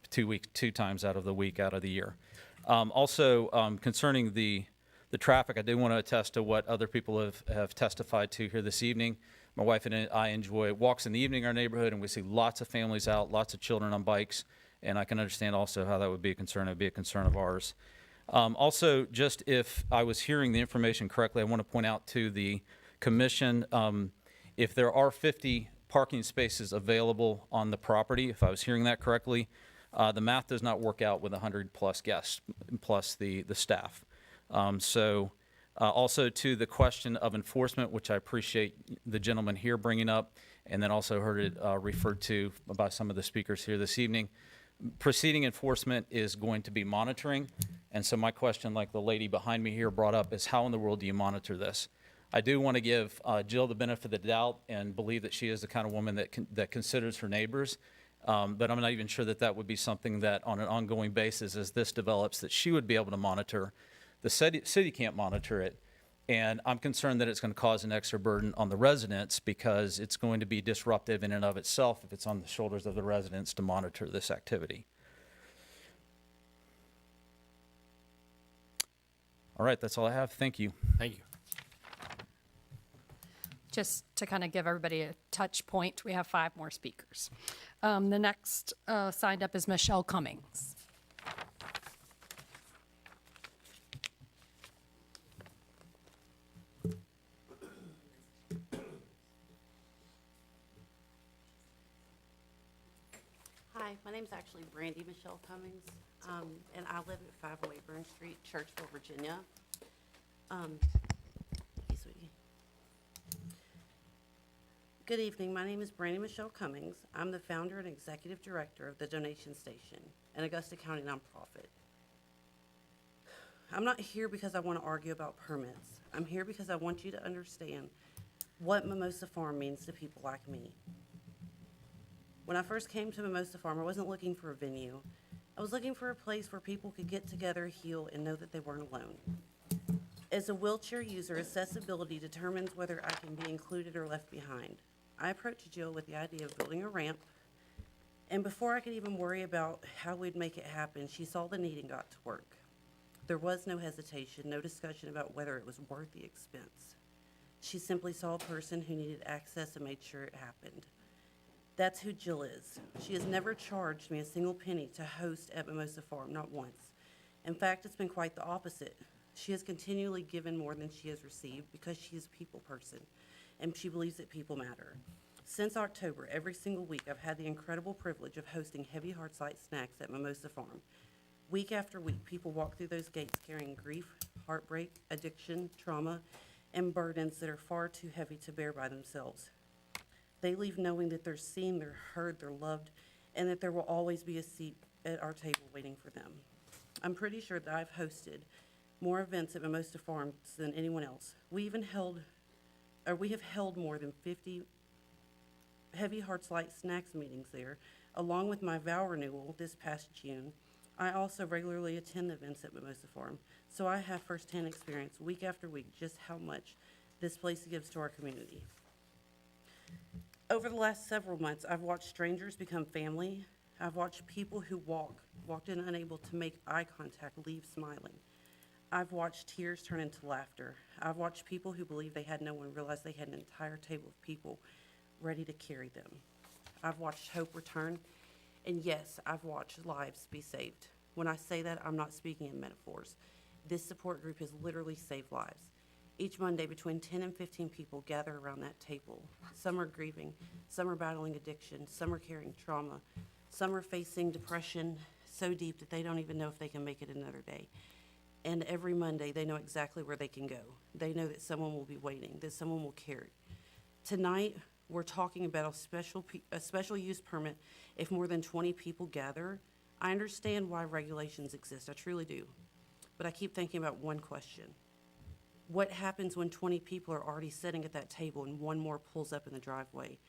2 times out of the week, out of the year. Also, concerning the traffic, I do want to attest to what other people have testified to here this evening. My wife and I enjoy walks in the evening in our neighborhood, and we see lots of families out, lots of children on bikes, and I can understand also how that would be a concern. It would be a concern of ours. Also, just if I was hearing the information correctly, I want to point out to the commission, if there are 50 parking spaces available on the property, if I was hearing that correctly, the math does not work out with 100+ guests, plus the staff. Also to the question of enforcement, which I appreciate the gentleman here bringing up, and then also heard it referred to by some of the speakers here this evening. Preceding enforcement is going to be monitoring, and so my question, like the lady behind me here brought up, is how in the world do you monitor this? I do want to give Jill the benefit of the doubt and believe that she is the kind of woman that considers her neighbors, but I'm not even sure that would be something that on an ongoing basis as this develops that she would be able to monitor. The city can't monitor it, and I'm concerned that it's going to cause an extra burden on the residents because it's going to be disruptive in and of itself if it's on the shoulders of the residents to monitor this activity. All right, that's all I have. Thank you. Thank you. Just to kind of give everybody a touch point, we have 5 more speakers. The next signed up is Michelle Cummings. Hi, my name's actually Brandy Michelle Cummings, and I live at 508 Burn Street, Churchville, Virginia. Hey, sweetie. Good evening. My name is Brandy Michelle Cummings. I'm the founder and executive director of the Donation Station, an Augusta County nonprofit. I'm not here because I want to argue about permits. I'm here because I want you to understand what Mimosa Farm means to people like me. When I first came to Mimosa Farm, I wasn't looking for a venue. I was looking for a place where people could get together, heal, and know that they weren't alone. As a wheelchair user, accessibility determines whether I can be included or left behind. I approached Jill with the idea of building a ramp, and before I could even worry about how we'd make it happen, she saw the need and got to work. There was no hesitation, no discussion about whether it was worth the expense. She simply saw a person who needed access and made sure it happened. That's who Jill is. She has never charged me a single penny to host at Mimosa Farm, not once. In fact, it's been quite the opposite. She has continually given more than she has received because she is a people person, and she believes that people matter. Since October, every single week, I've had the incredible privilege of hosting Heavy Heart Sight snacks at Mimosa Farm. Week after week, people walk through those gates carrying grief, heartbreak, addiction, trauma, and burdens that are far too heavy to bear by themselves. They leave knowing that they're seen, they're heard, they're loved, and that there will always be a seat at our table waiting for them. I'm pretty sure that I've hosted more events at Mimosa Farms than anyone else. We have held more than 50 Heavy Hearts Light Snacks meetings there, along with my vow renewal this past June. I also regularly attend events at Mimosa Farm, so I have firsthand experience week after week just how much this place gives to our community. Over the last several months, I've watched strangers become family. I've watched people who walked in unable to make eye contact leave smiling. I've watched tears turn into laughter. I've watched people who believed they had no one realize they had an entire table of people ready to carry them. I've watched hope return, and yes, I've watched lives be saved. When I say that, I'm not speaking in metaphors. This support group has literally saved lives. Each Monday, between 10 and 15 people gather around that table. Some are grieving, some are battling addiction, some are carrying trauma, some are facing depression so deep that they don't even know if they can make it another day. And every Monday, they know exactly where they can go. They know that someone will be waiting, that someone will carry. Tonight, we're talking about a special use permit if more than 20 people gather. I understand why regulations exist, I truly do. But I keep thinking about one question. What happens when 20 people are already sitting at that table and one more pulls up in the driveway?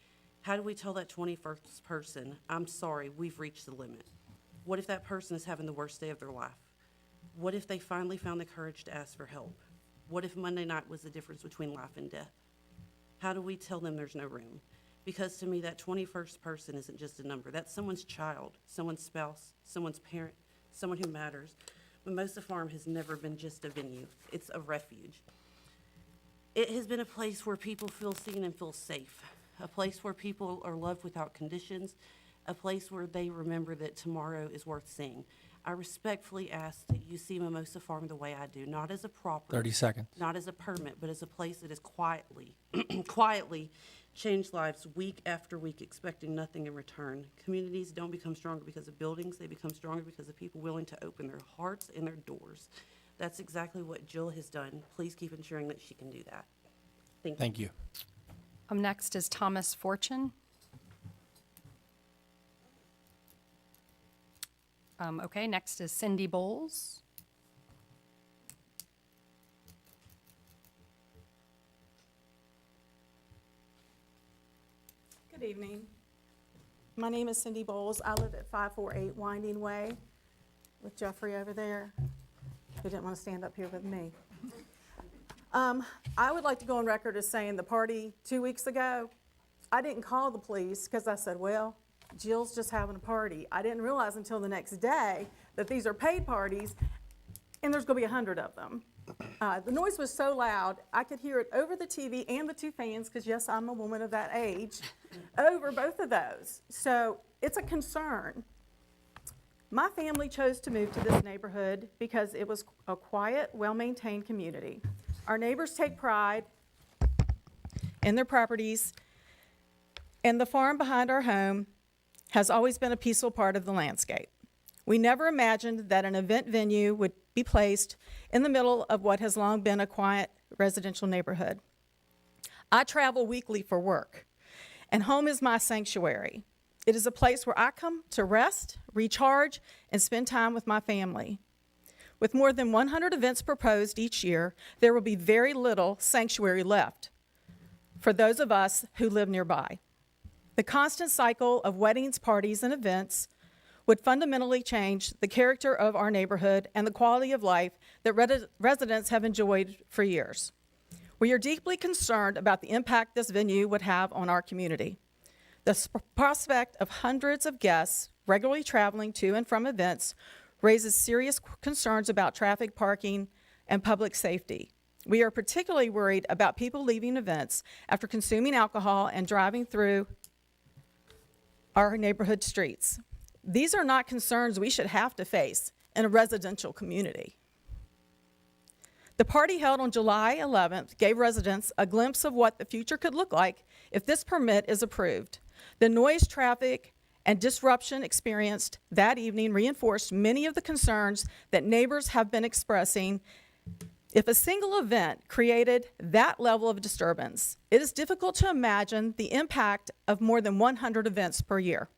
How do we tell that 21st person, I'm sorry, we've reached the limit? What if that person is having the worst day of their life? What if they finally found the courage to ask for help? What if Monday night was the difference between life and death? How do we tell them there's no room? Because to me, that 21st person isn't just a number. That's someone's child, someone's spouse, someone's parent, someone who matters. Mimosa Farm has never been just a venue. It's a refuge. It has been a place where people feel seen and feel safe, a place where people are loved without conditions, a place where they remember that tomorrow is worth seeing. I respectfully ask that you see Mimosa Farm the way I do, not as a property. 30 seconds. Not as a permit, but as a place that has quietly changed lives week after week, expecting nothing in return. Communities don't become stronger because of buildings. They become stronger because of people willing to open their hearts and their doors. That's exactly what Jill has done. Please keep ensuring that she can do that. Thank you. Thank you. Next is Thomas Fortune. Okay, next is Cindy Bowles. Good evening. My name is Cindy Bowles. I live at 548 Winding Way with Jeffrey over there, who didn't want to stand up here with me. I would like to go on record as saying the party 2 weeks ago, I didn't call the police because I said, well, Jill's just having a party. I didn't realize until the next day that these are paid parties and there's going to be 100 of them. The noise was so loud, I could hear it over the TV and the two fans, because yes, I'm a woman of that age, over both of those. So it's a concern. My family chose to move to this neighborhood because it was a quiet, well-maintained community. Our neighbors take pride in their properties, and the farm behind our home has always been a peaceful part of the landscape. We never imagined that an event venue would be placed in the middle of what has long been a quiet residential neighborhood. I travel weekly for work, and home is my sanctuary. It is a place where I come to rest, recharge, and spend time with my family. With more than 100 events proposed each year, there will be very little sanctuary left for those of us who live nearby. The constant cycle of weddings, parties, and events would fundamentally change the character of our neighborhood and the quality of life that residents have enjoyed for years. We are deeply concerned about the impact this venue would have on our community. The prospect of hundreds of guests regularly traveling to and from events raises serious concerns about traffic, parking, and public safety. We are particularly worried about people leaving events after consuming alcohol and driving through our neighborhood streets. These are not concerns we should have to face in a residential community. The party held on July 11th gave residents a glimpse of what the future could look like if this permit is approved. The noise, traffic, and disruption experienced that evening reinforced many of the concerns that neighbors have been expressing If a single event created that level of disturbance, it is difficult to imagine the impact of more than 100 events per year.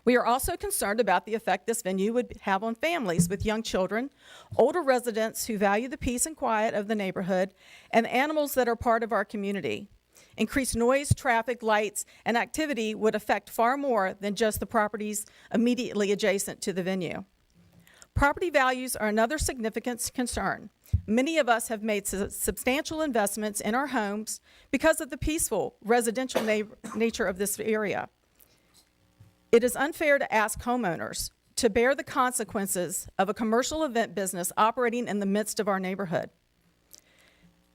We are also concerned about the effect this venue would have on families with young children, older residents who value the peace and quiet of the neighborhood, and animals that are part of our community. Increased noise, traffic, lights, and activity would affect far more than just the properties immediately adjacent to the venue. Property values are another significant concern. Many of us have made substantial investments in our homes because of the peaceful residential nature of this area. It is unfair to ask homeowners to bear the consequences of a commercial event business operating in the midst of our neighborhood.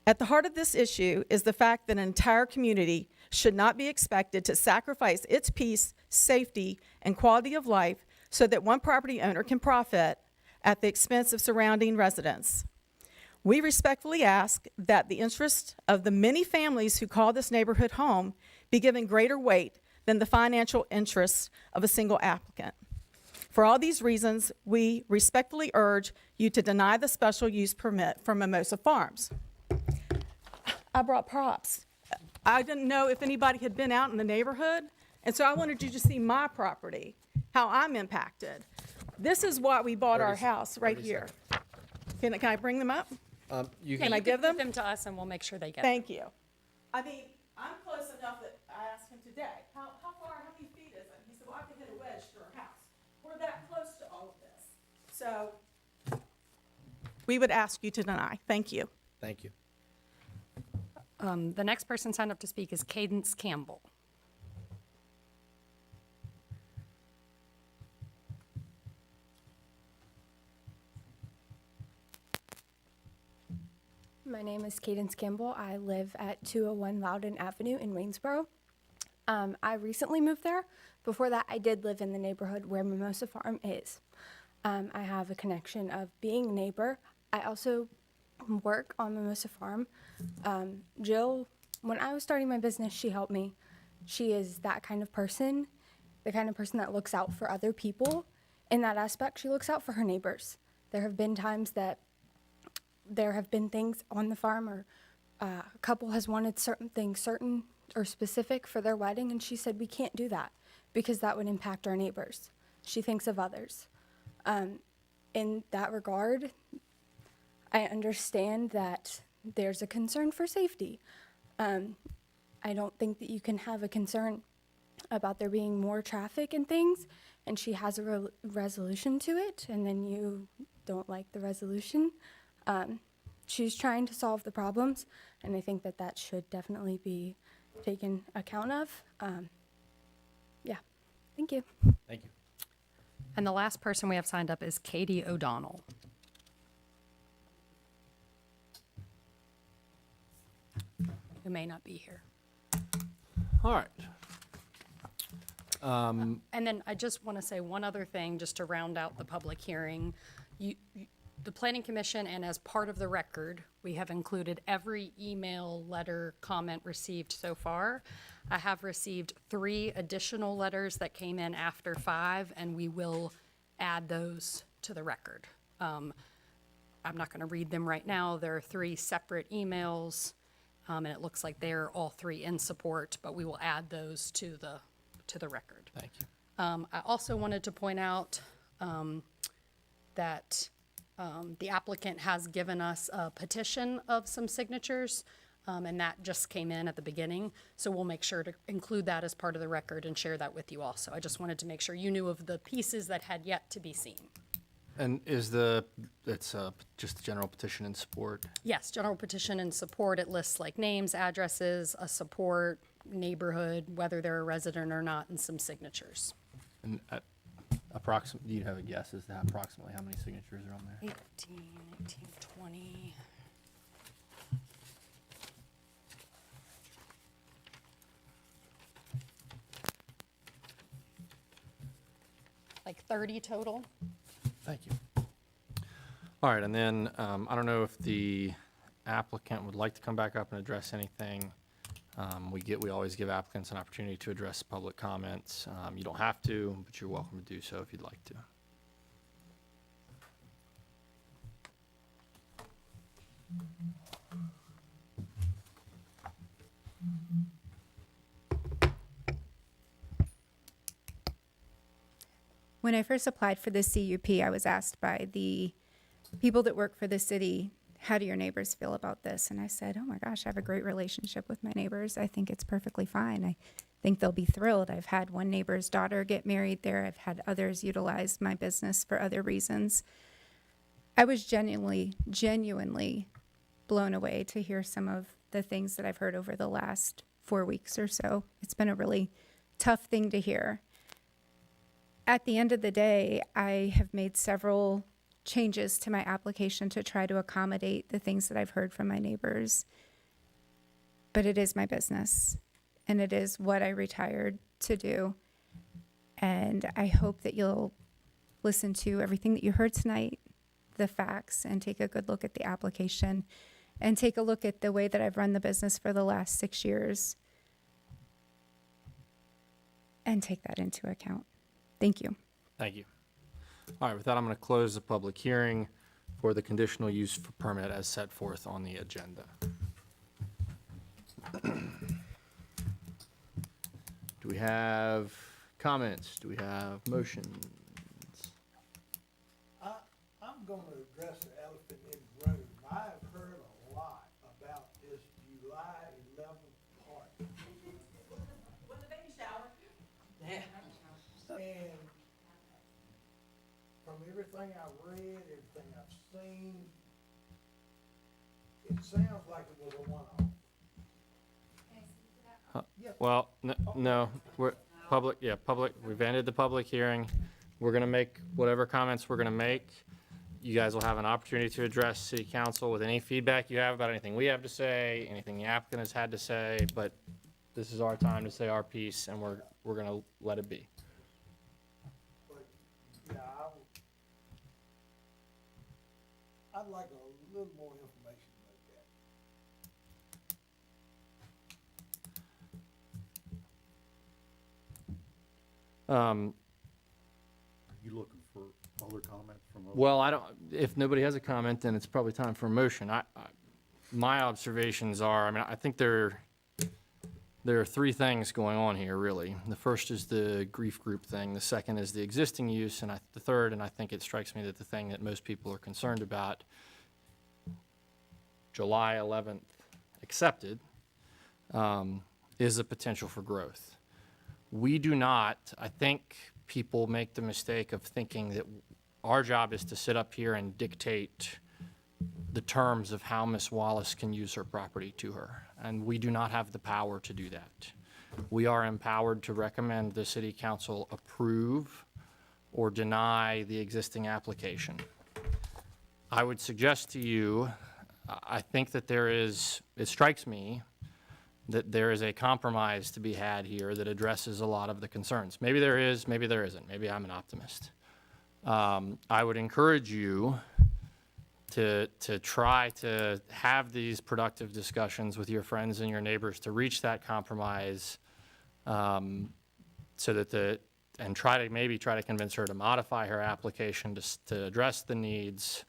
At the heart of this issue is the fact that an entire community should not be expected to sacrifice its peace, safety, and quality of life so that one property owner can profit at the expense of surrounding residents. We respectfully ask that the interest of the many families who call this neighborhood home be given greater weight than the financial interests of a single applicant. For all these reasons, we respectfully urge you to deny the special use permit for Mimosa Farms. I brought props. I didn't know if anybody had been out in the neighborhood, and so I wanted you to see my property, how I'm impacted. This is why we bought our house right here. Can I bring them up? Can I give them? Give them to us and we'll make sure they get them. Thank you. I mean, I'm close enough that I asked him today, how many feet is it? He said, well, I can hit a wedge through our house. We're that close to all of this. So we would ask you to deny. Thank you. Thank you. The next person signed up to speak is Cadence Campbell. My name is Cadence Campbell. I live at 201 Loudon Avenue in Waynesboro. I recently moved there. Before that, I did live in the neighborhood where Mimosa Farm is. I have a connection of being a neighbor. I also work on Mimosa Farm. Jill, when I was starting my business, she helped me. She is that kind of person, the kind of person that looks out for other people. In that aspect, she looks out for her neighbors. There have been times that there have been things on the farm, or a couple has wanted certain things, certain or specific for their wedding, and she said, we can't do that because that would impact our neighbors. She thinks of others. In that regard, I understand that there's a concern for safety. I don't think that you can have a concern about there being more traffic and things, and she has a resolution to it, and then you don't like the resolution. She's trying to solve the problems, and I think that that should definitely be taken account of. Yeah, thank you. Thank you. And the last person we have signed up is Katie O'Donnell. Who may not be here. All right. And then I just want to say one other thing, just to round out the public hearing. The Planning Commission, and as part of the record, we have included every email, letter, comment received so far. I have received 3 additional letters that came in after 5, and we will add those to the record. I'm not going to read them right now. There are 3 separate emails, and it looks like they're all 3 in support, but we will add those to the record. Thank you. I also wanted to point out that the applicant has given us a petition of some signatures, and that just came in at the beginning. So we'll make sure to include that as part of the record and share that with you also. I just wanted to make sure you knew of the pieces that had yet to be seen. And it's just a general petition in support? Yes, general petition in support. It lists like names, addresses, a support, neighborhood, whether they're a resident or not, and some signatures. And do you have a guess as to approximately how many signatures are on there? 18, 19, 20. Like 30 total. Thank you. All right, and then I don't know if the applicant would like to come back up and address anything. We always give applicants an opportunity to address public comments. You don't have to, but you're welcome to do so if you'd like to. When I first applied for the CUP, I was asked by the people that work for the city, how do your neighbors feel about this? And I said, oh my gosh, I have a great relationship with my neighbors. I think it's perfectly fine. I think they'll be thrilled. I've had one neighbor's daughter get married there. I've had others utilize my business for other reasons. I was genuinely blown away to hear some of the things that I've heard over the last 4 weeks or so. It's been a really tough thing to hear. At the end of the day, I have made several changes to my application to try to accommodate the things that I've heard from my neighbors. But it is my business, and it is what I retired to do. And I hope that you'll listen to everything that you heard tonight, the facts, and take a good look at the application, and take a look at the way that I've run the business for the last 6 years, and take that into account. Thank you. Thank you. All right, with that, I'm going to close the public hearing for the conditional use permit as set forth on the agenda. Do we have comments? Do we have motions? I'm going to address the elephant in the room. I've heard a lot about this July 11th party. With the baby shower. And from everything I've read, everything I've seen, it sounds like it was a one-off. Well, no, we're public, we've ended the public hearing. We're going to make whatever comments we're going to make. You guys will have an opportunity to address city council with any feedback you have about anything we have to say, anything the applicant has had to say, but this is our time to say our piece, and we're going to let it be. But, yeah, I'd like a little more information about that. Um, You looking for other comments from others? Well, I don't, if nobody has a comment, then it's probably time for a motion. My observations are, I mean, I think there are three things going on here, really. The first is the grief group thing. The second is the existing use, and the third, and I think it strikes me that the thing that most people are concerned about, July 11th accepted, is the potential for growth. We do not, I think people make the mistake of thinking that our job is to sit up here and dictate the terms of how Ms. Wallace can use her property to her, and we do not have the power to do that. We are empowered to recommend the city council approve or deny the existing application. I would suggest to you, I think that it strikes me that there is a compromise to be had here that addresses a lot of the concerns. Maybe there is, maybe there isn't. Maybe I'm an optimist. I would encourage you to try to have these productive discussions with your friends and your neighbors to reach that compromise, so that and try to convince her to modify her application to address the needs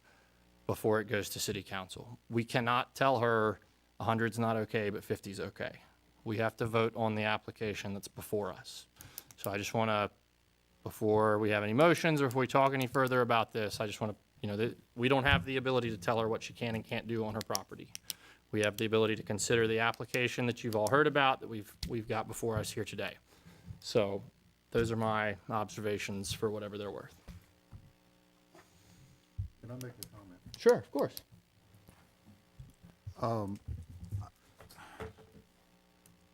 before it goes to city council. We cannot tell her 100's not okay, but 50's okay. We have to vote on the application that's before us. So I just want to, before we have any motions or if we talk any further about this, I just want to, we don't have the ability to tell her what she can and can't do on her property. We have the ability to consider the application that you've all heard about that we've got before us here today. So those are my observations for whatever they're worth. Can I make a comment? Sure, of course.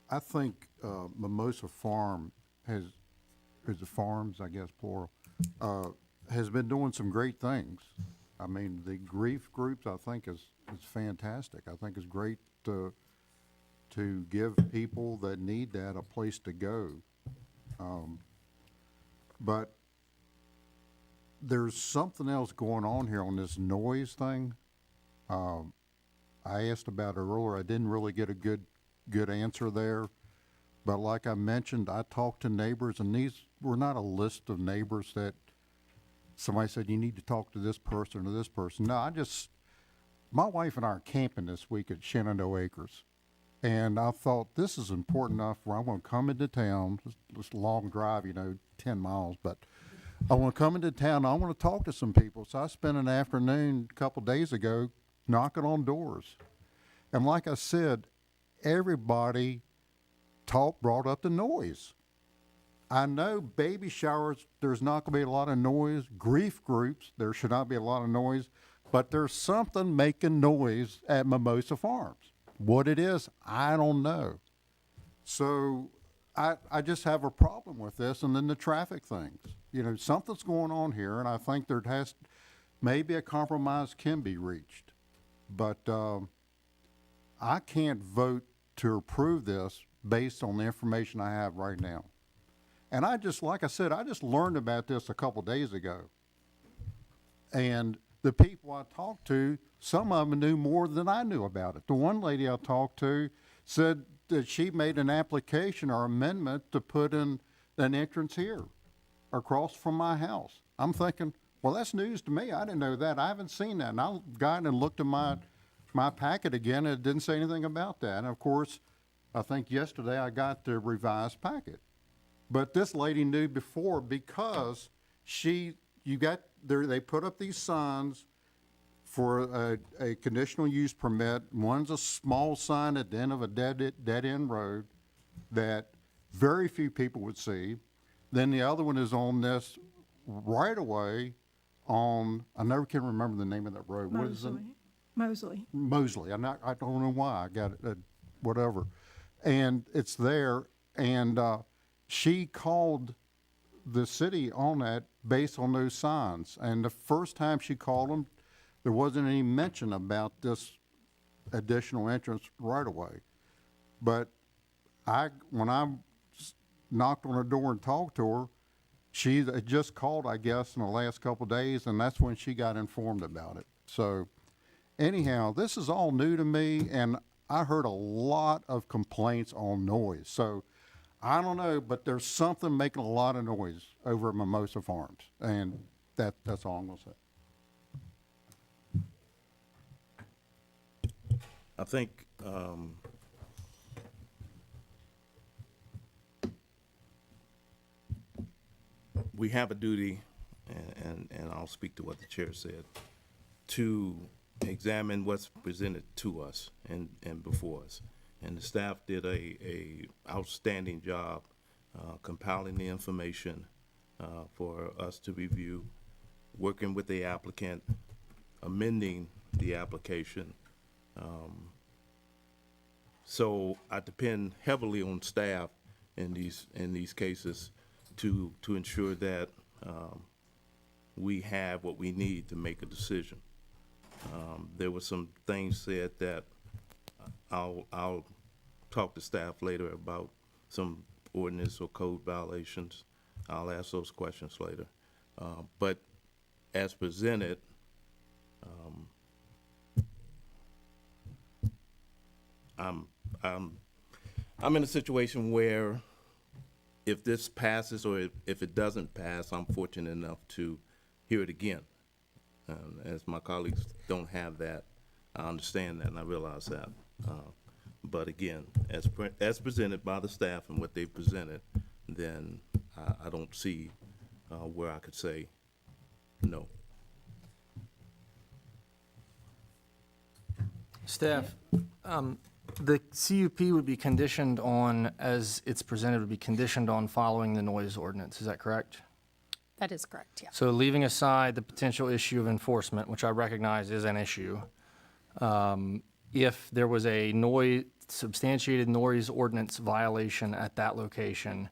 I think Mimosa Farm is the farms, I guess, plural, has been doing some great things. I mean, the grief groups, I think, is fantastic. I think it's great to give people that need that a place to go. But there's something else going on here on this noise thing. I asked about it earlier. I didn't really get a good answer there. But like I mentioned, I talked to neighbors, and these were not a list of neighbors that somebody said, you need to talk to this person or this person. No, My wife and I are camping this week at Shenandoah Acres. And I thought, this is important enough where I'm going to come into town, this long drive, 10 miles, but I want to come into town and I want to talk to some people. So I spent an afternoon a couple days ago knocking on doors. And like I said, everybody brought up the noise. I know baby showers, there's not going to be a lot of noise. Grief groups, there should not be a lot of noise. But there's something making noise at Mimosa Farms. What it is, I don't know. So I just have a problem with this. And then the traffic things. Something's going on here, and I think maybe a compromise can be reached. But I can't vote to approve this based on the information I have right now. And like I said, I just learned about this a couple days ago. And the people I talked to, some of them knew more than I knew about it. The one lady I talked to said that she made an application or amendment to put in an entrance here across from my house. I'm thinking, well, that's news to me. I didn't know that. I haven't seen that. And I got in and looked at my packet again, and it didn't say anything about that. And of course, I think yesterday I got the revised packet. But this lady knew before because they put up these signs for a conditional use permit. One's a small sign at the end of a dead-end road that very few people would see. Then the other one is on this right away on, I never can remember the name of that road. What is it? Mosley. Mosley. I don't know why. I got it, whatever. And it's there. And she called the city on that based on those signs. And the first time she called them, there wasn't any mention about this additional entrance right away. But when I knocked on her door and talked to her, she had just called, I guess, in the last couple of days, and that's when she got informed about it. So anyhow, this is all new to me, and I heard a lot of complaints on noise. So I don't know, but there's something making a lot of noise over at Mimosa Farms, and that's all I'm going to say. I think we have a duty, and I'll speak to what the chair said, to examine what's presented to us and before us. And the staff did a outstanding job compiling the information for us to review, working with the applicant, amending the application. So I depend heavily on staff in these cases to ensure that we have what we need to make a decision. There were some things said that I'll talk to staff later about some ordinance or code violations. I'll ask those questions later. But as presented, I'm in a situation where if this passes or if it doesn't pass, I'm fortunate enough to hear it again. As my colleagues don't have that, I understand that and I realize that. But again, as presented by the staff and what they've presented, then I don't see where I could say no. Staff, the CUP would be conditioned on, as it's presented, would be conditioned on following the noise ordinance. Is that correct? That is correct, yeah. So leaving aside the potential issue of enforcement, which I recognize is an issue, if there was a substantiated noise ordinance violation at that location,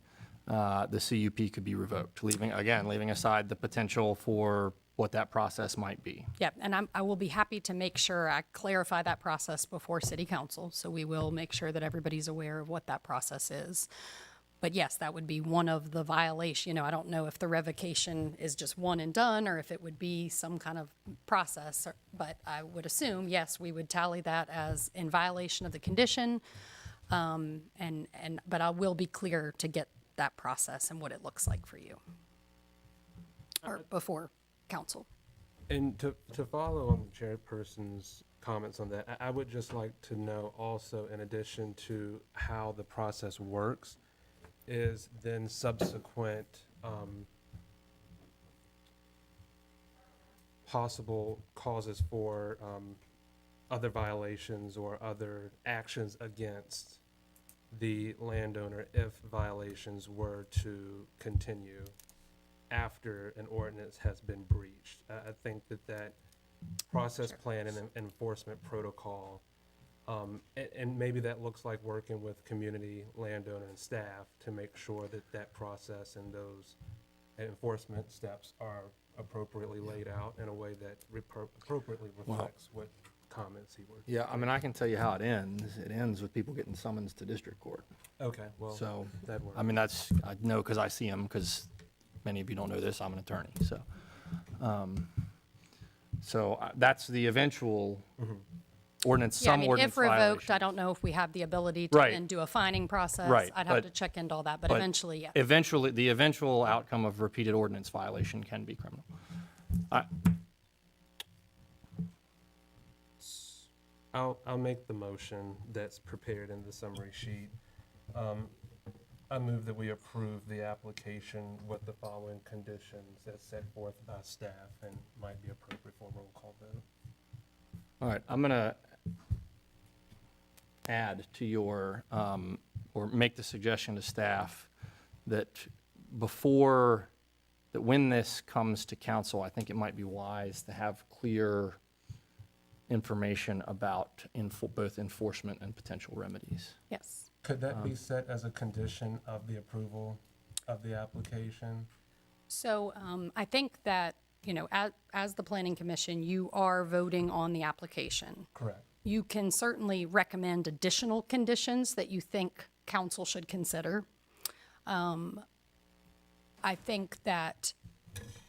the CUP could be revoked, leaving aside the potential for what that process might be. Yeah, and I will be happy to make sure I clarify that process before City Council. So we will make sure that everybody's aware of what that process is. But yes, that would be one of the violations. I don't know if the revocation is just one and done or if it would be some kind of process, but I would assume, yes, we would tally that as in violation of the condition. But I will be clear to get that process and what it looks like for you or before council. And to follow on the chairperson's comments on that. I would just like to know also, in addition to how the process works, is then subsequent possible causes for other violations or other actions against the landowner if violations were to continue after an ordinance has been breached. I think that process plan and enforcement protocol, and maybe that looks like working with community, landowner, and staff to make sure that that process and those enforcement steps are appropriately laid out in a way that appropriately reflects what comments he worked. Yeah, I mean, I can tell you how it ends. It ends with people getting summons to district court. Okay, well, So, that works. I mean, that's, I know because I see them, because many of you don't know this, I'm an attorney, so. That's the eventual ordinance, Yeah, I some mean, ordinance if revoked, violation. I don't know if we have the ability to Right. then do a fining process. Right, I'd have but- to check into all that, but eventually, yeah. Eventually, the eventual outcome of repeated ordinance violation can be criminal. I'll make the motion that's prepared in the summary sheet. I move that we approve the application with the following conditions as set forth by staff and might be appropriate for a roll call vote. All right, I'm gonna add to your, or make the suggestion to staff that before, that when this comes to council, I think it might be wise to have clear information about both enforcement and potential remedies. Yes. Could that be set as a condition of the approval of the application? So I think that, you know, as the Planning Commission, you are voting on the application. Correct. You can certainly recommend additional conditions that you think council should consider. I think that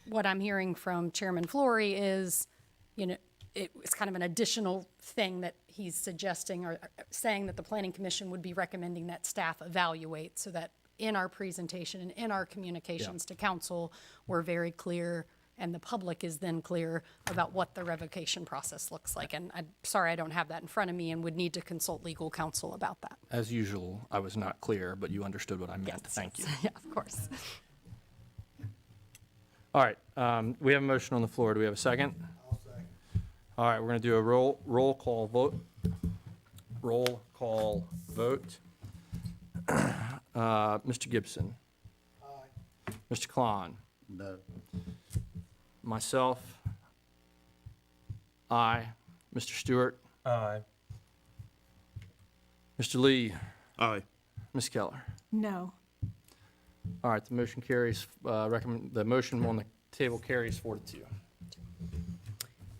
what I'm hearing from Chairman Flory is, you know, it's kind of an additional thing that he's suggesting or saying that the Planning Commission would be recommending that staff evaluate so that in our presentation and in our communications to council, we're very clear and the public is then clear about what the revocation process looks like. And I'm sorry I don't have that in front of me and would need to consult legal counsel about that. As usual, I was not clear, but you understood what I meant. Yes. Thank you. Yeah, of course. All right, we have a motion on the floor. Do we have a second? I'll second. All right, we're going to do a roll call vote. Roll call vote. Mr. Gibson. Aye. Mr. Klon. No. Myself. Aye. Mr. Stewart. Aye. Mr. Lee. Aye. Ms. Keller. No. All right, the motion carries, the motion on the table carries 4-2.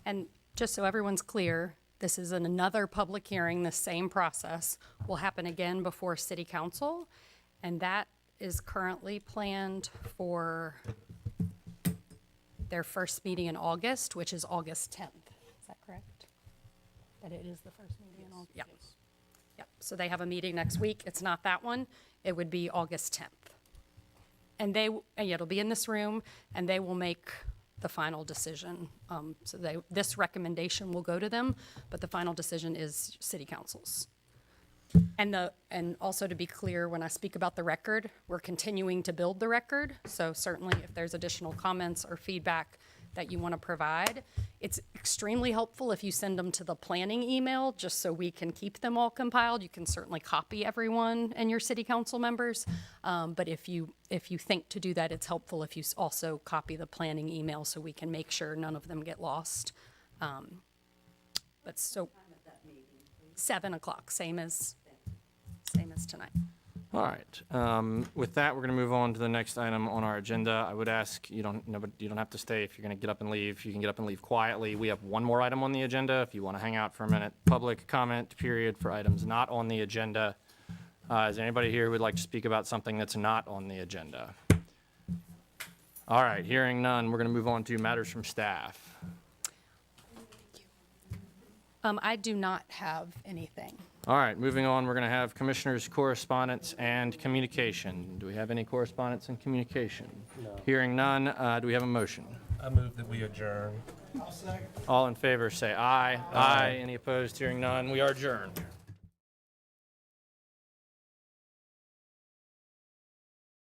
And just so everyone's clear, this is in another public hearing. The same process will happen again before City Council, and that is currently planned for their first meeting in August, which is August 10th. Is that correct? That it is the first meeting in August? Yep. Yep. So they have a meeting next week. It's not that one. It would be August 10th. And it'll be in this room, and they will make the final decision. So this recommendation will go to them, but the final decision is City Council's. And also to be clear, when I speak about the record, we're continuing to build the record. So certainly if there's additional comments or feedback that you want to provide, it's extremely helpful if you send them to the planning email, just so we can keep them all compiled. You can certainly copy everyone and your city council members. But if you think to do that, it's helpful if you also copy the planning email so we can make sure none of them get lost. But so 7 o'clock, same as tonight. All right. With that, we're going to move on to the next item on our agenda. I would ask, you don't have to stay. If you're going to get up and leave, you can get up and leave quietly. We have one more item on the agenda. If you want to hang out for a minute, public comment period for items not on the agenda. Is there anybody here who would like to speak about something that's not on the agenda? All right, hearing none, we're going to move on to matters from staff. I do not have anything. All right, moving on, we're going to have commissioners' correspondence and communication. Do we have any correspondence and communication? No. Hearing none, do we have a motion? I move that we adjourn. All in favor, say aye. Aye. Any opposed? Hearing none, we are adjourned.